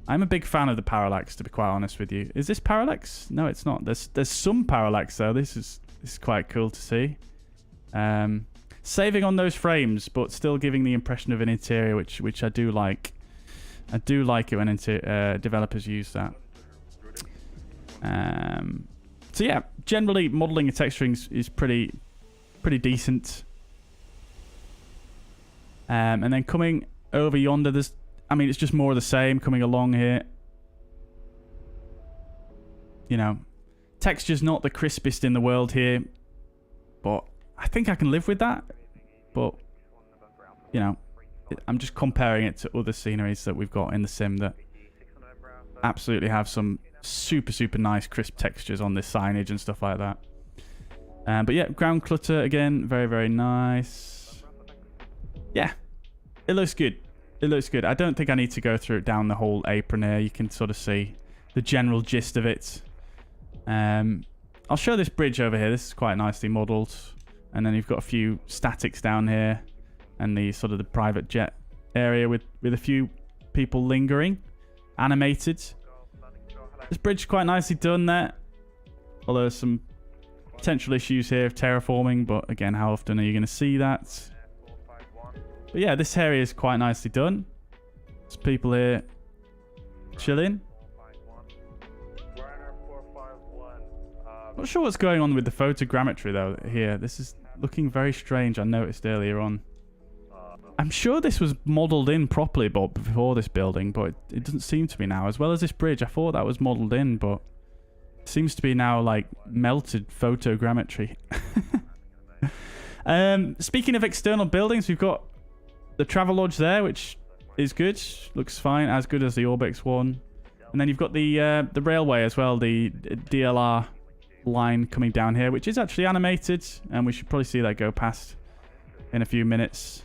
I'm a big fan of the parallax, to be quite honest with you. Is this parallax? No, it's not. There's some parallax though. This is quite cool to see. Saving on those frames, but still giving the impression of an interior, which I do like. I do like it when developers use that. So yeah, generally modeling and texturing is pretty decent. And then coming over yonder, it's just more of the same coming along here. You know, texture's not the crispest in the world here, but I think I can live with that. But, you know, I'm just comparing it to other sceneries that we've got in the sim that absolutely have some super nice crisp textures on this signage and stuff like that. But yeah, ground clutter again, very nice. Yeah, it looks good. It looks good. I don't think I need to go through it down the whole apron here. You can sort of see the general gist of it. I'll show this bridge over here. This is quite nicely modelled. And then you've got a few statics down here. And the sort of the private jet area with a few people lingering. Animated. This bridge is quite nicely done there. Although there's some potential issues here of terraforming. But again, how often are you going to see that? But yeah, this area is quite nicely done. There's people here chilling. Not sure what's going on with the photogrammetry though here. This is looking very strange. I noticed earlier on. I'm sure this was modelled in properly before this building, but it doesn't seem to be now. As well as this bridge, I thought that was modelled in, but it seems to be now like melted photogrammetry. Speaking of external buildings, we've got the Travelodge there, which is good. Looks fine, as good as the Orbex one. And then you've got the railway as well, the DLR line coming down here, which is actually animated, and we should probably see that go past in a few minutes.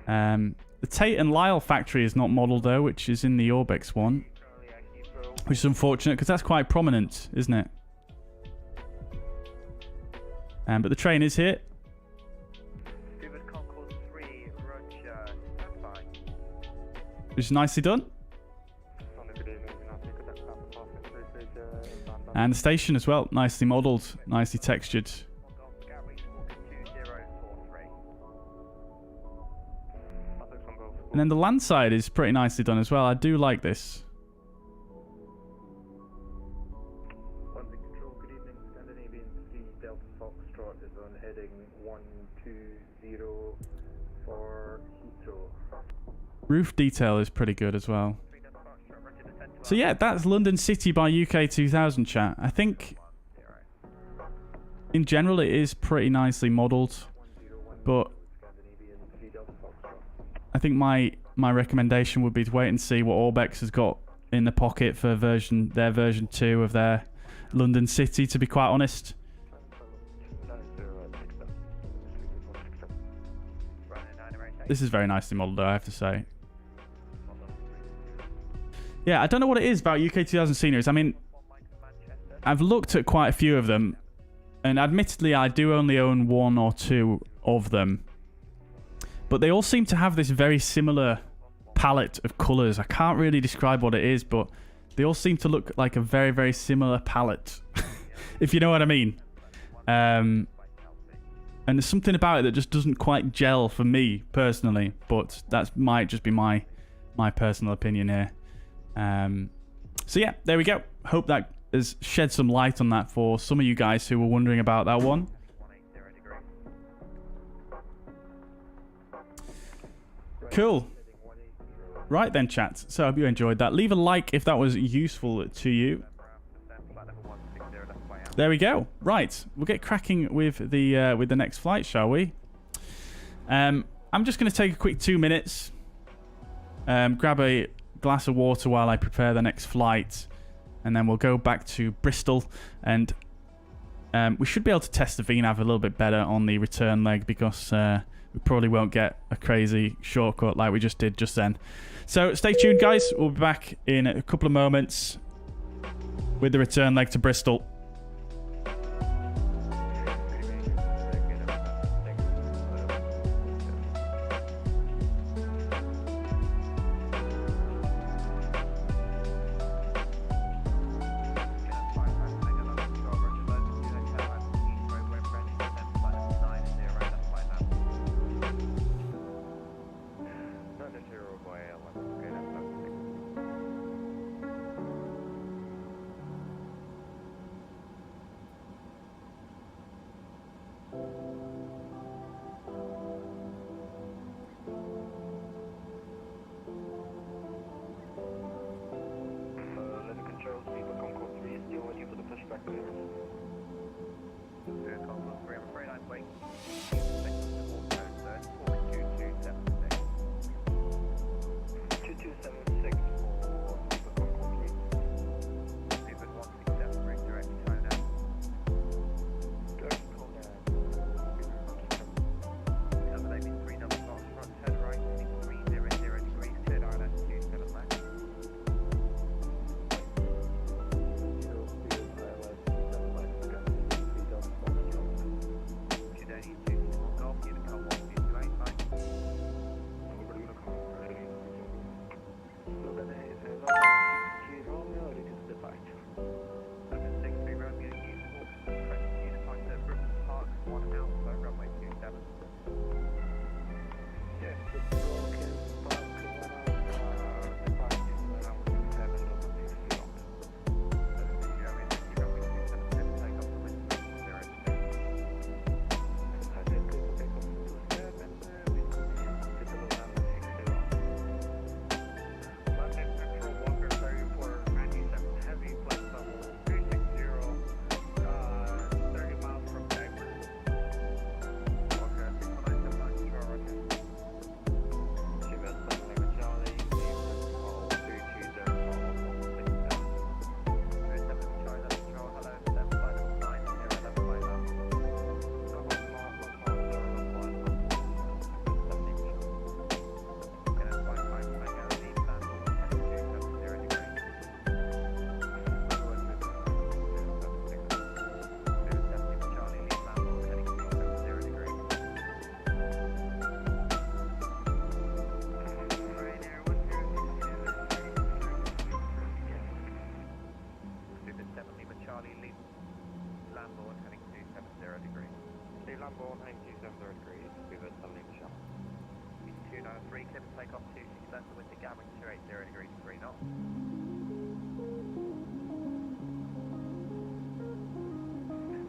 The Tate and Lyle factory is not modelled though, which is in the Orbex one, which is unfortunate because that's quite prominent, isn't it? But the train is here. Which is nicely done. And the station as well, nicely modelled, nicely textured. And then the land side is pretty nicely done as well. I do like this. Roof detail is pretty good as well. So yeah, that's London City by UK2000 chat. I think in general it is pretty nicely modelled, but I think my recommendation would be to wait and see what Orbex has got in the pocket for their version 2 of their London City, to be quite honest. This is very nicely modelled though, I have to say. Yeah, I don't know what it is about UK2000 sceneries. I mean, I've looked at quite a few of them, and admittedly I do only own 1 or 2 of them. But they all seem to have this very similar palette of colours. I can't really describe what it is, but they all seem to look like a very similar palette, if you know what I mean. And there's something about it that just doesn't quite gel for me, personally, but that might just be my personal opinion here. So yeah, there we go. Hope that has shed some light on that for some of you guys who were wondering about that one. Cool. Right then, chat. So I hope you enjoyed that. Leave a like if that was useful to you. There we go. Right, we'll get cracking with the next flight, shall we? I'm just going to take a quick 2 minutes, grab a glass of water while I prepare the next flight, and then we'll go back to Bristol and We should be able to test the VNAV a little bit better on the return leg because we probably won't get a crazy shortcut like we just did just then. So stay tuned, guys. We'll be back in a couple of moments with the return leg to Bristol. Takeoff 26 left with the Gavin 280 degrees 3 knots.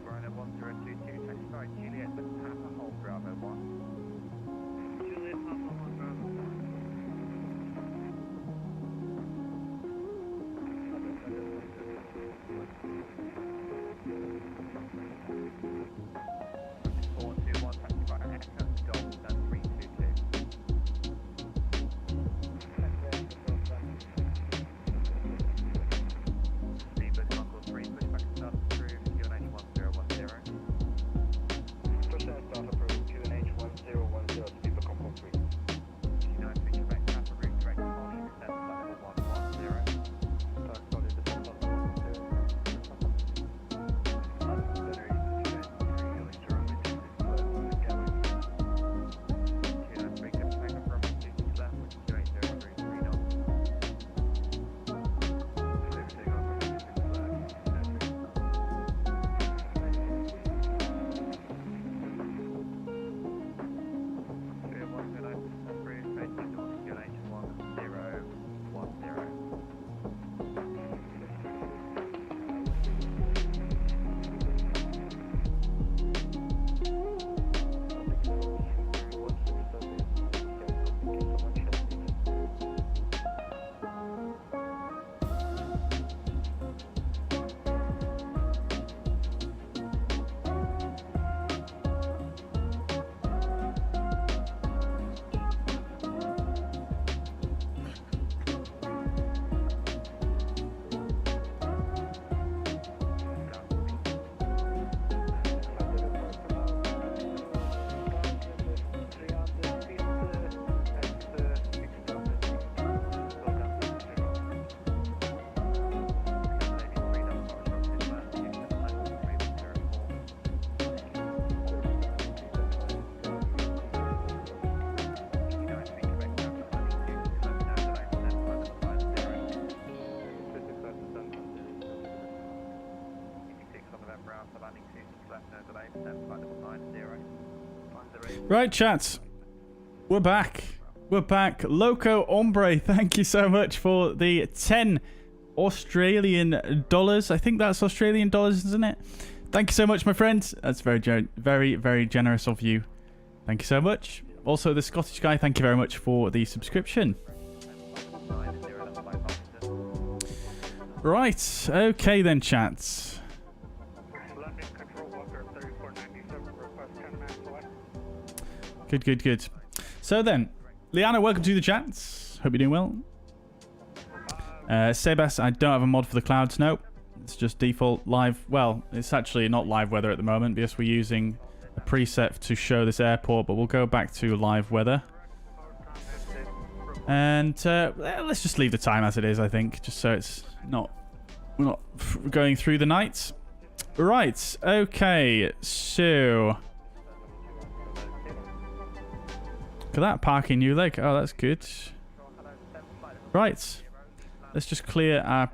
Rhino 1022, taxi Juliet with Papa Hold Bravo 1. Juliet Papa Hold Bravo 421, taxi Echo Delta 322. Right, chat. We're back. We're back. Loco Ombre, thank you so much for the 10 Australian dollars. I think that's Australian dollars, isn't it? Thank you so much, my friends. That's very, very generous of you. Thank you so much. Also, the Scottish guy, thank you very much for the subscription. Right. Okay then, chats. Good. So then, Liana, welcome to the chats. Hope you're doing well. Sebas, I don't have a mod for the clouds. No, it's just default live. Well, it's actually not live weather at the moment because we're using a preset to show this airport, but we'll go back to live weather. And let's just leave the time as it is, I think, just so it's not... We're not going through the night. Right, okay, so... Look at that, parking new leg. Oh, that's good. Right. Let's just clear our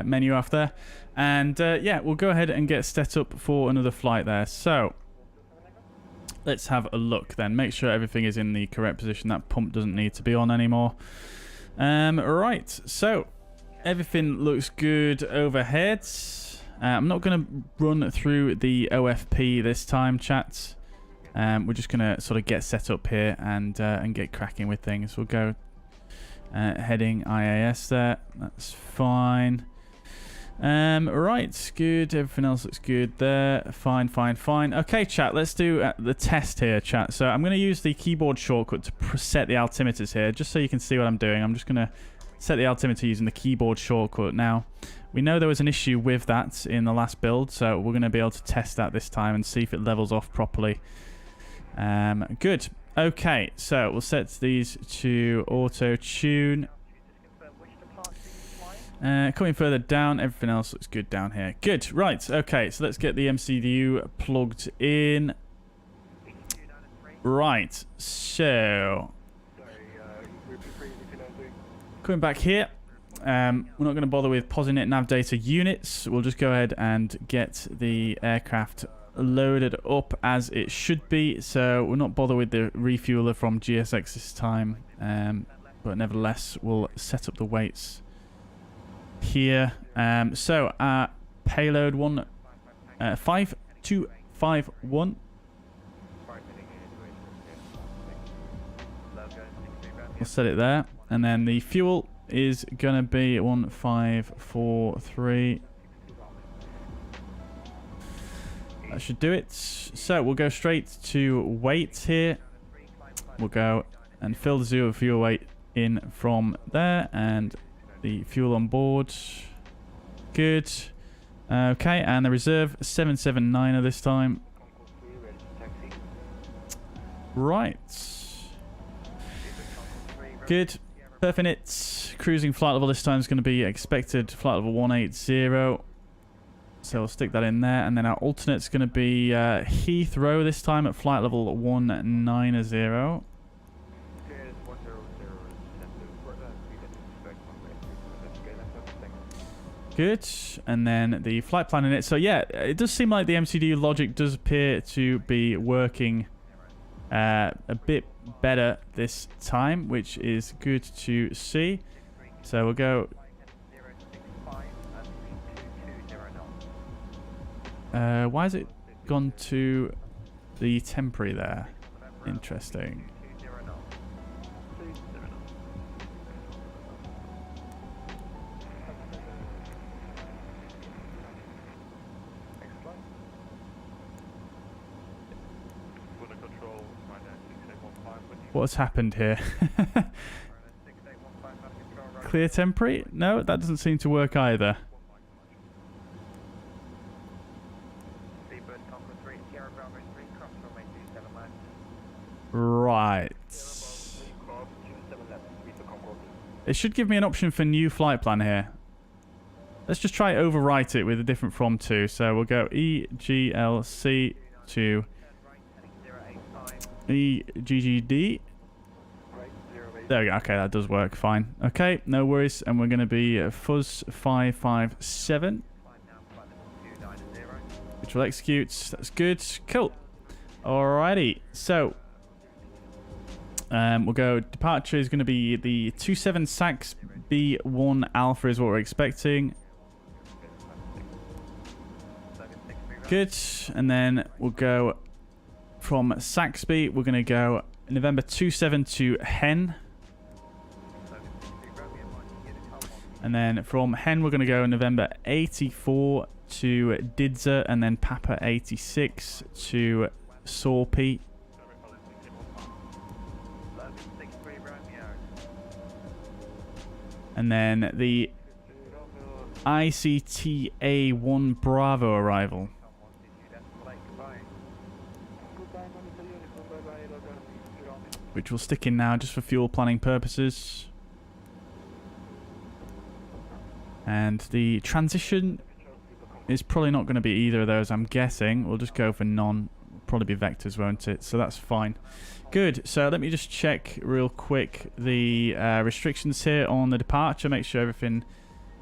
menu off there. And yeah, we'll go ahead and get set up for another flight there. So, let's have a look then. Make sure everything is in the correct position. That pump doesn't need to be on anymore. Right, so everything looks good overhead. I'm not going to run through the OFP this time, chat. We're just going to sort of get set up here and get cracking with things. We'll go heading IAS there. That's fine. Right, good. Everything else looks good there. Fine. Okay, chat, let's do the test here, chat. So I'm going to use the keyboard shortcut to set the altimeters here, just so you can see what I'm doing. I'm just going to set the altimeter using the keyboard shortcut. Now, we know there was an issue with that in the last build, so we're going to be able to test that this time and see if it levels off properly. Good. Okay, so we'll set these to auto-tune. Coming further down, everything else looks good down here. Good, right, okay, so let's get the MCU plugged in. Right, so... Coming back here, we're not going to bother with POSINET nav data units. We'll just go ahead and get the aircraft loaded up as it should be. So we'll not bother with the refueler from GSX this time. But nevertheless, we'll set up the weights here. So our payload 5251. We'll set it there. And then the fuel is going to be 1543. That should do it. So we'll go straight to weight here. We'll go and fill the zero fuel weight in from there. And the fuel on board. Good. Okay, and the reserve 779er this time. Right. Good. Perfect. Cruising flight level this time is going to be expected flight level 180. So we'll stick that in there. And then our alternate's going to be Heathrow this time at flight level 190. Good. And then the flight plan in it. So yeah, it does seem like the MCDU logic does appear to be working a bit better this time, which is good to see. So we'll go... why has it gone to the temporary there? Interesting. What's happened here? Clear temporary? No, that doesn't seem to work either. Right. It should give me an option for new flight plan here. Let's just try overwrite it with a different from to. So we'll go EGLC to EGGD. There we go. Okay, that does work fine. Okay, no worries. And we're going to be Fuzz 557. which will execute. That's good. Cool. Alrighty. So, we'll go. Departure is going to be the 27 SAX B1 Alpha is what we're expecting. Good. And then we'll go from Saxby. We're going to go November 27 to Hen. And then from Hen, we're going to go November 84 to Didza, and then Papa 86 to Sorpy. And then the ICTA-1 Bravo arrival. Which will stick in now just for fuel planning purposes. And the transition is probably not going to be either of those, I'm guessing. We'll just go for none. Probably be vectors, won't it? So that's fine. Good. So let me just check real quick the restrictions here on the departure. Make sure everything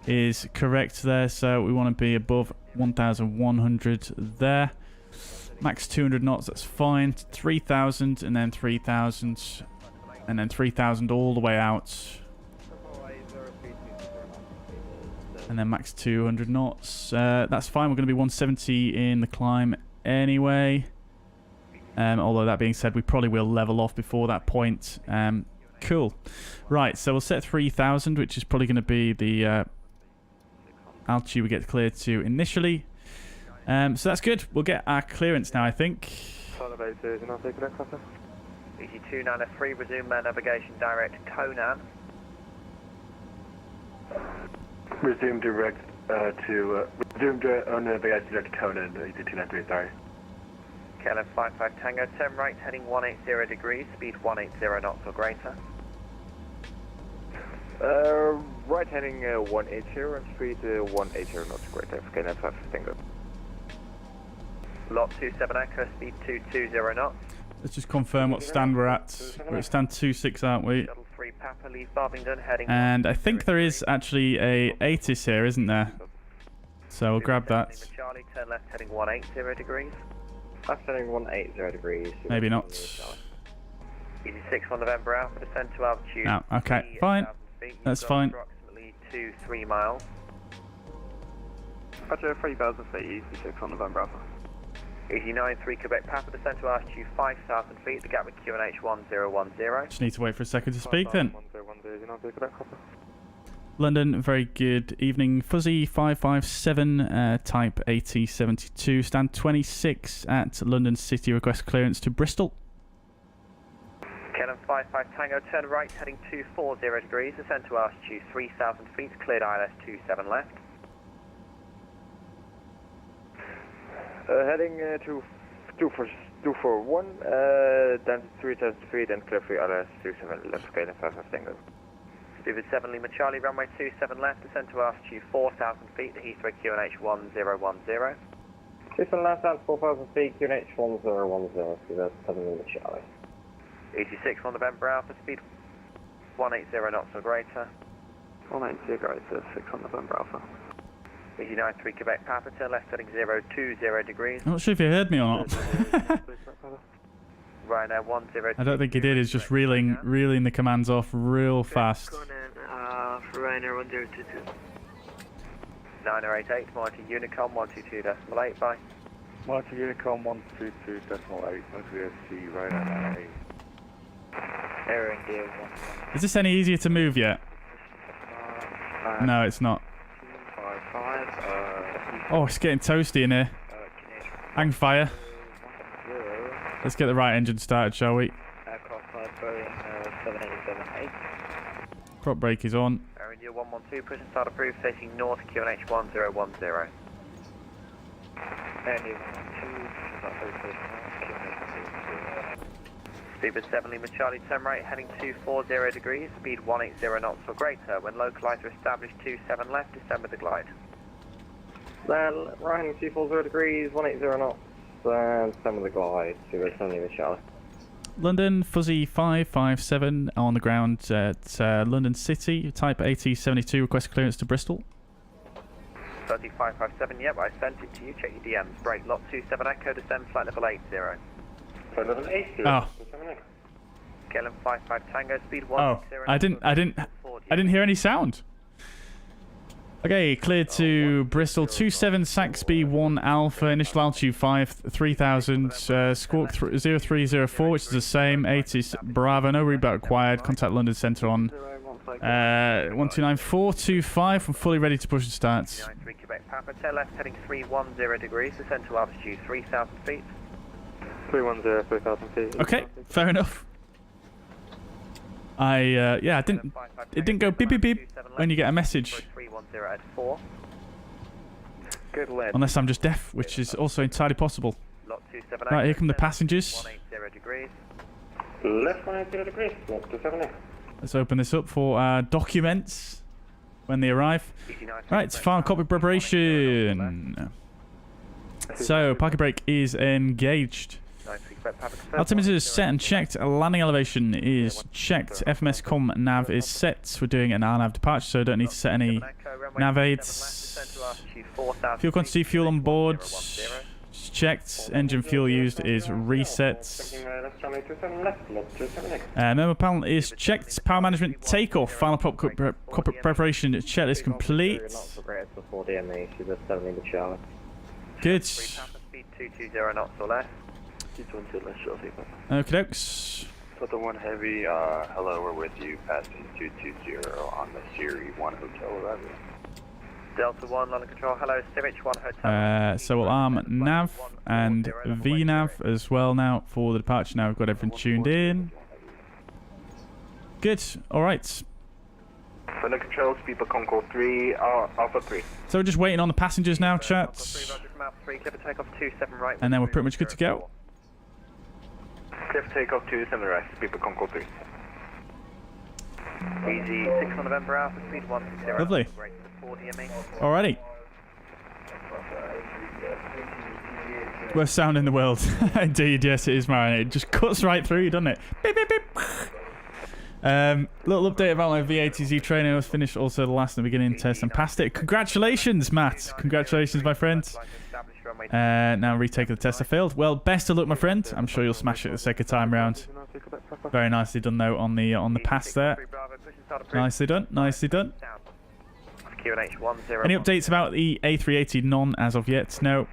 is correct there. So we want to be above 1,100 there. Max 200 knots, that's fine. 3,000 and then 3,000 and then 3,000 all the way out. And then max 200 knots. That's fine. We're going to be 170 in the climb anyway. Although that being said, we probably will level off before that point. Cool. Right, so we'll set 3,000, which is probably going to be the altitude we get cleared to initially. So that's good. We'll get our clearance now, I think. EG293, resume navigation direct to Conan. Resume direct navigation direct to Conan, EG293, sorry. KLM 55 Tango, turn right, heading 180 degrees, speed 180 knots or greater. Right heading 180 and speed 180 knots or greater, KLM 55 Tango. Lot 27 Echo, speed 220 knots. Let's just confirm what stand we're at. We're at stand 26, aren't we? Shuttle 3 Papa, leave Barvington, heading... And I think there is actually a ATIS here, isn't there? So we'll grab that. Charlie, turn left, heading 180 degrees. Left heading 180 degrees. Maybe not. EG6 on November Alpha, descend to altitude. No, okay, fine. That's fine. Approximately 2-3 miles. Roger, 3,000 feet, EG6 on November Alpha. EG93 Quebec Papa, descend to altitude 5,000 feet, the gap with QNH 1010. Just need to wait for a second to speak then. London, very good evening. Fuzzy 557, type AT72, stand 26 at London City, request clearance to Bristol. KLM 55 Tango, turn right, heading 240 degrees, descend to altitude 3,000 feet, cleared ILS 27 left. Heading to 241, down to 3,000 feet and clear for ILS 27 left, KLM 55 Tango. Vivid 7 Lima Charlie, runway 27 left, descend to altitude 4,000 feet, the Heathrow QNH 1010. 27 left, down to 4,000 feet, QNH 1010, Vivid 7 Lima Charlie. EG6 on November Alpha, speed 180 knots or greater. 180 greater, 6 on November Alpha. EG93 Quebec Papa, turn left heading 020 degrees. I'm not sure if you heard me or not. Right now 102. I don't think he did. He's just reeling the commands off real fast. Ryanair 1022. 9088, Mighty Unicom 122.8, bye. Mighty Unicom 122.8, Motor right now. Air India 1. Is this any easier to move yet? No, it's not. 55, Oh, it's getting toasty in here. Hang fire. Let's get the right engine started, shall we? Aircraft type Boeing 787-8. Prop brake is on. Air India 112, push and start approved, facing north, QNH 1010. Air India 112, start approved, facing north, QNH 1010. Speedbird 7 Lima Charlie, turn right, heading 240 degrees, speed 180 knots or greater. When localizer established 27 left, descend with the glide. Then right heading 240 degrees, 180 knots, and descend with the glide, Speedbird 7 Lima Charlie. London, Fuzzy 557 on the ground at London City, type AT72, request clearance to Bristol. 3557, yep, I sent it to you. Check your DMs. Break, lot 27 Echo, descend flight level 80. Flight level 80. Oh. KLM 55 Tango, speed Oh, 160. I didn't hear any sound. Okay, cleared to Bristol 27 Saxby 1 Alpha, initial altitude 3000, squawk 0304, which is the same, 80 Bravo, no reboot required, contact London Centre on 129425, I'm fully ready to push the starts. 93 Quebec Papa, tail left heading 310 degrees, descend to altitude 3000 feet. 310, 3000 feet. Okay, fair enough. It didn't go beep beep beep when you get a message. 310 at 4. Good lead. Unless I'm just deaf, which is also entirely possible. Lot 27 Right, here come the passengers. 180 degrees. Left 180 degrees, lot 27. Let's open this up for our documents when they arrive. Right, final cockpit preparation. So, parking brake is engaged. Altimeter is set and checked. Landing elevation is checked. FMS com nav is set. We're doing an RNAV departure, so don't need to set any nav aids. Fuel quantity, fuel on board is checked. Engine fuel used is reset. Memo panel is checked. Power management takeoff. Final cockpit preparation checklist complete. Good. 220 knots or less. Okie dokes. Delta 1 Heavy, hello, we're with you, passing 220 on the Siri 1 Hotel arrival. Delta 1, London Control, hello, Civich 1 Hotel. So we'll arm nav and VNav as well now for the departure. Now we've got everything tuned in. Good, alright. London Control, Speedbird Concord 3, Alpha 3. So we're just waiting on the passengers now, chat. And then we're pretty much good to go. Clear for takeoff 27 right, Speedbird Concord 3. Easy 6 on November Alpha, speed 160. Lovely. Alrighty. Worst sound in the world. Indeed, yes it is, Marin. It just cuts right through you, doesn't it? Beep, beep, beep. Little update about my VATZ training. I was finished also the last and beginning test and passed it. Congratulations, Matt. Congratulations, my friend. Now retake of the test I failed. Well, best of luck, my friend. I'm sure you'll smash it the second time round. Very nicely done though on the pass there. Nicely done. Nicely done. Any updates about the A380 none as of yet? No.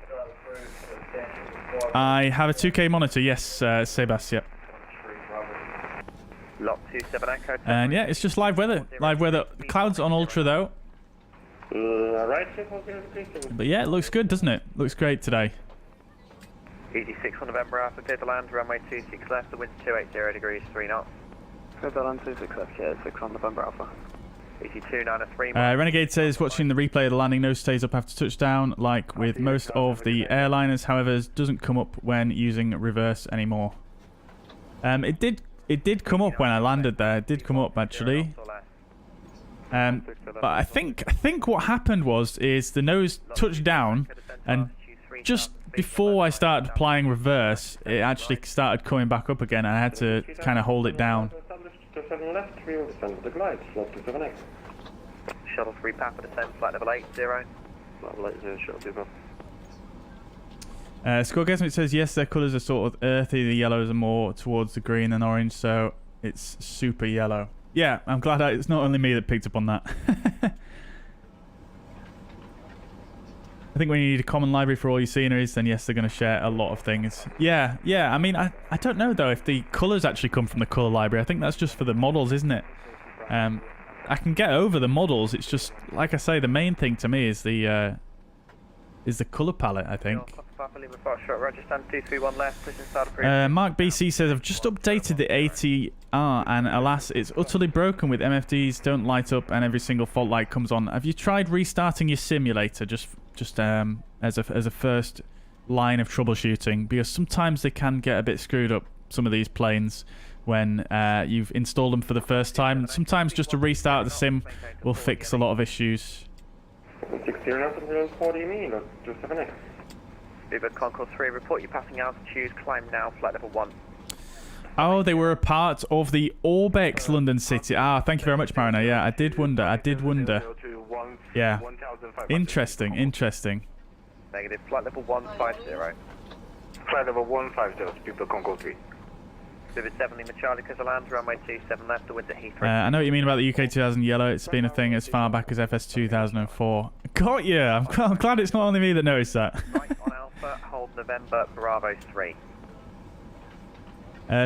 I have a 2K monitor. Yes, Sebas. Yep. And yeah, it's just live weather. Live weather. Clouds on ultra though. But yeah, it looks good, doesn't it? Looks great today. Easy 6 on November Alpha, clear to land, runway 26 left, the wind's 280 degrees, 3 knots. Clear to land 26 left, yeah, 6 on November Alpha. Easy 293. Renegade says watching the replay of the landing nose stays up after touchdown, like with most of the airliners. However, doesn't come up when using reverse anymore. It did come up when I landed there. It did come up actually. But I think what happened is the nose touched down, and just before I started applying reverse, it actually started coming back up again, and I had to kind of hold it down. Shuttle 3 Papa descend, flight level 80. Level 80, shuttle 2 Papa. Score Guessment says yes, their colours are sort of earthy. The yellows are more towards the green than orange, so it's super yellow. Yeah, I'm glad it's not only me that picked up on that. I think when you need a common library for all your sceneries, then yes, they're going to share a lot of things. Yeah. I mean, I don't know though if the colours actually come from the colour library. I think that's just for the models, isn't it? I can get over the models. It's just like I say, the main thing to me is the colour palette. I think. Mark BC says I've just updated the ATR and alas it's utterly broken with MFDs don't light up and every single fault light comes on. Have you tried restarting your simulator just as a first line of troubleshooting, because sometimes they can get a bit screwed up, some of these planes, when you've installed them for the first time. Sometimes just to restart the sim will fix a lot of issues. 40 me, just 7X. Viva Concord 3, report you passing altitude, climb now, flight level 1. Oh, they were a part of the Orbex London City. Ah, thank you very much, Mariner. Yeah, I did wonder. Yeah. Interesting, interesting. Negative, flight level 150. Flight level 150, people Congo 3. Vivid 7 Lima Charlie, Callsign, runway 27 left, the wind at Heathrow. I know what you mean about the UK2000 yellow. It's been a thing as far back as FS 2004. Got you! I'm glad it's not only me that noticed that. Right on Alpha, hold November, Bravo 3.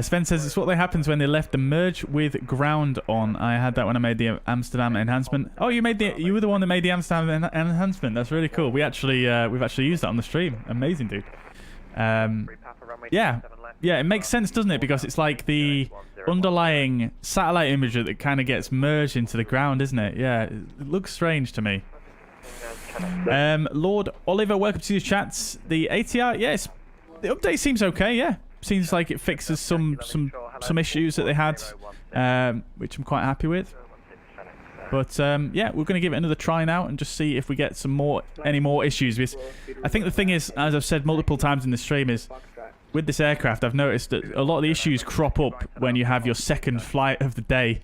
Sven says it's what they happens when they left the merge with ground on. I had that when I made the Amsterdam enhancement. Oh, you were the one that made the Amsterdam enhancement. That's really cool. We've actually used that on the stream. Amazing, dude. Yeah, it makes sense, doesn't it? Because it's like the underlying satellite imagery that kind of gets merged into the ground, isn't it? Yeah, it looks strange to me. Lord Oliver, welcome to your chats. The ATR, yes, the update seems okay. Yeah, seems like it fixes some issues that they had, which I'm quite happy with. But yeah, we're going to give it another try now and just see if we get any more issues. Because I think the thing is, as I've said multiple times in the stream, is with this aircraft, I've noticed that a lot of the issues crop up when you have your second flight of the day.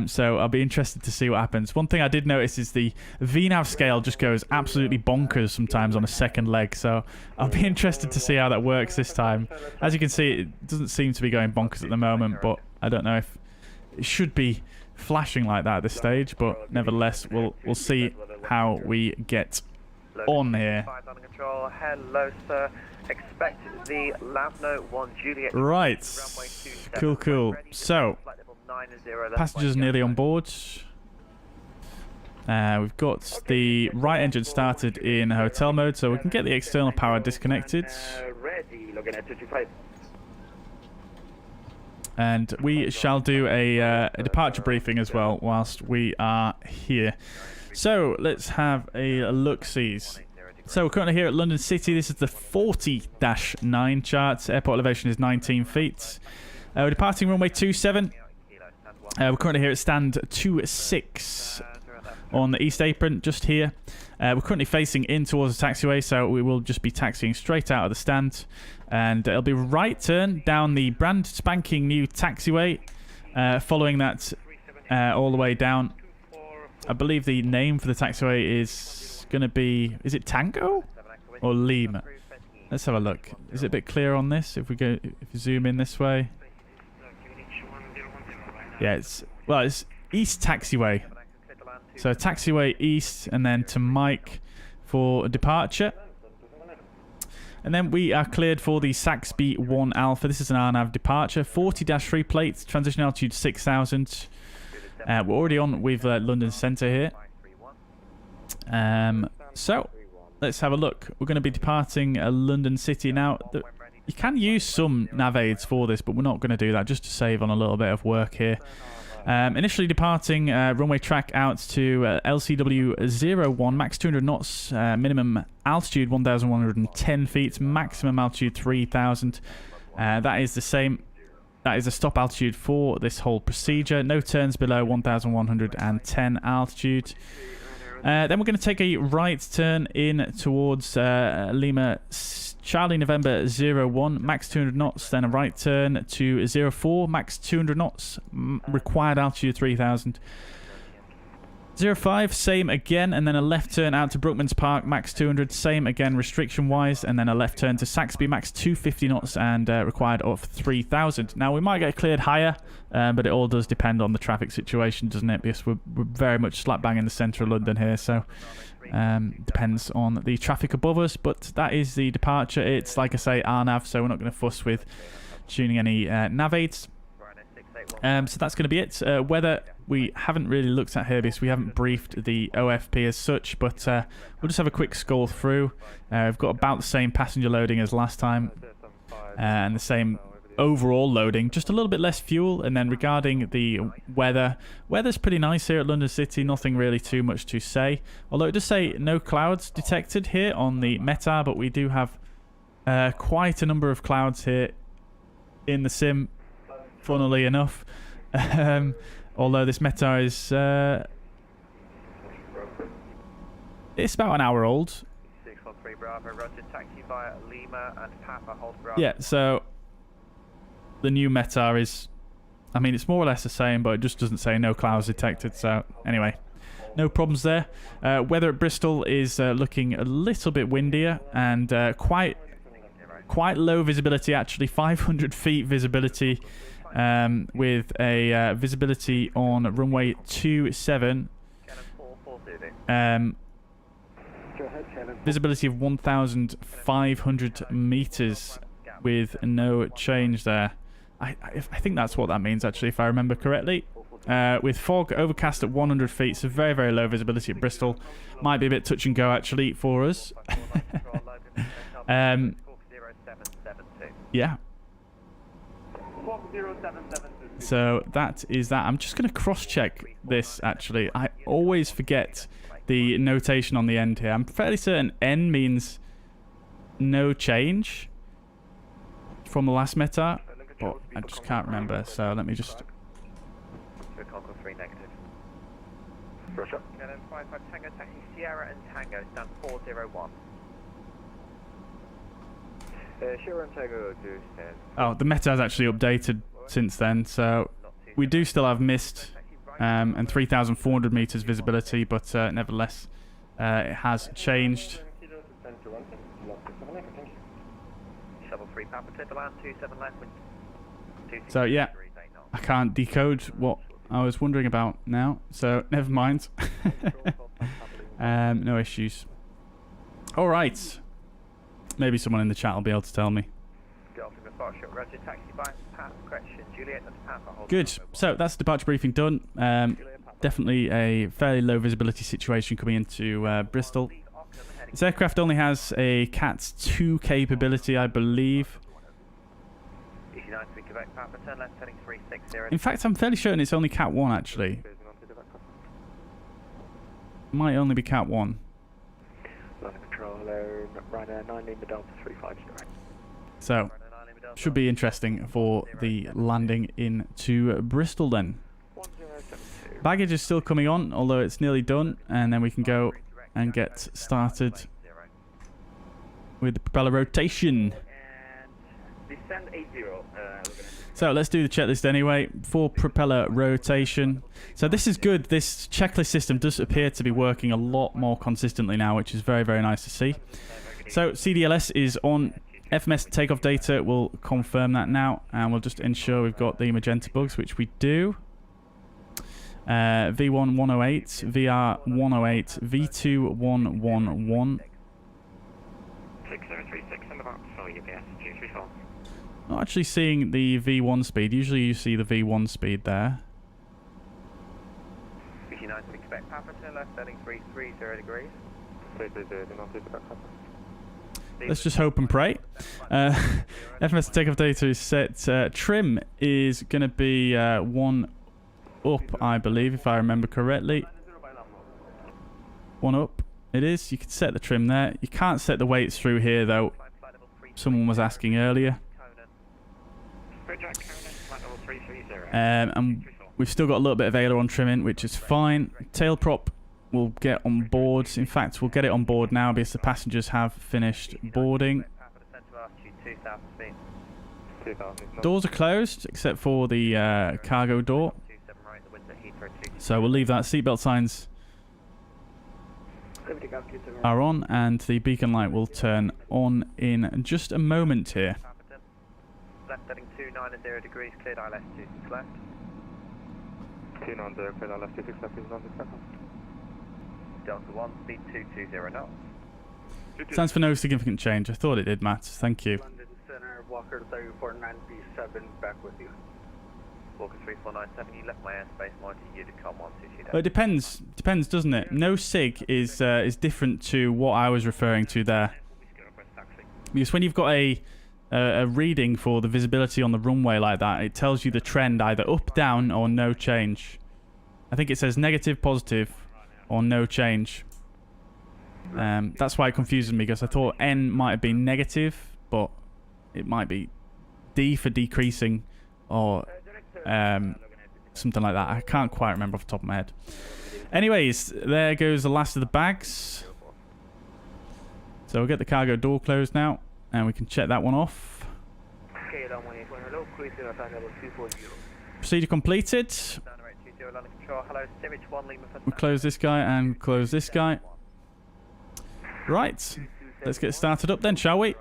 So I'll be interested to see what happens. One thing I did notice is the VNAV scale just goes absolutely bonkers sometimes on a second leg. So I'll be interested to see how that works this time. As you can see, it doesn't seem to be going bonkers at the moment, but I don't know if it should be flashing like that at this stage. But nevertheless, we'll see how we get on here. Hello, sir. Expect the Lavno 1 Juliet. Right. Cool. So, passengers nearly on board. We've got the right engine started in hotel mode, so we can get the external power disconnected. And we shall do a departure briefing as well whilst we are here. So, let's have a look-sees. So we're currently here at London City. This is the 40-9 chart. Airport elevation is 19 feet. We're departing runway 27. We're currently here at stand 26 on the east apron, just here. We're currently facing in towards the taxiway, so we will just be taxiing straight out of the stand. And it'll be right turn down the brand spanking new taxiway. Following that all the way down. I believe the name for the taxiway is going to be, is it Tango or Lima? Let's have a look. Is it a bit clear on this if we zoom in this way? Yeah, it's East Taxiway. So taxiway east and then to Mike for departure. And then we are cleared for the Saxby 1 Alpha. This is an RNAV departure. 40-3 plates, transition altitude 6,000. We're already on with London Centre here. So let's have a look. We're going to be departing London City now. You can use some nav aids for this, but we're not going to do that, just to save on a little bit of work here. Initially departing runway track out to LCW01, max 200 knots, minimum altitude 1,110 feet, maximum altitude 3,000. That is the same. That is a stop altitude for this whole procedure. No turns below 1,110 altitude. Then we're going to take a right turn in towards Lima Charlie November 01, max 200 knots, then a right turn to 04, max 200 knots, required altitude 3,000. 05, same again, and then a left turn out to Brookmans Park, max 200, same again restriction-wise, and then a left turn to Saxby, max 250 knots, and required of 3,000. Now, we might get cleared higher, but it all does depend on the traffic situation, doesn't it? Because we're very much slap bang in the centre of London here, so depends on the traffic above us, but that is the departure. It's, like I say, RNAV, so we're not going to fuss with tuning any nav aids. So that's going to be it. Weather, we haven't really looked at here because we haven't briefed the OFP as such, but we'll just have a quick scroll through. We've got about the same passenger loading as last time and the same overall loading, just a little bit less fuel. And then regarding the weather's pretty nice here at London City, nothing really too much to say. Although it does say no clouds detected here on the METAR, but we do have quite a number of clouds here in the sim, funnily enough. Although this METAR is it's about an hour old. 643 Bravo, roger, taxi via Lima and Papa, hold Bravo. Yeah, so the new METAR is, I mean, it's more or less the same, but it just doesn't say no clouds detected. So anyway, no problems there. Weather at Bristol is looking a little bit windier and quite low visibility, actually. 500 feet visibility, with a visibility on runway 27. Visibility of 1,500 meters with no change there. I think that's what that means, actually, if I remember correctly. With fog, overcast at 100 feet, so very, very low visibility at Bristol. Might be a bit touch and go, actually, for us. Yeah. So that is that. I'm just going to cross-check this, actually. I always forget the notation on the end here. I'm fairly certain N means no change from the last METAR, but I just can't remember. So let me just... Russia. And then 55 Tango, taxi Sierra and Tango, stand 401. Sierra and Tango do stand. Oh, the METAR has actually updated since then, so we do still have mist and 3,400 meters visibility, but nevertheless, it has changed. So yeah, I can't decode what I was wondering about now, so never mind. No issues. All right. Maybe someone in the chat will be able to tell me. Good. So that's the departure briefing done. Definitely a fairly low visibility situation coming into Bristol. This aircraft only has a CAT 2 capability, I believe. In fact, I'm fairly certain it's only CAT 1, actually. Might only be CAT 1. So, should be interesting for the landing into Bristol then. Baggage is still coming on, although it's nearly done, and then we can go and get started with the propeller rotation. So let's do the checklist anyway for propeller rotation. So this is good. This checklist system does appear to be working a lot more consistently now, which is very, very nice to see. So CDLS is on. FMS takeoff data will confirm that now, and we'll just ensure we've got the magenta bugs, which we do. V1 108, VR 108, V2 111. 6036 in the box, so UPS 234. Not actually seeing the V1 speed. Usually you see the V1 speed there. Let's just hope and pray. FMS takeoff data is set. Trim is going to be 1 up, I believe, if I remember correctly. 1 up. It is. You can set the trim there. You can't set the weights through here, though. Someone was asking earlier. And we've still got a little bit of aileron trimming, which is fine. Tail prop will get on board. In fact, we'll get it on board now because the passengers have finished boarding. Doors are closed, except for the cargo door. So we'll leave that. Seatbelt signs are on, and the beacon light will turn on in just a moment here. Left heading 290 degrees, cleared ILS 26 left. 290, cleared ILS 26 left, is non-discount. Delta 1, speed 220 knots. Stands for no significant change. I thought it did, Matt. Thank you. London Center, Walker 349B7, back with you. Walker 3497, you left my airspace, mighty Unicom 122. Well, it depends, doesn't it? No sig is different to what I was referring to there. Because when you've got a reading for the visibility on the runway like that, it tells you the trend either up, down, or no change. I think it says negative, positive, or no change. That's why it confuses me, because I thought N might have been negative, but it might be D for decreasing, or something like that. I can't quite remember off the top of my head. Anyways, there goes the last of the bags. So we'll get the cargo door closed now, and we can check that one off. hello, cruise in flight level 240. Procedure completed. Hello, Symage 1 Lima for We'll close this guy and close this guy. Right. Let's get started up then, shall we?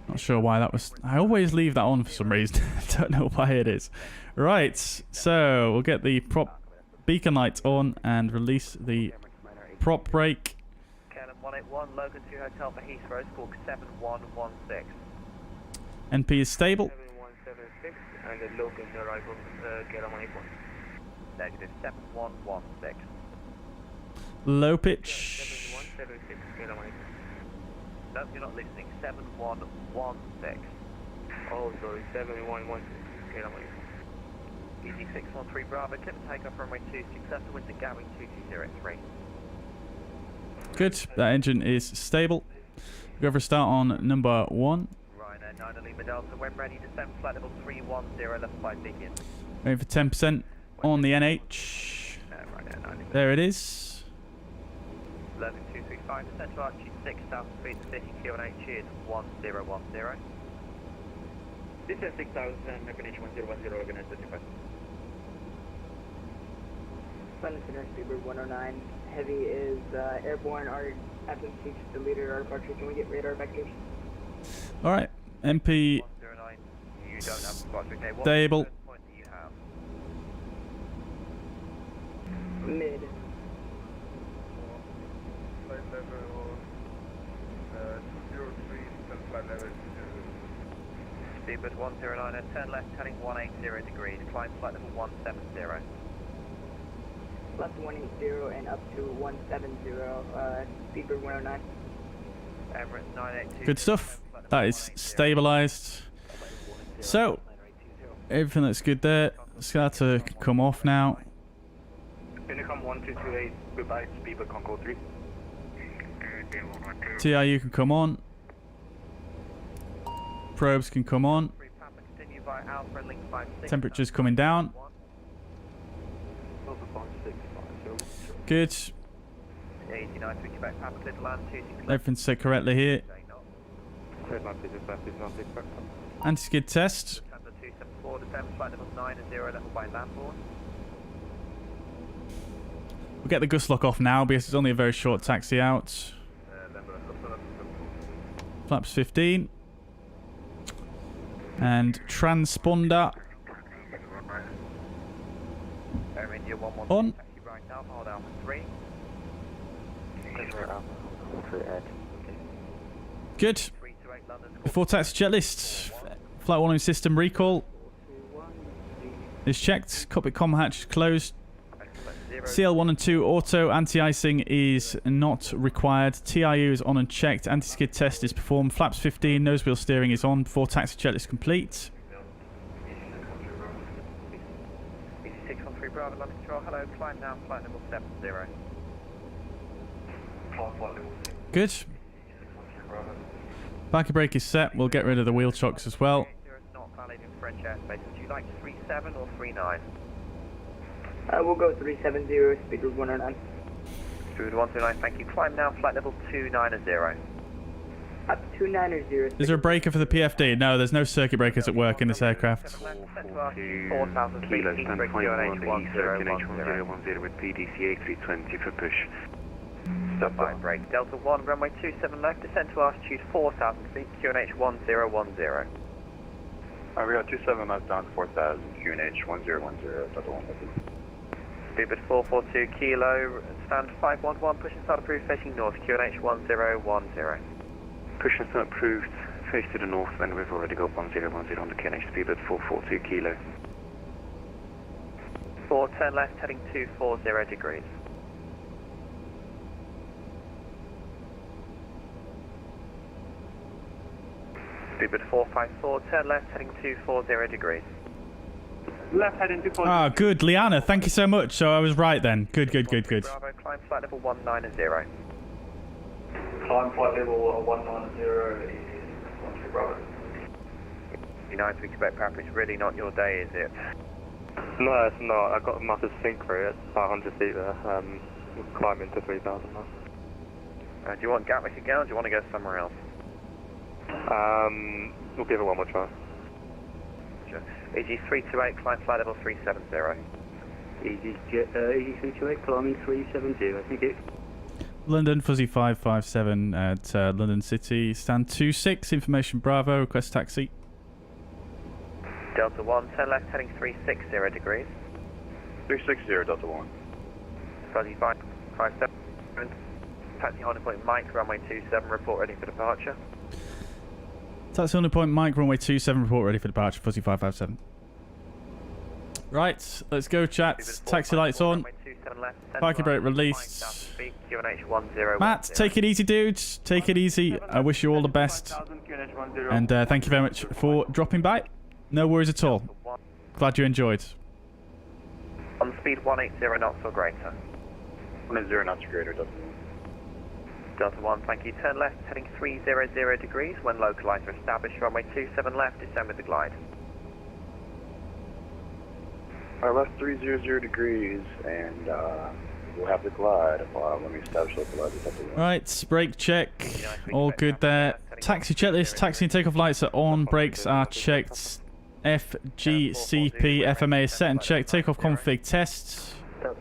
Not sure why that was... I always leave that on for some reason. I don't know why it is. Right. So, we'll get the prop beacon light on and release the prop brake. KLM 181, Logan 2 Hotel for Heathrow, squawk 7116. NP is stable. 7176, and the Logan arrival, KLM 181. Negative 7116. Low pitch. 7176, KLM 181. No, you're not listening. 7116. Oh, sorry, 7116, KLM 181. EG 613 Bravo, clip and take off runway 26 left to wind to Gowing 2203. Good. That engine is stable. Go for a start on number 1. Ryanair 9 Lima Delta, when ready, descend flight level 310, left 5 begin. Waiting for 10% on the NH. There it is. Logan 235, descend to altitude 6,000 feet, city QNH is 1010. Descend 6,000, Fenix 1010, organized 35. Center Speedbird 109. Heavy is airborne. Our FMC just deleted our departure. Can we get radar vectors? Alright. MP You don't have spots, okay. What stable. point do you have? Mid. Speedbird 109, turn left, heading 180 degrees, climb flight level 170. Left 180 and up to 170. Speedbird 109. Emirates 982. Good stuff. That is stabilized. So, everything looks good there. Scatter can come off now. Unicom 1228, goodbye, Speedbird Concord 3. TIU can come on. Probes can come on. Temperature's coming down. Good. Everything's set correctly here. Anti-skid test. We'll get the gust lock off now because it's only a very short taxi out. Flaps 15. And transponder on. Good. Before taxi checklist, flight warning system recall is checked. Cockpit comm hatch is closed. CL1 and 2 auto anti-icing is not required. TIU is on and checked. Anti-skid test is performed. Flaps 15, nose wheel steering is on before taxi checklist complete. 613 Bravo, London Control. Hello, climb now, flight level 70. Good. Backer brake is set. We'll get rid of the wheel chocks as well. Not valid in French airspace. Would you like 37 or 39? We'll go 370, Speedbird 109. Speedbird 129, thank you. Climb now, flight level 290. Up 290. Is there a breaker for the PFD? No, there's no circuit breakers at work in this aircraft. 4,000 feet, Kilo stand point 1 East, QNH 1010 with PDC 8320 for push. Stop by break. Delta 1, runway 27 left, descend to altitude 4,000 feet, QNH 1010. We got 27 left down 4,000, QNH 1010, Delta 1 left. Speedbird 442 Kilo, stand 511, push and start approved, facing north, QNH 1010. Push and start approved, face to the north, and we've already got 1010 on the QNH Speedbird 442 Kilo. 410 left, heading 240 degrees. Speedbird 454, turn left, heading 240 degrees. Left heading 240. Ah, good. Liana, thank you so much. So I was right then. Good. Bravo, climb flight level 190. Climb flight level 190 is Bravo. United to expect perhaps it's really not your day, is it? No, it's not. I've got a massive sink through it. It's 500 feet there. We're climbing to 3,000 now. Do you want Gatwick again or do you want to go somewhere else? We'll give it one more try. Sure. EG328, climb flight level 370. EG328, climbing 370, thank you. London, Fuzzy 557 at London City. Stand 26, information Bravo, request taxi. Delta 1, turn left, heading 360 degrees. 360, Delta 1. Fuzzy 557. Taxi holding point Mike, runway 27, report ready for departure. Taxi holding point Mike, runway 27, report ready for departure, Fuzzy 557. Right, let's go, chat. Taxi lights on. Parking brake released. Matt, take it easy, dudes. Take it easy. I wish you all the best. And thank you very much for dropping by. No worries at all. Glad you enjoyed. On speed 180 knots or greater. 180 knots or greater, Delta 1. Delta 1, thank you. Turn left, heading 300 degrees. When localized or established, runway 27 left, descend with the glide. Left 300 degrees, and we'll have the glide when we establish localized. Right, brake check. All good there. Taxi checklist. Taxi and takeoff lights are on. Brakes are checked. FGCP FMA is set and checked. Takeoff config tests.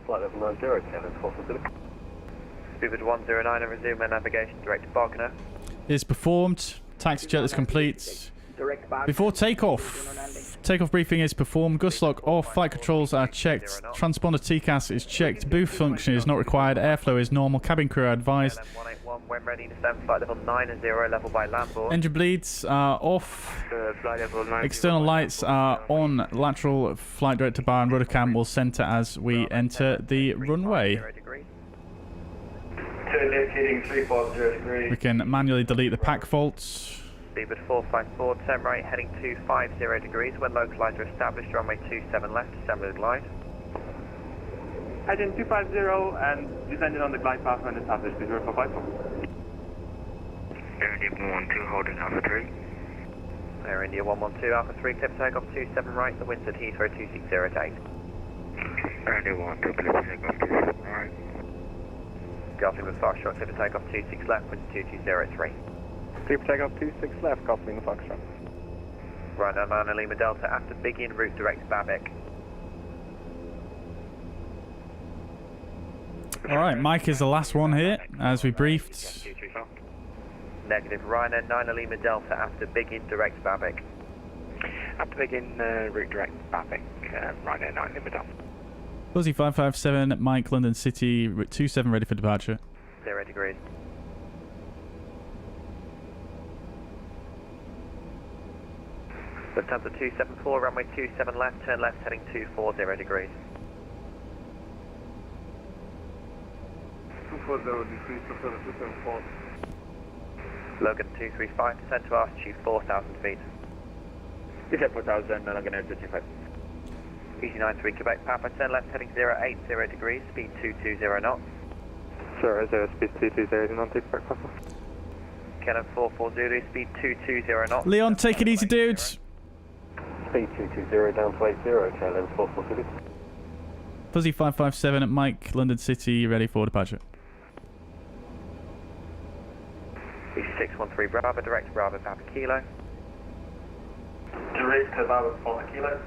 Flight level 90, Cannon, possibility. Speedbird 109 and resume our navigation direct to Barkner. Is performed. Taxi checklist complete. Before takeoff, takeoff briefing is performed. Gust lock off. Flight controls are checked. Transponder TCAS is checked. Booth function is not required. Airflow is normal. Cabin crew are advised. When ready, descend flight level 90, level by landboard. Engine bleeds are off. External lights are on. Lateral flight director bar and rudder cam will center as we enter the runway. Turn left heading 350 degrees. We can manually delete the pack faults. Speedbird 454, turn right, heading 250 degrees. When localized or established, runway 27 left, descend with the glide. Heading 250 and descending on the glide path when established. Speedbird 454. Air India 112, holding Alpha 3. Air India 112, Alpha 3, clip takeoff 27 right, the wind's at Heathrow 260 at 8. Air India 112, clip takeoff 27 right. Gulfing with Foxtrot, clip takeoff 26 left, wind's 220 at 3. Clip takeoff 26 left, copying the Foxtrot. Right now, 9 Lima Delta, after begin route direct Babbitt. Alright, Mike is the last one here, as we briefed. Negative, Ryanair 9 Lima Delta, after begin direct Babbitt. After begin route direct Babbitt, Ryanair 9 Lima Delta. Fuzzy 557, Mike, London City, 27 ready for departure. 0 degrees. Lufthansa 274, runway 27 left, turn left, heading 240 degrees. 240 degrees, Lufthansa 274. Logan 235, descend to altitude 4,000 feet. Descend 4,000, Logan Air 235. EG93 Quebec, Papa, turn left, heading 080 degrees, speed 220 knots. 0, speed 220 knots, take back, Papa. Cannon 44 Zulu, speed 220 knots. Leon, take it easy, dudes. Speed 220 down to 80, KLM 440. Fuzzy 557 at Mike, London City, ready for departure. EG613 Bravo, direct Bravo, Papa Kilo. Direct to Bravo, Papa Kilo.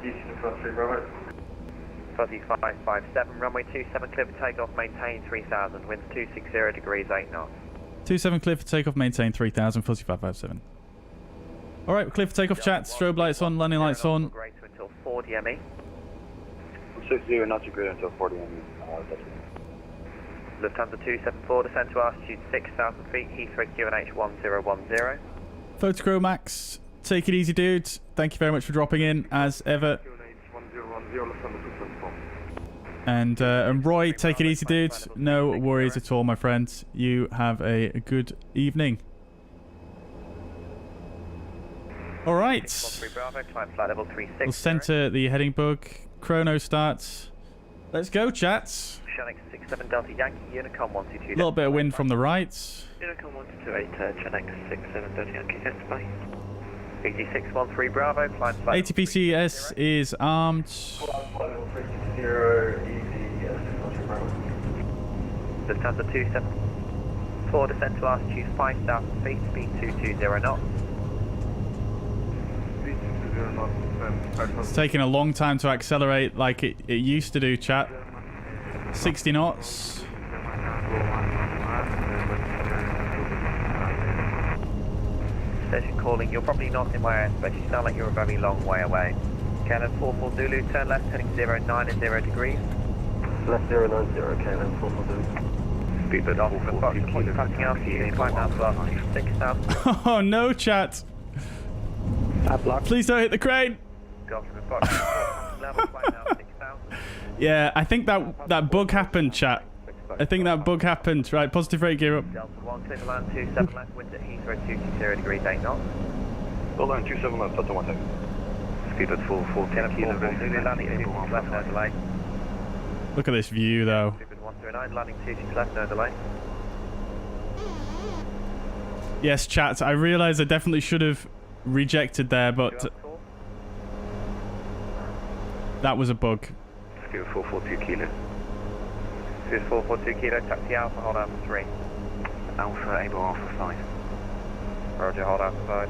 EG613 Bravo. Fuzzy 557, runway 27, clear for takeoff, maintain 3000, winds 260 degrees, 8 knots. 27 clear for takeoff, maintain 3000, Fuzzy 557. Alright, we're clear for takeoff, chat. Strobe lights on, landing lights on. Greater until 4 DME. 60 knots or greater until 40 DME. Lufthansa 274, descend to altitude 6,000 feet, Heathrow QNH 1010. Photocro Max, take it easy, dudes. Thank you very much for dropping in, as ever. And Roy, take it easy, dudes. No worries at all, my friends. You have a good evening. Alright. We'll center the heading book. Chrono starts. Let's go, chats. Shanix 67 Delta Yankee, Unicom 122. A little bit of wind from the right. Unicom 128, Shanix 67 Delta Yankee, yes, bye. EG613 Bravo, climb flight. ATPCS is armed. Lufthansa 274, descend to altitude 5,000 feet, speed 220 knots. It's taking a long time to accelerate like it used to do, chat. 60 knots. Station calling, you're probably not in my airspace. You sound like you're a very long way away. Cannon 44 Zulu, turn left heading 090 degrees. Left 090, KLM 44 Zulu. Speedbird Alpha 42 passing out, climb out to 6,000. Oh no, chat. Please don't hit the crane. Yeah, I think that bug happened, chat. I think that bug happened. Right, positive rate gear up. Delta 1, clear to land 27 left, winds at Heathrow 220 degrees 8 knots. Hold on, 27 left, Delta 1 Speedbird 440 kilo, Zulu landing 26 left, no delay. Look at this view, though. Speedbird 109, landing 26 left, no delay. Yes, chat, I realise I definitely should have rejected there, but that was a bug. Speedbird 442 kilo. Speedbird 442 kilo, taxi Alpha, hold Alpha 3. Alpha, able Alpha 5. Roger, hold Alpha 5.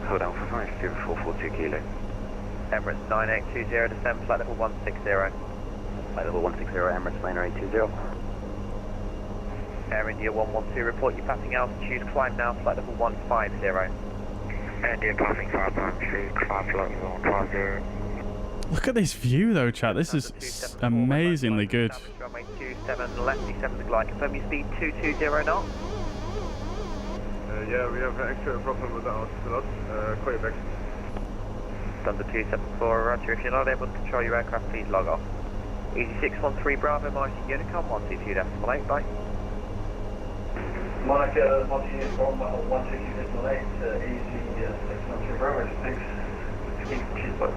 Hold Alpha 5, Speedbird 442 kilo. Emirates 9820, descend flight level 160. Flight level 160, Emirates 9820. Air India 112, report you passing altitude, climb now, flight level 150. India passing 5 climb flight level 150. Look at this view, though, chat. This is amazingly good. Runway 27, left, descend the glide. Confirm your speed 220 knots. Yeah, we have an extra problem with the autopilot. Call you back. Thunder 274, roger. If you're not able to control your aircraft, please log off. Easy 613 Bravo, Marty Unicom, 122.8, bye. Monica, multi-uniform, 122.8, easy 613 Bravo, thanks. Cheers, bye.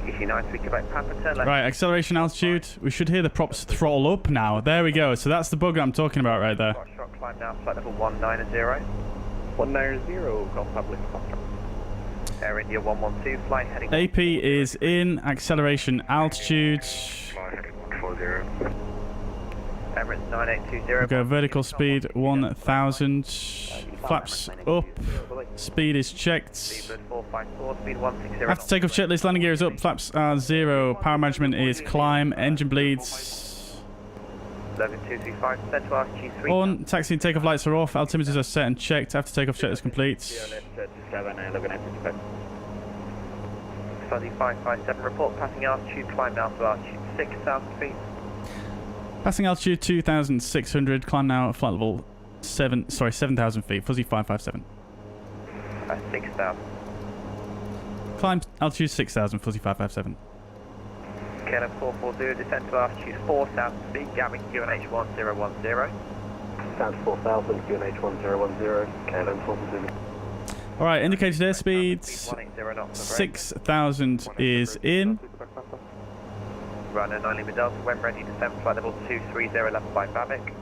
Easy 93 Quebec, Papa, turn left. Right, acceleration altitude. We should hear the props throttle up now. There we go. So that's the bug I'm talking about right there. Shot climb now, flight level 190. 190, Golf Public Foxtrot. Air India 112, flight heading... AP is in, acceleration altitude. Flight heading 140. Emirates 9820. We'll go vertical speed 1000. Flaps up. Speed is checked. Speedbird 454, speed 160. After takeoff checklist, landing gear is up. Flaps are 0. Power management is climb. Engine bleeds. 11235, set to RG3. On. Taxi and takeoff lights are off. Altimeters are set and checked. After takeoff checklist complete. Fuzzy 557, report passing altitude, climb now to altitude 6,000 feet. Passing altitude 2,600. Climb now at flight level 7,000 feet. Fuzzy 557. 6,000. Climb altitude 6,000. Fuzzy 557. KLM 440, descend to altitude 4,000 feet. Gatwick QNH 1010. Down to 4,000, QNH 1010, KLM 440. Alright, indicated airspeed 6,000 is in. Runner 9 Lima Delta, when ready, descend flight level 230 level by Babic.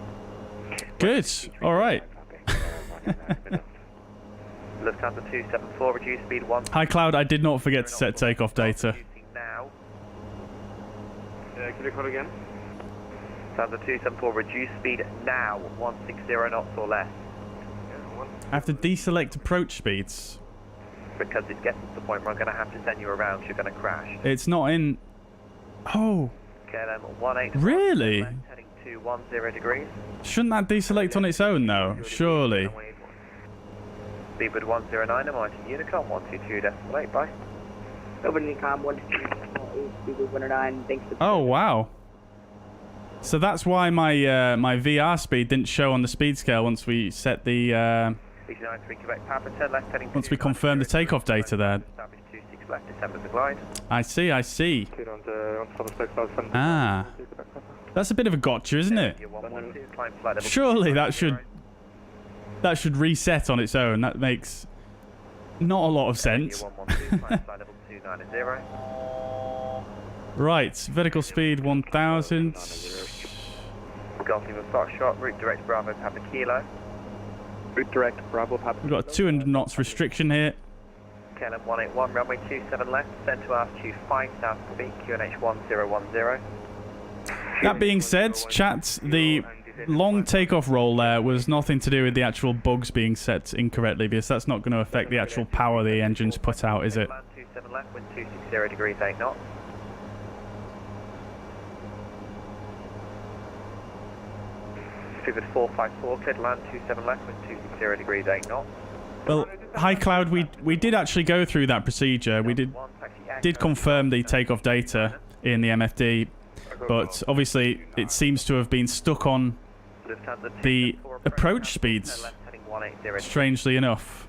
Good. Alright. Lufthansa 274, reduce speed 1. Hi Cloud, I did not forget to set takeoff data. Now. Can you call again? Lufthansa 274, reduce speed now, 160 knots or less. I have to deselect approach speeds. Because it's getting to the point where I'm going to have to send you around, so you're going to crash. It's not in... Oh. KLM 18. Really? Heading to 10 degrees. Shouldn't that deselect on its own though? Surely. Speedbird 109, Martin Unicom 122.8, bye. Over Unicom 122.8, Speedbird 109, thanks for... Oh wow. So that's why my my VR speed didn't show on the speed scale once we set the once we confirmed the takeoff data there. I see, I see. Ah. That's a bit of a gotcha, isn't it? Surely that should reset on its own. That makes not a lot of sense. Right, vertical speed 1000. Golf Lima Foxtrot, route direct Bravo Papa Kilo. Route direct Bravo Papa. We've got a 200 knots restriction here. KLM 181, runway 27 left, descend to altitude 5,000 feet, QNH 1010. That being said, chat, the long takeoff roll there was nothing to do with the actual bugs being set incorrectly, because that's not going to affect the actual power the engines put out, is it? Land 27 left, wind 260 degrees, 8 knots. Speedbird 454, cleared land 27 left, wind 260 degrees, 8 knots. Well, High Cloud, we did actually go through that procedure. We did confirm the takeoff data in the MFD, but obviously it seems to have been stuck on the approach speeds, strangely enough.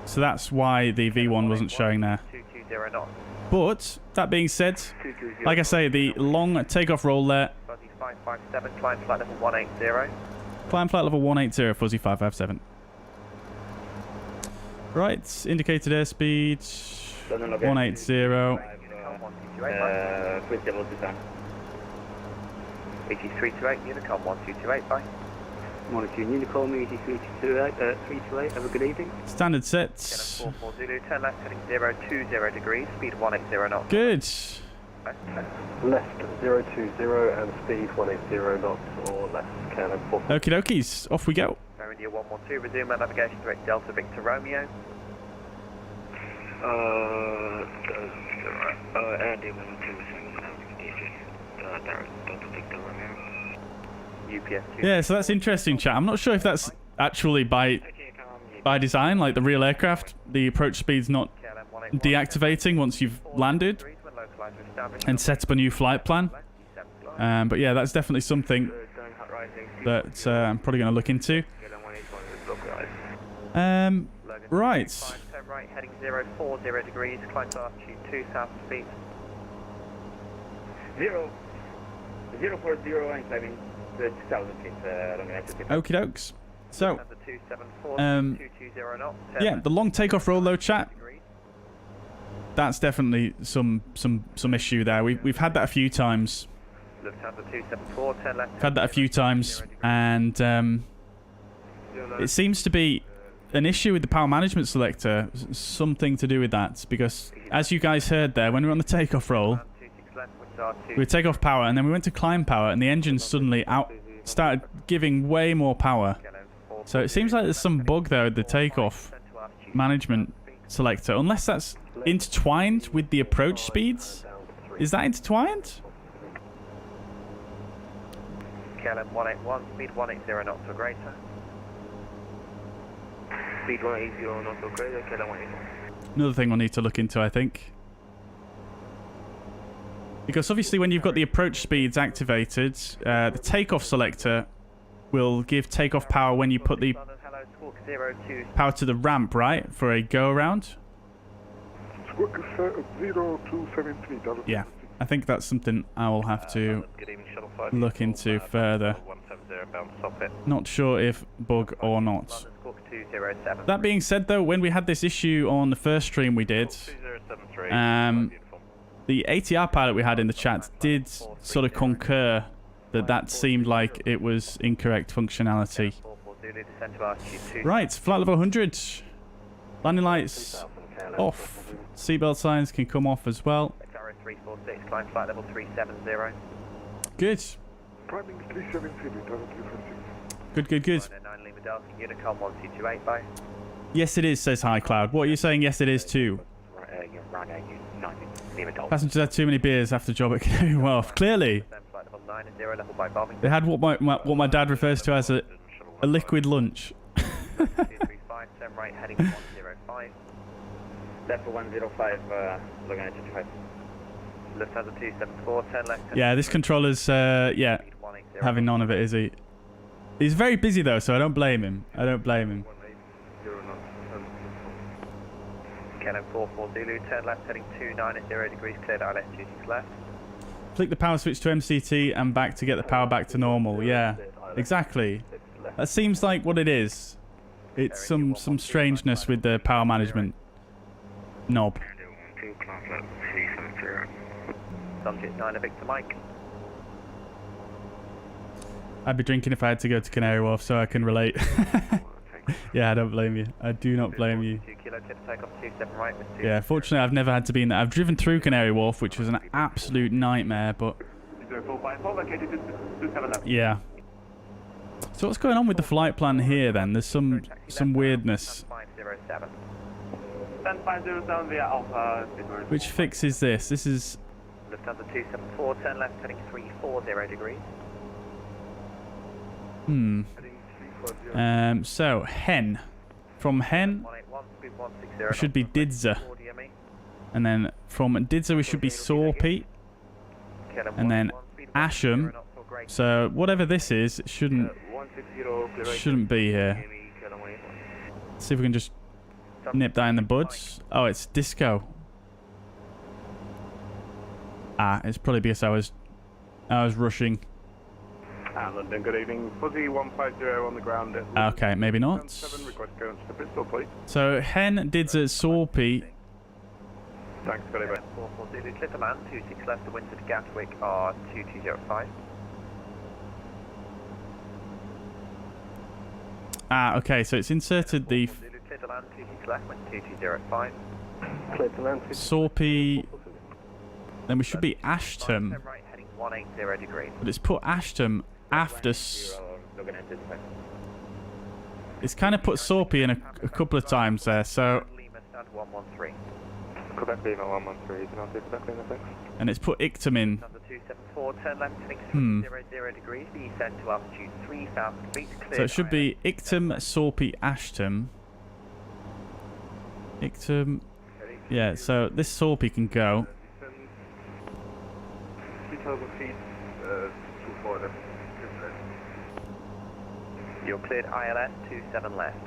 So that's why the V1 wasn't showing there. But, that being said, like I say, the long takeoff roll there. 557, climb flight level 180. Climb flight level 180, Fuzzy 557. Right, indicated airspeed 180. 8328, Unicom 1228, bye. Monitoring Unicom 8328, have a good evening. Standard sets. 440 Zulu, turn left heading 020 degrees, speed 180 knots. Good. Left 020 and speed 180 knots or less. Cannon 4. Okie dokies, off we go. India 112, resume our navigation direct Delta Victor Romeo. Andy 112, Delta Victor Romeo. UPS 2. Yeah, so that's interesting, chat. I'm not sure if that's actually by design, like the real aircraft, the approach speed's not deactivating once you've landed and set up a new flight plan. But yeah, that's definitely something that I'm probably going to look into. Right. Turn right heading 040 degrees, climb to altitude 2,000 feet. 040 and climbing 2,000 feet. Okie dokes. So, 274, 220 knots. yeah, the long takeoff roll though, chat. That's definitely some issue there. We've had that a few times. Lufthansa 274, turn left. Had that a few times, and it seems to be an issue with the power management selector. Something to do with that, because as you guys heard there, when we were on the takeoff roll, we take off power, and then we went to climb power, and the engine suddenly started giving way more power. So it seems like there's some bug there with the takeoff management selector, unless that's intertwined with the approach speeds. Is that intertwined? KLM 181, speed 180 knots or greater. Speed 180 knots or greater, KLM 181. Another thing we'll need to look into, I think. Because obviously when you've got the approach speeds activated, the takeoff selector will give takeoff power when you put the power to the ramp, right? For a go-around? Yeah, I think that's something I will have to look into further. Not sure if bug or not. That being said though, when we had this issue on the first stream we did, the ATR pilot we had in the chat did sort of concur that seemed like it was incorrect functionality. Right, flight level 100. Landing lights off. Seatbelt signs can come off as well. Climb flight level 370. Good. Good. Unicom 1228, bye. Yes, it is, says High Cloud. What are you saying? Yes, it is too. Passengers had too many beers after job at Canary Wharf. Clearly. They had what my dad refers to as a liquid lunch. 235, turn right heading 105. Left for 105, looking at 25. Lufthansa 274, turn left. Yeah, this controller's, yeah, having none of it, is he? He's very busy though, so I don't blame him. KLM 44 Zulu, turn left heading 290 degrees, cleared ILS 26 left. Flick the power switch to MCT and back to get the power back to normal. Yeah, exactly. That seems like what it is. It's some strangeness with the power management knob. Subject 9 Victor Mike. I'd be drinking if I had to go to Canary Wharf, so I can relate. Yeah, I don't blame you. I do not blame you. Yeah, fortunately I've never had to be in there. I've driven through Canary Wharf, which was an absolute nightmare, but Yeah. So what's going on with the flight plan here then? There's some weirdness. 507. Stand 507 via Alpha. Which fixes this? This is... Lufthansa 274, turn left heading 340 degrees. So, Hen. From Hen, 181, speed 160. it should be Didza. And then from Didza, we should be Sorpy. And then Asham. So, whatever this is, it shouldn't be here. Let's see if we can just nip that in the buds. Oh, it's Disco. Ah, it's probably because I was rushing. London, good evening. Fuzzy 150 on the ground. Okay, maybe not. 7, request clearance to Bristol, please. So, Hen did a Sorpy. Thanks, very much. 440, clear to land, 26 left to Windsor to Gatwick are 2205. Ah, okay, so it's inserted the Clear to land, 26 left, wind 2205. Clear to land. Sorpy. Then we should be Ashton. Turn right heading 180 degrees. But it's put Ashton after... It's kind of put Sorpy in a couple of times there, so... Lima stand 113. Quebec Lima 113, can I see exactly the fix? And it's put Ictum in. Lufthansa 274, turn left heading 300 degrees, descend to altitude 3000 feet. Clear So it should be Ictum, Sorpy, Ashton. Ictum... Yeah, so this Sorpy can go. 3,000 feet, 24 left. You're cleared ILS 27 left.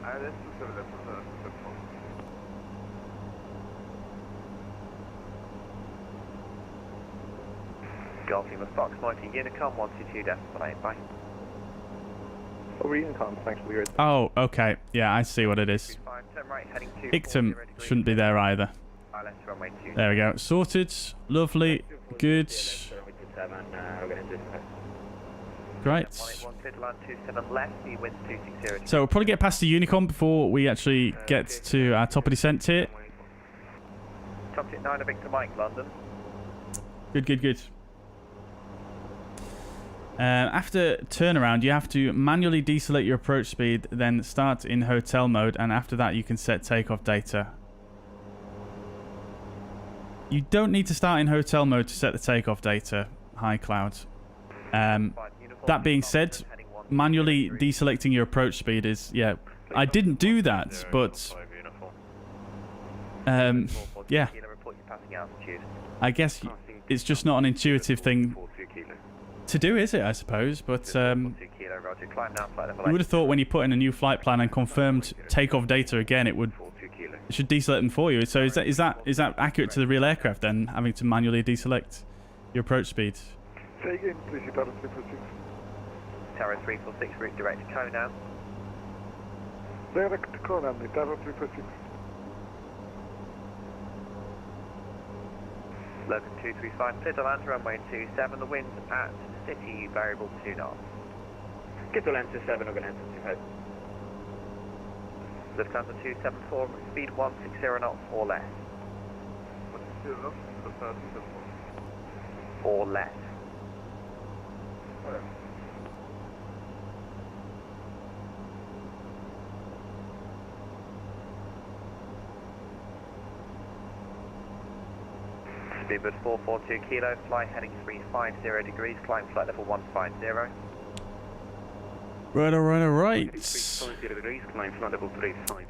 ILS 27 left on the Golf Lima Fox, Mighty Unicom 122.8, bye. Over Unicom, thanks for your... Oh, okay. Yeah, I see what it is. Turn right heading Ictum shouldn't be there either. ILS runway 2. There we go. Sorted. Lovely. Good. Great. 181, clear to land 27 left, the wind 260. So we'll probably get past the Unicom before we actually get to our top of descent here. Top tip 9 Victor Mike, London. Good, good, good. After turnaround, you have to manually deselect your approach speed, then start in hotel mode, and after that you can set takeoff data. You don't need to start in hotel mode to set the takeoff data, High Cloud. That being said, manually deselecting your approach speed is, yeah, I didn't do that, but yeah, I guess it's just not an intuitive thing to do, is it, I suppose? But you would have thought when you put in a new flight plan and confirmed takeoff data again, it should deselect them for you. So is that accurate to the real aircraft then, having to manually deselect your approach speed? Say again, please, Tower 346. Tower 346, route direct to Conan. Direct to Conan, Tower 346. Logan 235, clear to land, runway 27, the wind at city variable 2 knots. Get to land 27, we're going to enter 25. Lufthansa 274, speed 160 knots or less. 160 knots, Lufthansa 274. Or less. Speedbird 442 kilo, fly heading 350 degrees, climb flight level 150. Right.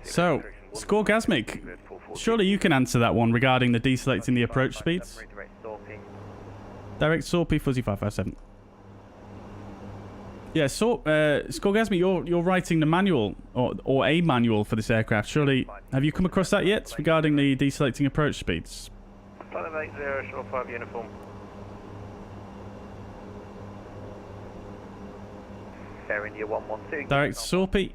So, Skorgasmic, surely you can answer that one regarding the deselecting the approach speeds. Direct Sorpy, Fuzzy 557. Yeah, so Skorgasmic, you're writing the manual or a manual for this aircraft. Surely, have you come across that yet regarding the deselecting approach speeds? 580, show 5 uniform. Air India 112. Direct Sorpy.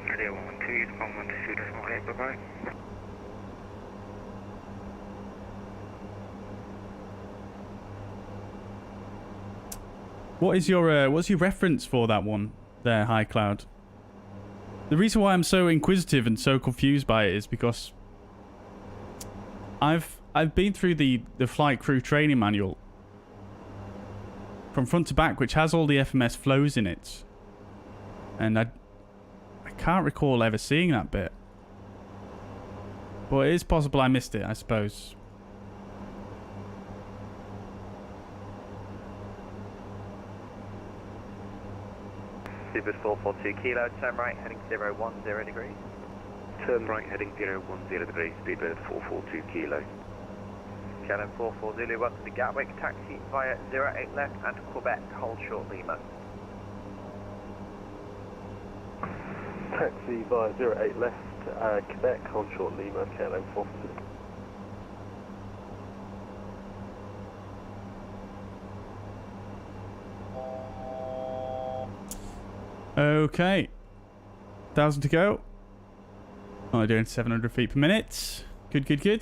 India 112, uniform 122.8, bye-bye. What's your reference for that one there, High Cloud? The reason why I'm so inquisitive and so confused by it is because I've been through the flight crew training manual, from front to back, which has all the FMS flows in it. And I can't recall ever seeing that bit. But it is possible I missed it, I suppose. Speedbird 442 kilo, turn right, heading 010 degrees. Turn right, heading 010 degrees, Speedbird 442 kilo. KLM 44 Zulu, welcome to Gatwick, taxi via 08 left and Quebec, hold short Lima. Taxi via 08 left, Quebec, hold short Lima, KLM 442. Okay. 1,000 to go. Only doing 700 feet per minute. Good, good, good.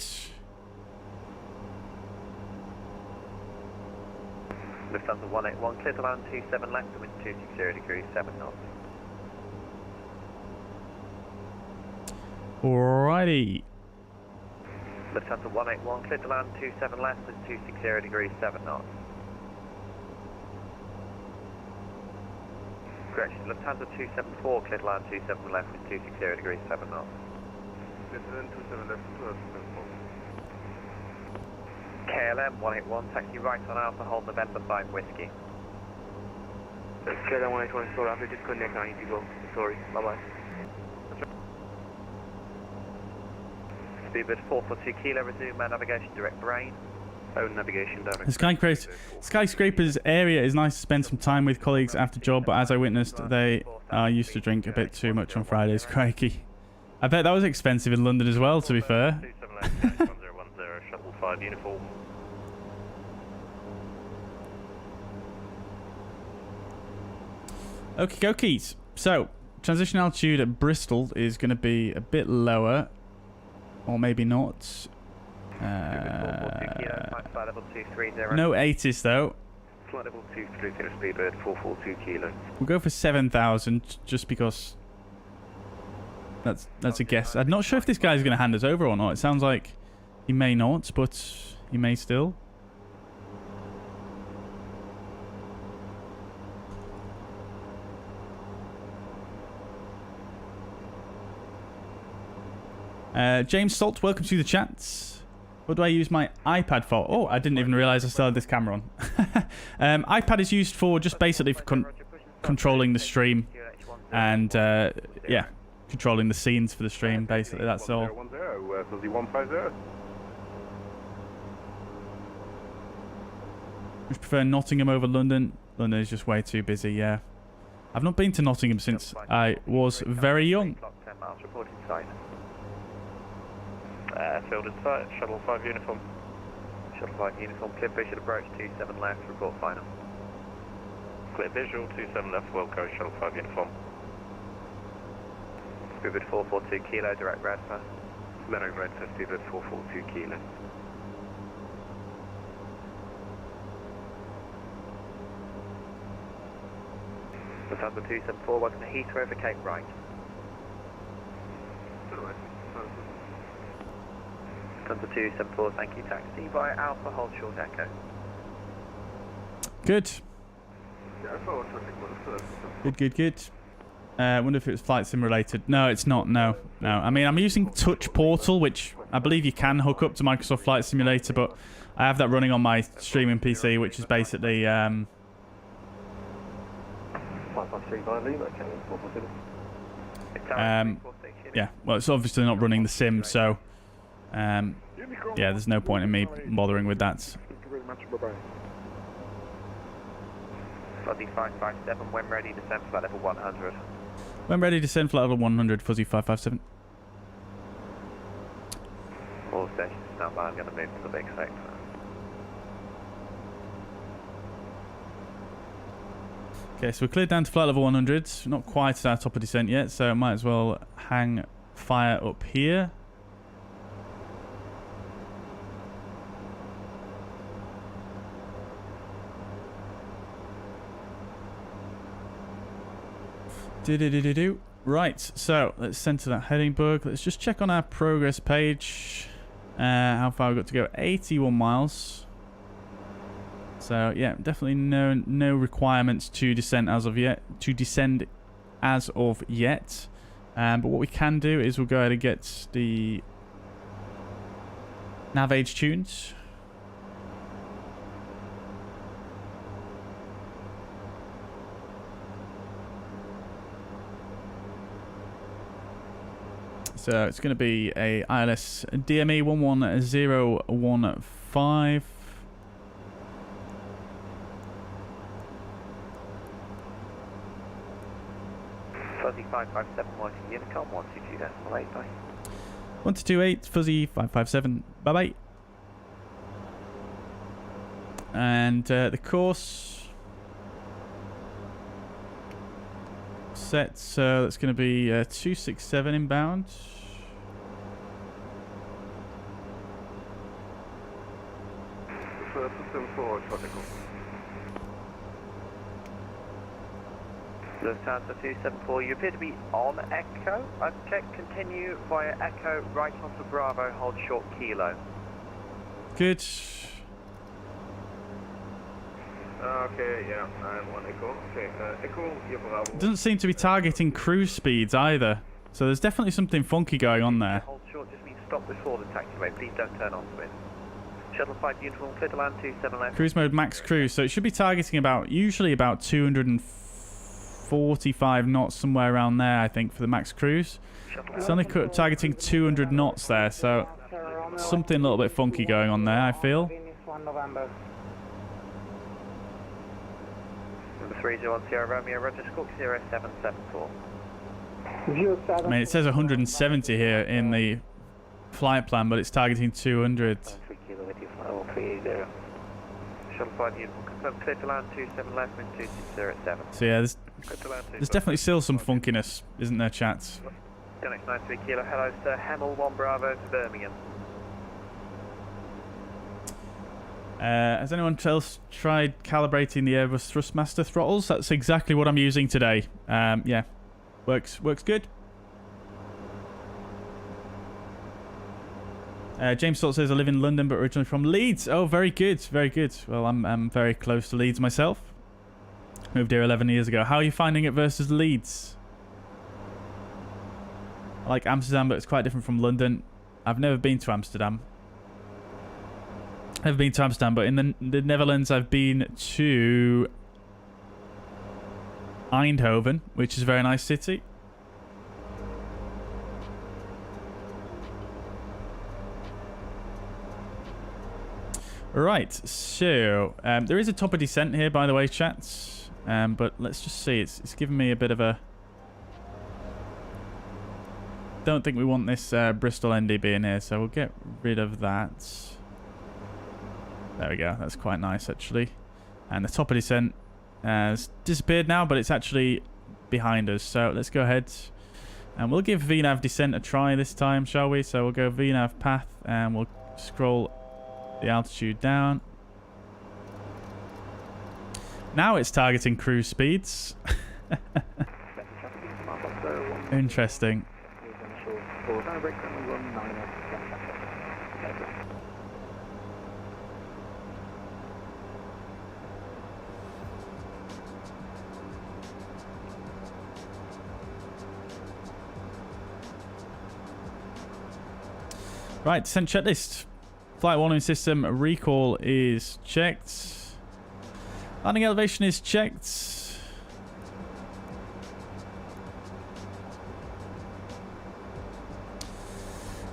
Lufthansa 181, clear to land 27 left and wind 260 degrees, 7 knots. Alrighty. Lufthansa 181, clear to land 27 left and 260 degrees, 7 knots. Correction, Lufthansa 274, clear to land 27 left with 260 degrees, 7 knots. Clear to land 27 left, 274. KLM 181, taxi right on Alpha, hold November 5 Whiskey. KLM 181, sorry, I have to disconnect, I need to go. Sorry, bye-bye. Speedbird 442 kilo, resume navigation direct brain. Oh, navigation direct. The skyscrapers area is nice to spend some time with colleagues after job, but as I witnessed, they are used to drink a bit too much on Fridays. Crikey. I bet that was expensive in London as well, to be fair. 1010, shuttle 5 uniform. Okie dokies. So, transition altitude at Bristol is going to be a bit lower. Or maybe not. No 80s though. Flight level 230, Speedbird 442 kilo. We'll go for 7,000 just because that's a guess. I'm not sure if this guy's going to hand us over or not. It sounds like he may not, but he may still. James Salt, welcome to the chat. What do I use my iPad for? Oh, I didn't even realise I still had this camera on. iPad is used for just basically for controlling the stream and yeah, controlling the scenes for the stream. Basically, that's all. Would prefer Nottingham over London. London is just way too busy. Yeah, I've not been to Nottingham since I was very young. Field in sight, shuttle 5 uniform. Shuttle 5 uniform, clear visual approach 27 left, report final. Clear visual 27 left, Wilco, shuttle 5 uniform. Speedbird 442 kilo, direct Bradford. Leno Bradford, Speedbird 442 kilo. Lufthansa 274, welcome to Heathrow over Cape Wright. Lufthansa 274, thank you, taxi via Alpha, hold short Echo. Good. Good. Wonder if it was flight sim related. No, it's not. No. I mean, I'm using Touch Portal, which I believe you can hook up to Microsoft Flight Simulator, but I have that running on my streaming PC, which is basically yeah. Well, it's obviously not running the sim, so yeah, there's no point in me bothering with that. Fuzzy 557, when ready, descend flight level 100. When ready, descend flight level 100, Fuzzy 557. All stations stand by, I'm going to move to the big sector. Okay, so we're cleared down to flight level 100. Not quite at our top of descent yet, so I might as well hang fire up here. Right, so let's center that heading book. Let's just check on our progress page. How far we've got to go. 81 miles. So yeah, definitely no requirements to descend as of yet. But what we can do is we'll go ahead and get the nav age tuned. So it's going to be a ILS DME 11015. Fuzzy 557 Whiting Unicom 122.8, bye. 1228 Fuzzy 557, bye bye. And the course set, so that's going to be 267 inbound. System 4, tropical. Lufthansa 274, you appear to be on Echo. I've checked continue via Echo right onto Bravo, hold short kilo. Good. Okay, yeah, I'm on Echo. Okay, Echo, you're Bravo. Doesn't seem to be targeting cruise speeds either. So there's definitely something funky going on there. Hold short just means stop before the taxiway, please don't turn onto it. Shuttle 5 uniform, clear to land 27 left. Cruise mode max cruise, so it should be targeting usually about 245 knots, somewhere around there, I think, for the max cruise. It's only targeting 200 knots there, so something a little bit funky going on there, I feel. Number 301 Sierra Romeo, Roger, Squawk 0774. I mean, it says 170 here in the flight plan, but it's targeting 200. Shuttle 5 uniform, confirm clear to land 27 left, wind 2607. So yeah, there's definitely still some funkiness, isn't there, chats? Fenix 93 kilo, hello sir, Hemel 1 Bravo to Birmingham. Has anyone else tried calibrating the Airbus Thrustmaster throttles? That's exactly what I'm using today. Yeah, works good. James Salt says I live in London but originally from Leeds. Oh, very good, very good. Well, I'm very close to Leeds myself. Moved here 11 years ago. How are you finding it versus Leeds? I like Amsterdam, but it's quite different from London. I've never been to Amsterdam. But in the Netherlands, I've been to Eindhoven, which is a very nice city. Right, so there is a top of descent here, by the way, chats. But let's just see. It's giving me a bit of a... Don't think we want this Bristol NDB in here, so we'll get rid of that. There we go. That's quite nice, actually. And the top of descent has disappeared now, but it's actually behind us. So let's go ahead and we'll give VNAV descent a try this time, shall we? So we'll go VNAV path and we'll scroll the altitude down. Now it's targeting cruise speeds. Interesting. Right, descent checklist. Flight warning system recall is checked. Landing elevation is checked.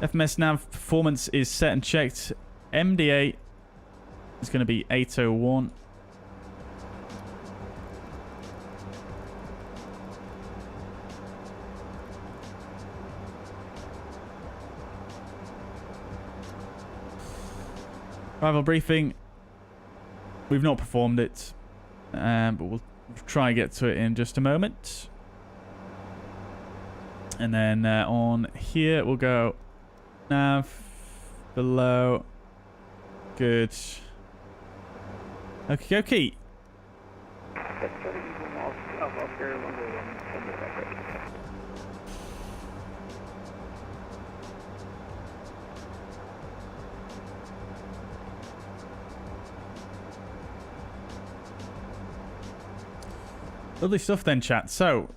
FMS nav performance is set and checked. MDA is going to be 801. Arrival briefing. We've not performed it, but we'll try and get to it in just a moment. And then on here we'll go nav below. Good. Okie dokie. Lovely stuff then, chat. So,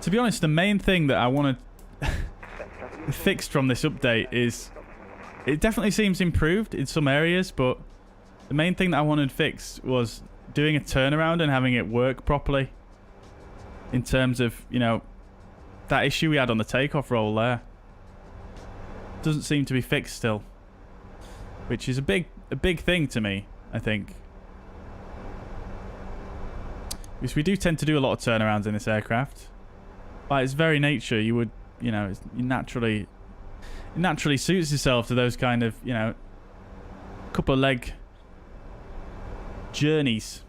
to be honest, the main thing that I want to fix from this update is, it definitely seems improved in some areas, but the main thing that I wanted fixed was doing a turnaround and having it work properly. In terms of, you know, that issue we had on the takeoff roll there. Doesn't seem to be fixed still. Which is a big thing to me, I think. Because we do tend to do a lot of turnarounds in this aircraft. By its very nature, you would, you know, it naturally suits itself to those kind of, you know, couple of leg journeys.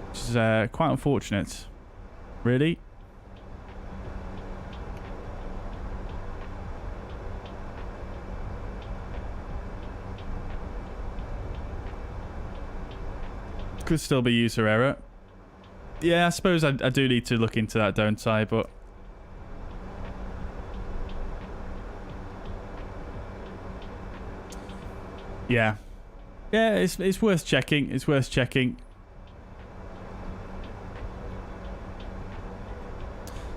Which is quite unfortunate. Really? Could still be user error. Yeah, I suppose I do need to look into that, don't I? But yeah, it's worth checking. It's worth checking.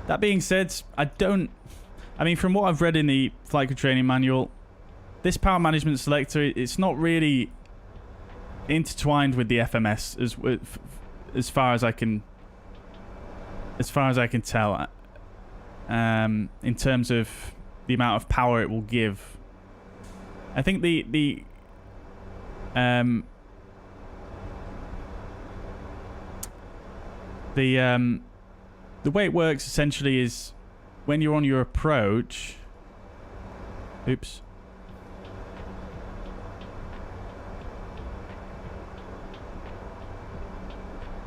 That being said, I mean, from what I've read in the flight crew training manual, this power management selector, it's not really intertwined with the FMS as far as I can tell, in terms of the amount of power it will give. I think the way it works essentially is when you're on your approach. Oops.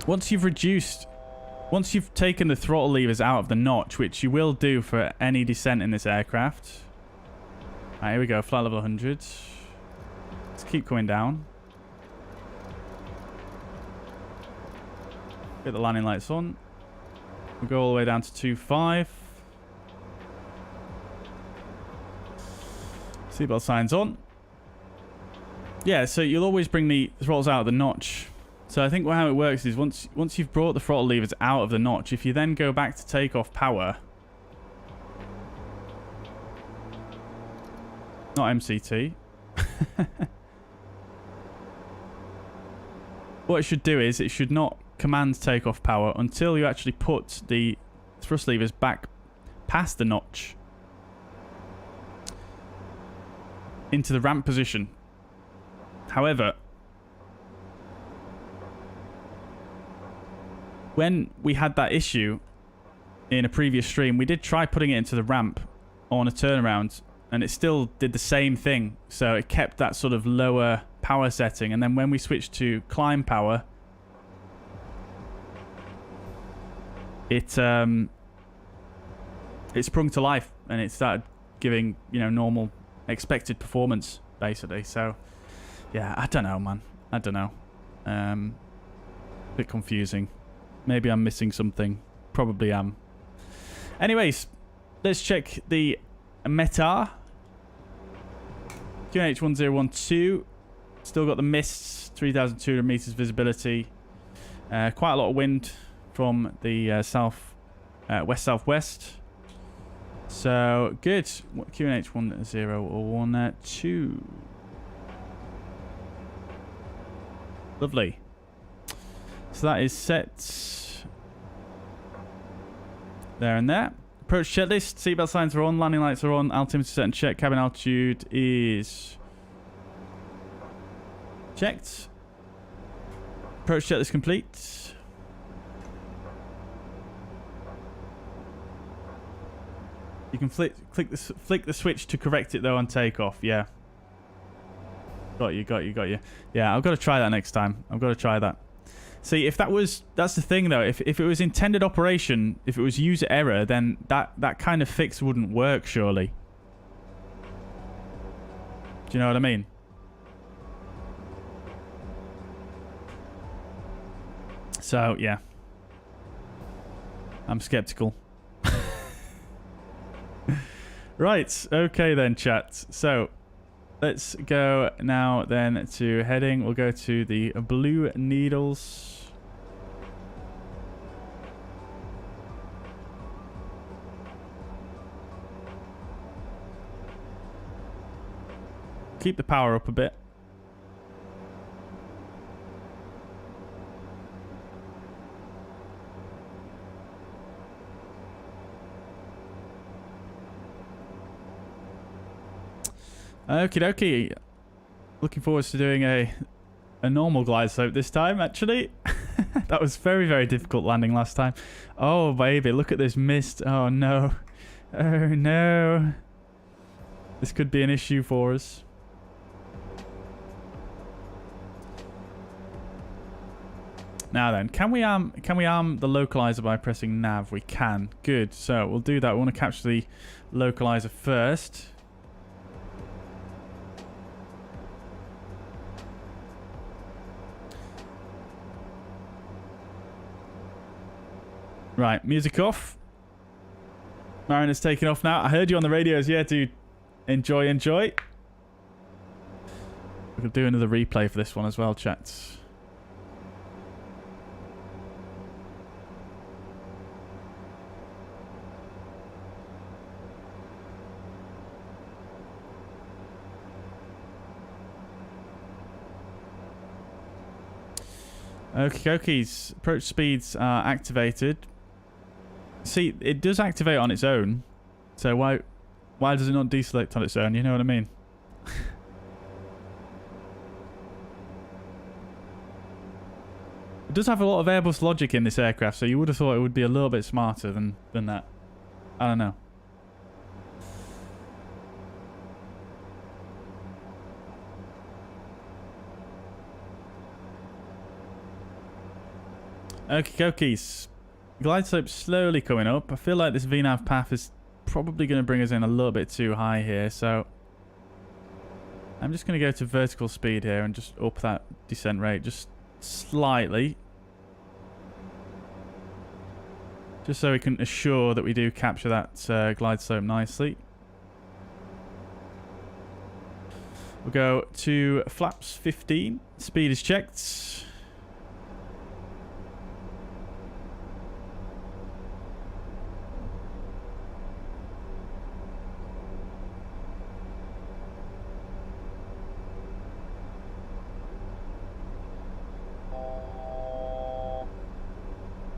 Once you've taken the throttle levers out of the notch, which you will do for any descent in this aircraft. Alright, here we go, flight level 100. Let's keep going down. Get the landing lights on. We'll go all the way down to 2.5. Seatbelt signs on. Yeah, so you'll always bring the throttles out of the notch. So I think how it works is once you've brought the throttle levers out of the notch, if you then go back to takeoff power, not MCT, what it should do is it should not command takeoff power until you actually put the thrust levers back past the notch into the ramp position. However, when we had that issue in a previous stream, we did try putting it into the ramp on a turnaround, and it still did the same thing. So it kept that sort of lower power setting, and then when we switched to climb power, it sprung to life, and it started giving, you know, normal expected performance basically. So yeah, I don't know, man. I don't know. Bit confusing. Maybe I'm missing something. Probably am. Anyways, let's check the METAR. QNH1012. Still got the mists. 3,200 meters visibility. Quite a lot of wind from the west-southwest. So, good. QNH1012. Lovely. So that is set there and there. Approach checklist. Seatbelt signs are on. Landing lights are on. Altimeter set and check. Cabin altitude is checked. Approach checklist complete. You can flick the switch to correct it though on takeoff. Yeah. Got you. Yeah, I've got to try that next time. I've got to try that. See, if that's the thing though, if it was intended operation, if it was user error, then that kind of fix wouldn't work, surely. Do you know what I mean? So, yeah. I'm skeptical. Right, okay then, chat. So, let's go now then to heading. We'll go to the Blue Needles. Keep the power up a bit. Okie dokie. Looking forward to doing a normal glide slope this time, actually. That was very, very difficult landing last time. Oh, baby, look at this mist. Oh, no. Oh, no. This could be an issue for us. Now then, can we arm the localizer by pressing nav? We can. Good. So we'll do that. We want to capture the localizer first. Right, music off. Mariner's taking off now. I heard you on the radios. Yeah, dude. Enjoy, enjoy. We'll do another replay for this one as well, chat. Okie dokies. Approach speeds are activated. See, it does activate on its own. So why does it not deselect on its own? You know what I mean? It does have a lot of Airbus logic in this aircraft, so you would have thought it would be a little bit smarter than that. I don't know. Okie dokies. Glide slope slowly coming up. I feel like this VNAV path is probably going to bring us in a little bit too high here, so I'm just going to go to vertical speed here and just up that descent rate just slightly. Just so we can assure that we do capture that glide slope nicely. We'll go to flaps 15. Speed is checked.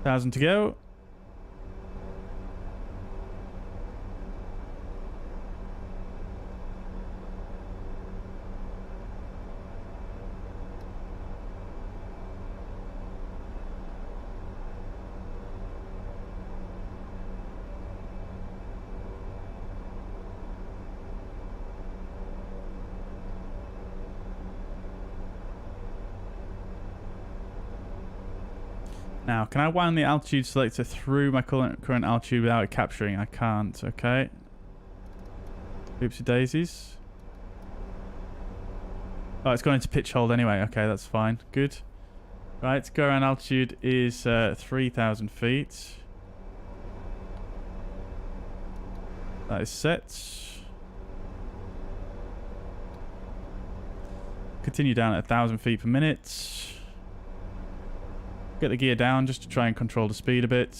$1,000 to go. Now, can I wind the altitude selector through my current altitude without it capturing? I can't. Okay. Oopsie daisies. Oh, it's going into pitch hold anyway. Okay, that's fine. Good. Right, go around altitude is 3,000 feet. That is set. Continue down at 1,000 feet per minute. Get the gear down just to try and control the speed a bit.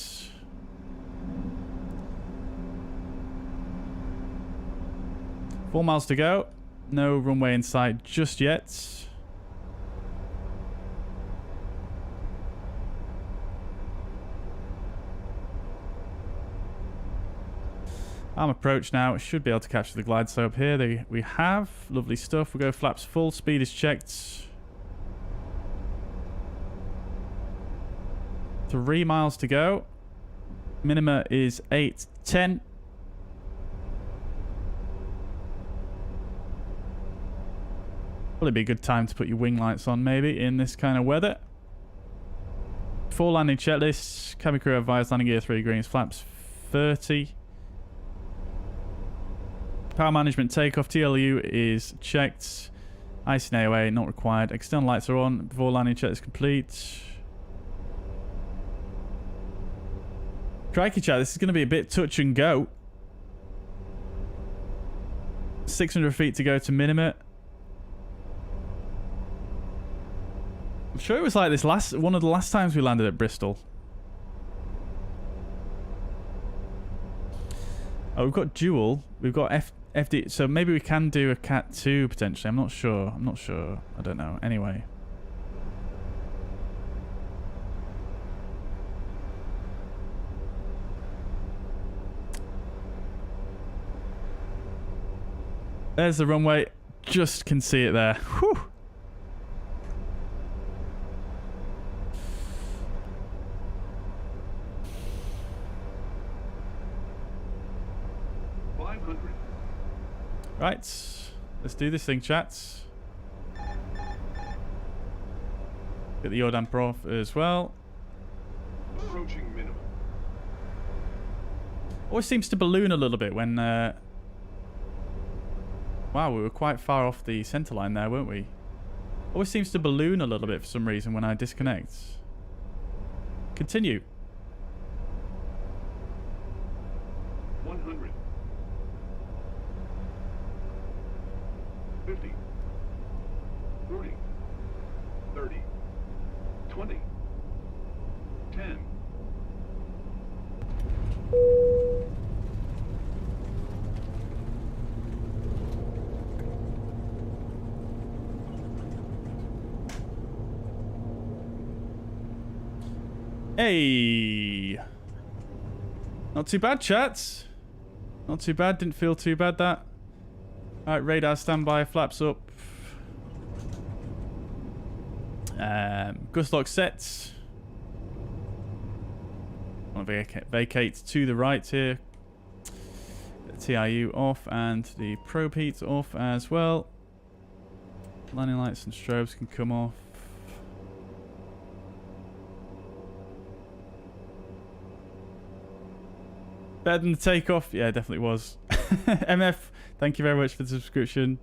Four miles to go. No runway in sight just yet. Arm approach now. Should be able to capture the glide slope here. We have. Lovely stuff. We'll go flaps full. Speed is checked. 3 miles to go. Minima is 8:10. Probably be a good time to put your wing lights on maybe in this kind of weather. Full landing checklist. Cabin crew advised landing gear 3 greens. Flaps 30. Power management takeoff. TLU is checked. Icing AOA not required. External lights are on. Before landing checklist complete. Crikey chat, this is going to be a bit touch and go. 600 feet to go to minimum. I'm sure it was like this one of the last times we landed at Bristol. Oh, we've got dual. We've got FD. So maybe we can do a Cat 2 potentially. I'm not sure. I don't know. Anyway. There's the runway. Just can see it there. Whew. Right, let's do this thing, chats. Get the Jordan Prof as well. Approaching minimum. Always seems to balloon a little bit when... Wow, we were quite far off the center line there, weren't we? Always seems to balloon a little bit for some reason when I disconnect. Continue. 100. 50, 40, 30, 20, 10. Hey! Not too bad, chats. Not too bad. Didn't feel too bad, that. Alright, radar standby, flaps up. Gust lock sets. Want to vacate to the right here. TIU off and the probe heat off as well. Landing lights and strobes can come off. Better than the takeoff? Yeah, definitely was. MF, thank you very much for the subscription.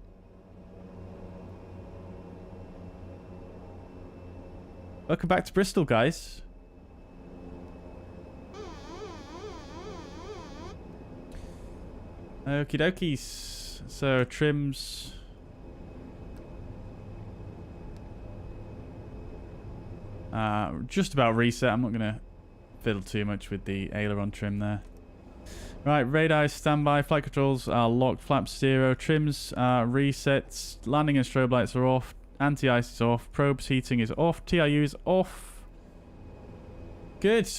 Welcome back to Bristol, guys. Okie dokies. So, trims. Just about reset. I'm not going to fiddle too much with the aileron trim there. Right, radar standby, flight controls are locked, flaps 0, trims are resets, landing and strobe lights are off, anti-ice is off, probes heating is off, TIU is off. Good.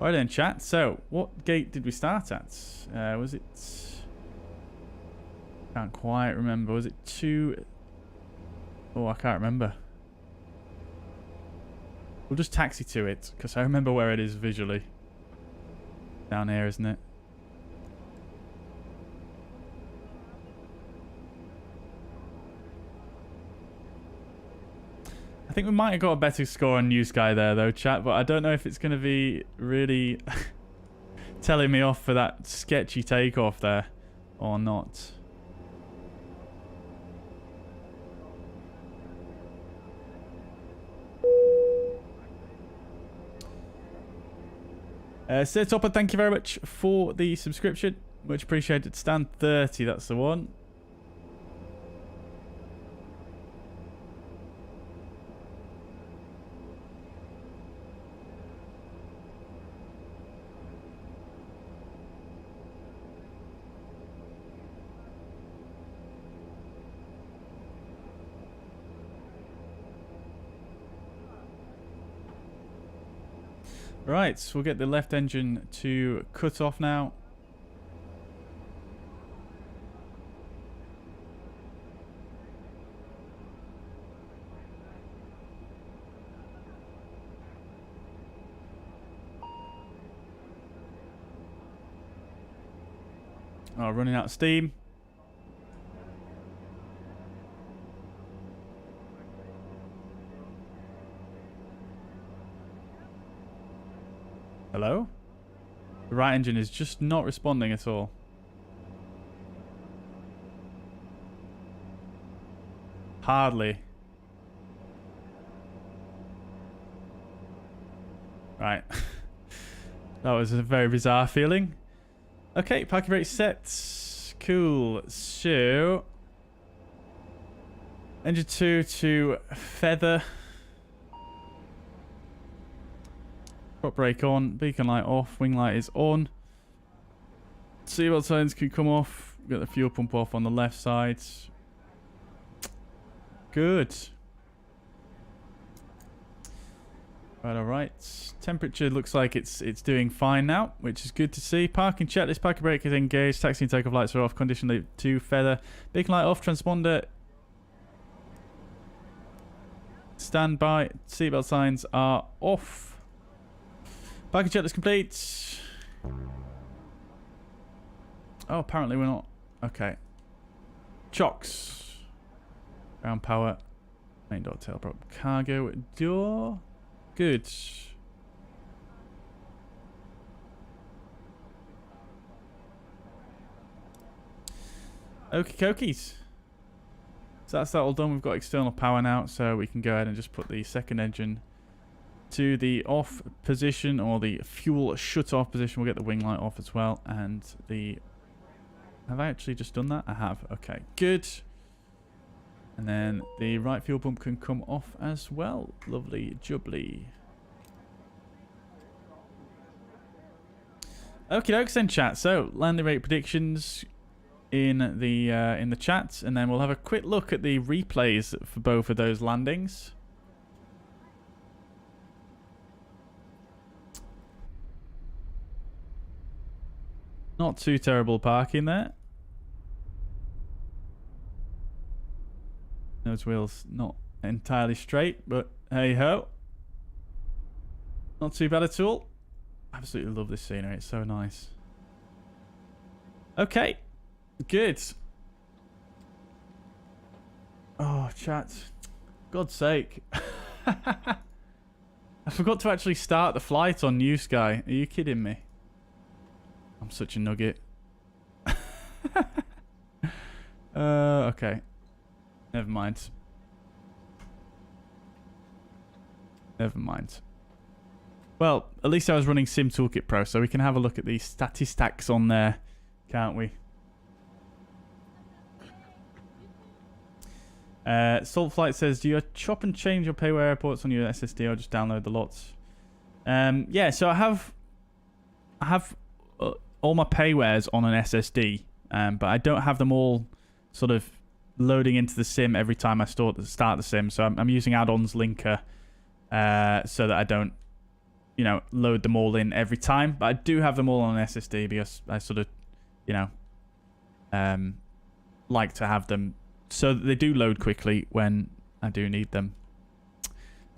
Alright then, chat. So, what gate did we start at? Was it... Can't quite remember. Was it 2... Oh, I can't remember. We'll just taxi to it, because I remember where it is visually. Down here, isn't it? I think we might have got a better score on New Sky there, though, chat, but I don't know if it's going to be really telling me off for that sketchy takeoff there or not. Sir Topper, thank you very much for the subscription. Much appreciated. Stan 30, that's the one. Right, so we'll get the left engine to cut off now. Oh, running out of steam. Hello? The right engine is just not responding at all. Hardly. Right. That was a very bizarre feeling. Okay, parking brake set. Cool. So, engine 2 to feather. Prop brake on. Beacon light off. Wing light is on. Seatbelt signs can come off. Got the fuel pump off on the left side. Good. Right, alright. Temperature looks like it's doing fine now, which is good to see. Parking checklist, parking brake is engaged, taxi and takeoff lights are off, condition light 2, feather. Beacon light off, transponder. Stand by, seatbelt signs are off. Parking checklist complete. Oh, apparently we're not. Okay. Chocks. Ground power. Main door, tail prop. Cargo door. Good. Okie dokies. So that's that all done. We've got external power now, so we can go ahead and just put the second engine to the off position, or the fuel shut off position. We'll get the wing light off as well, and the... Have I actually just done that? I have. Okay, good. And then the right fuel pump can come off as well. Lovely jubbly. Okie dokes then, chat. So landing rate predictions in the chat, and then we'll have a quick look at the replays for both of those landings. Not too terrible parking there. Those wheels not entirely straight, but hey ho. Not too bad at all. Absolutely love this scenery, it's so nice. Okay, good. Oh, chat. God's sake. I forgot to actually start the flight on New Sky. Are you kidding me? I'm such a nugget. Okay. Never mind. Never mind. Well, at least I was running SimToolkitPro, so we can have a look at the statistics on there, can't we? Salt Flight says, do you chop and change your payware airports on your SSD or just download the lots? Yeah, so I have all my paywares on an SSD, but I don't have them all sort of loading into the sim every time I start the sim. So I'm using Addon's linker so that I don't, you know, load them all in every time. But I do have them all on an SSD because I sort of, you know, like to have them so that they do load quickly when I do need them.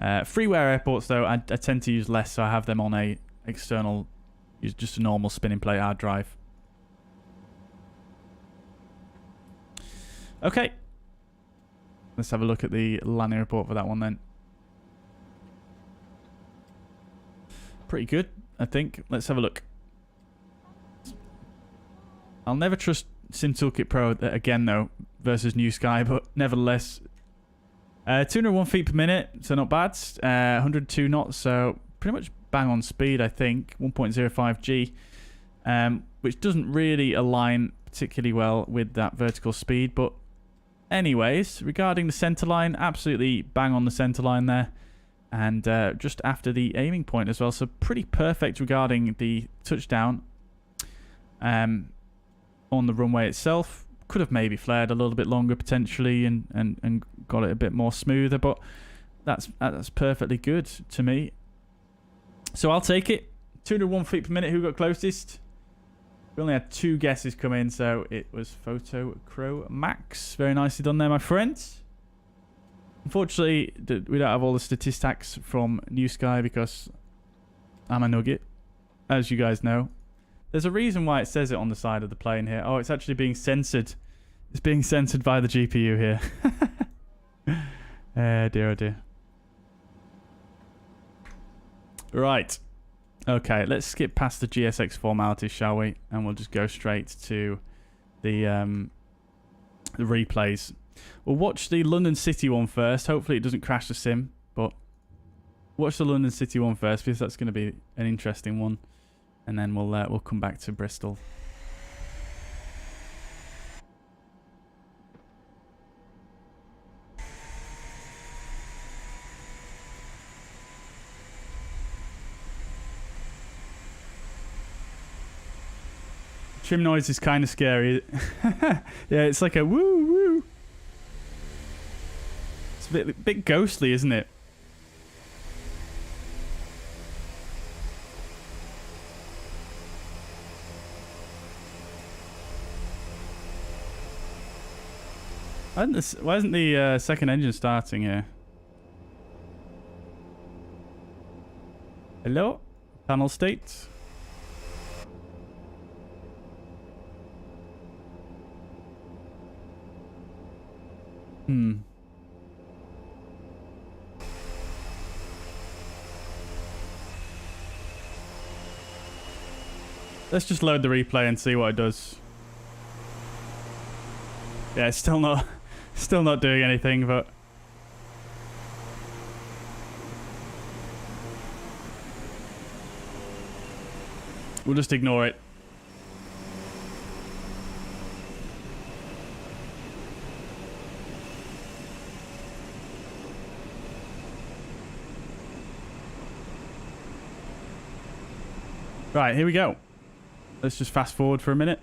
Freeware airports, though, I tend to use less, so I have them on a external, just a normal spinning plate hard drive. Okay. Let's have a look at the landing report for that one then. Pretty good, I think. Let's have a look. I'll never trust SimToolkitPro again, though, versus New Sky, but nevertheless. 201 feet per minute, so not bad. 102 knots, so pretty much bang on speed, I think. 1.05 G, which doesn't really align particularly well with that vertical speed, but anyways, regarding the center line, absolutely bang on the center line there. And just after the aiming point as well, so pretty perfect regarding the touchdown on the runway itself. Could have maybe flared a little bit longer potentially and got it a bit more smoother, but that's perfectly good to me. So I'll take it. 201 feet per minute. Who got closest? We only had 2 guesses come in, so it was Photo Crow Max. Very nicely done there, my friends. Unfortunately, we don't have all the statistics from New Sky because I'm a nugget, as you guys know. There's a reason why it says it on the side of the plane here. Oh, it's actually being censored. It's being censored by the GPU here. Dear, oh dear. Right. Okay, let's skip past the GSX formalities, shall we? And we'll just go straight to the replays. We'll watch the London City one first. Hopefully it doesn't crash the sim, but watch the London City one first because that's going to be an interesting one. and then we'll come back to Bristol. Trim noise is kind of scary. Yeah, it's like a woo woo. It's a bit ghostly, isn't it? Why isn't the second engine starting here? Hello? Panel state? Let's just load the replay and see what it does. Yeah, it's still not doing anything, but we'll just ignore it. Right, here we go. Let's just fast forward for a minute.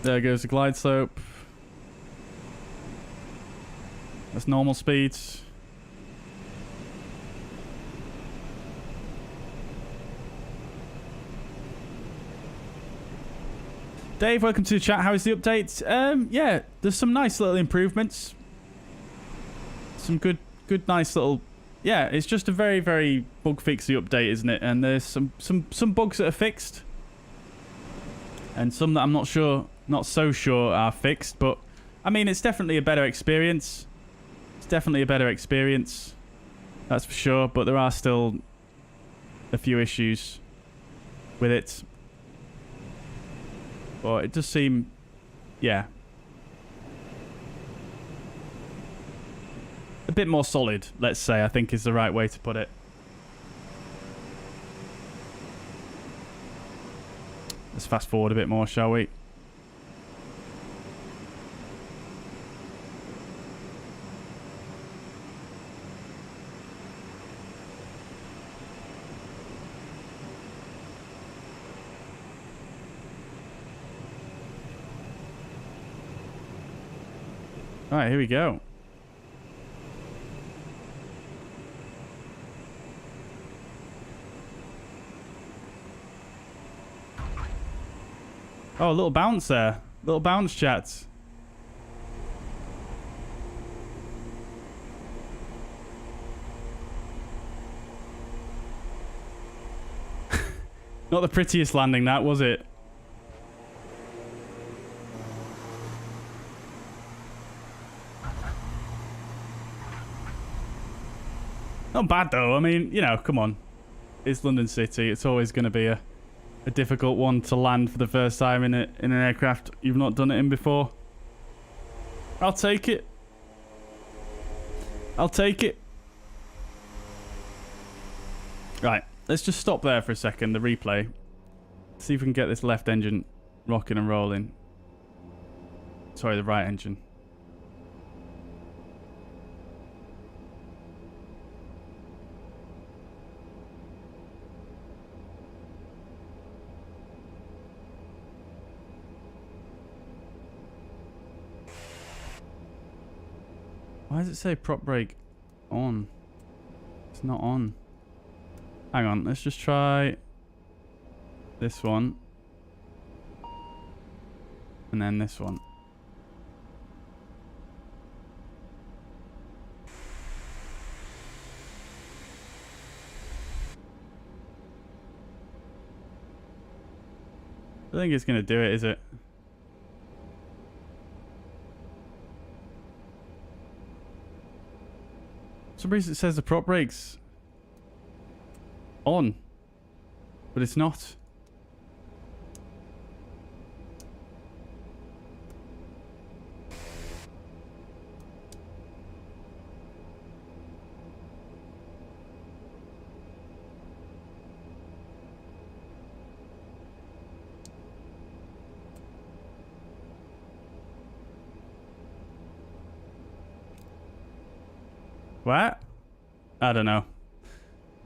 There goes the glide slope. That's normal speeds. Dave, welcome to the chat. How is the update? Yeah, there's some nice little improvements. Some good nice little... Yeah, it's just a very, very bug-fixy update, isn't it? And there's some bugs that are fixed. And some that I'm not so sure are fixed. But, I mean, it's definitely a better experience. It's definitely a better experience. That's for sure. But there are still a few issues with it. But it does seem... Yeah. A bit more solid, let's say, I think is the right way to put it. Let's fast forward a bit more, shall we? All right, here we go. Oh, a little bounce there. Little bounce, chat. Not the prettiest landing, that, was it? Not bad, though. I mean, you know, come on. It's London City. It's always going to be a difficult one to land for the first time in an aircraft you've not done it in before. I'll take it. I'll take it. Right, let's just stop there for a second, the replay. See if we can get this left engine rocking and rolling. Sorry, the right engine. Why does it say prop brake on? It's not on. Hang on, let's just try this one. And then this one. I don't think it's going to do it, is it? For some reason it says the prop brake's on, but it's not. What? I don't know.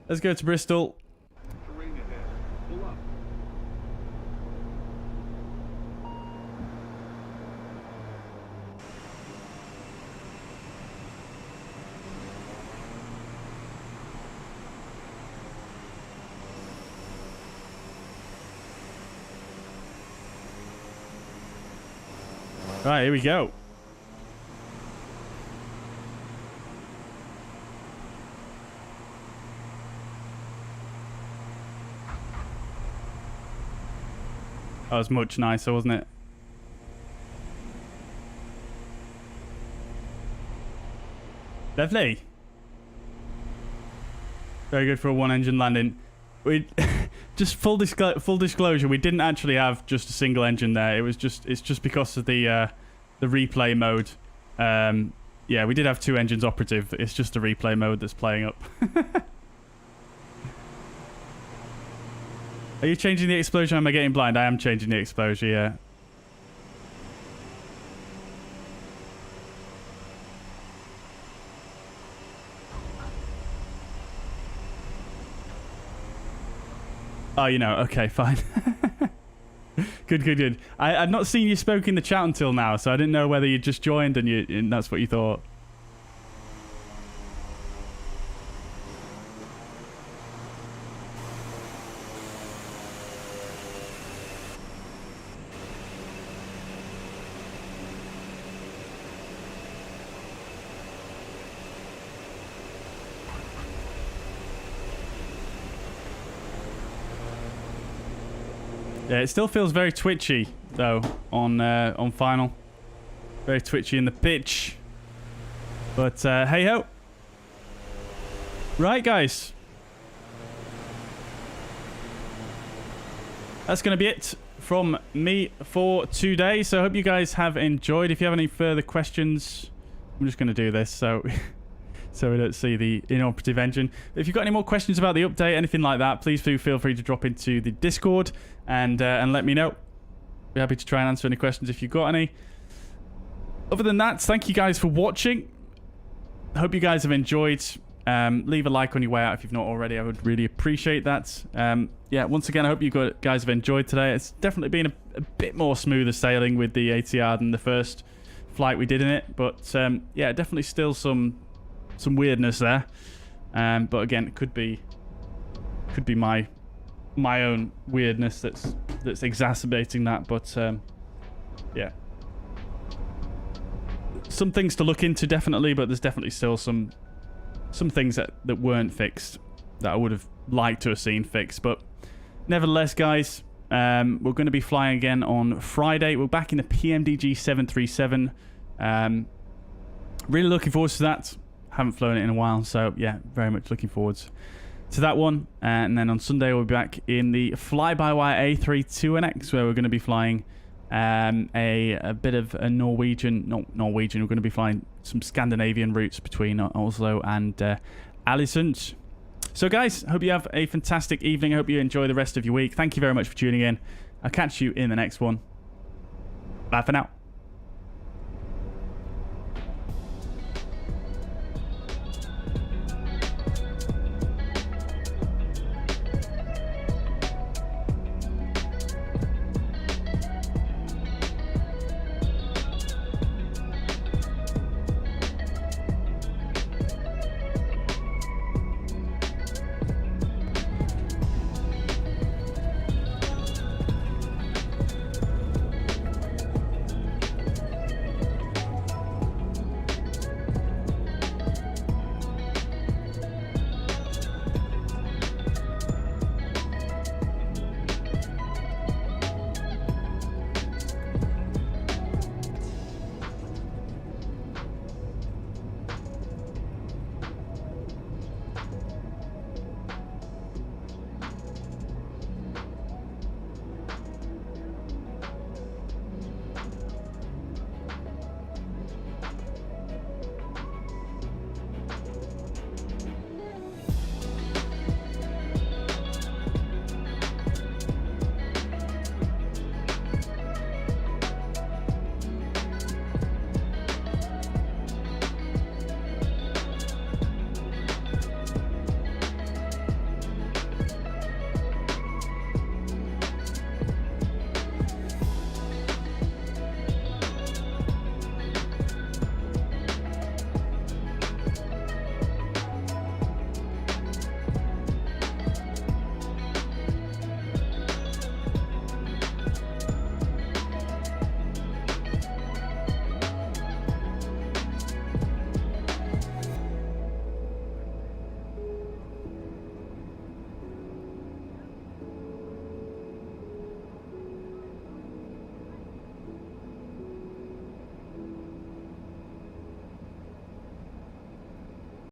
Let's go to Bristol. Terrain ahead. Pull up. Right, here we go. That was much nicer, wasn't it? Lovely. Very good for a one-engine landing. We just full disclosure, we didn't actually have just a single engine there. It's just because of the replay mode. Yeah, we did have two engines operative. It's just the replay mode that's playing up. Are you changing the explosion? Am I getting blind? I am changing the exposure, yeah. Oh, you know, okay, fine. Good. I'd not seen you spoke in the chat until now, so I didn't know whether you just joined and that's what you thought. Yeah, it still feels very twitchy though on final. Very twitchy in the pitch. But hey ho. Right, guys. That's going to be it from me for today. So I hope you guys have enjoyed. If you have any further questions, I'm just going to do this so so we don't see the inoperative engine. If you've got any more questions about the update, anything like that, please do feel free to drop into the Discord and let me know. Be happy to try and answer any questions if you've got any. Other than that, thank you guys for watching. I hope you guys have enjoyed. Leave a like on your way out if you've not already. I would really appreciate that. Yeah, once again, I hope you guys have enjoyed today. It's definitely been a bit more smoother sailing with the ATR than the first flight we did in it. But yeah, definitely still some weirdness there. But again, it could be my own weirdness that's exacerbating that. But yeah, some things to look into definitely, but there's definitely still some things that weren't fixed that I would have liked to have seen fixed. But nevertheless, guys, we're going to be flying again on Friday. We're back in the PMDG 737. Really looking forward to that. Haven't flown it in a while, so yeah, very much looking forward to that one. And then on Sunday we'll be back in the flybywire A32NX, where we're going to be flying a bit of a Norwegian. We're going to be flying some Scandinavian routes between Oslo and Alisund. So guys, hope you have a fantastic evening. I hope you enjoy the rest of your week. Thank you very much for tuning in. I'll catch you in the next one. Bye for now.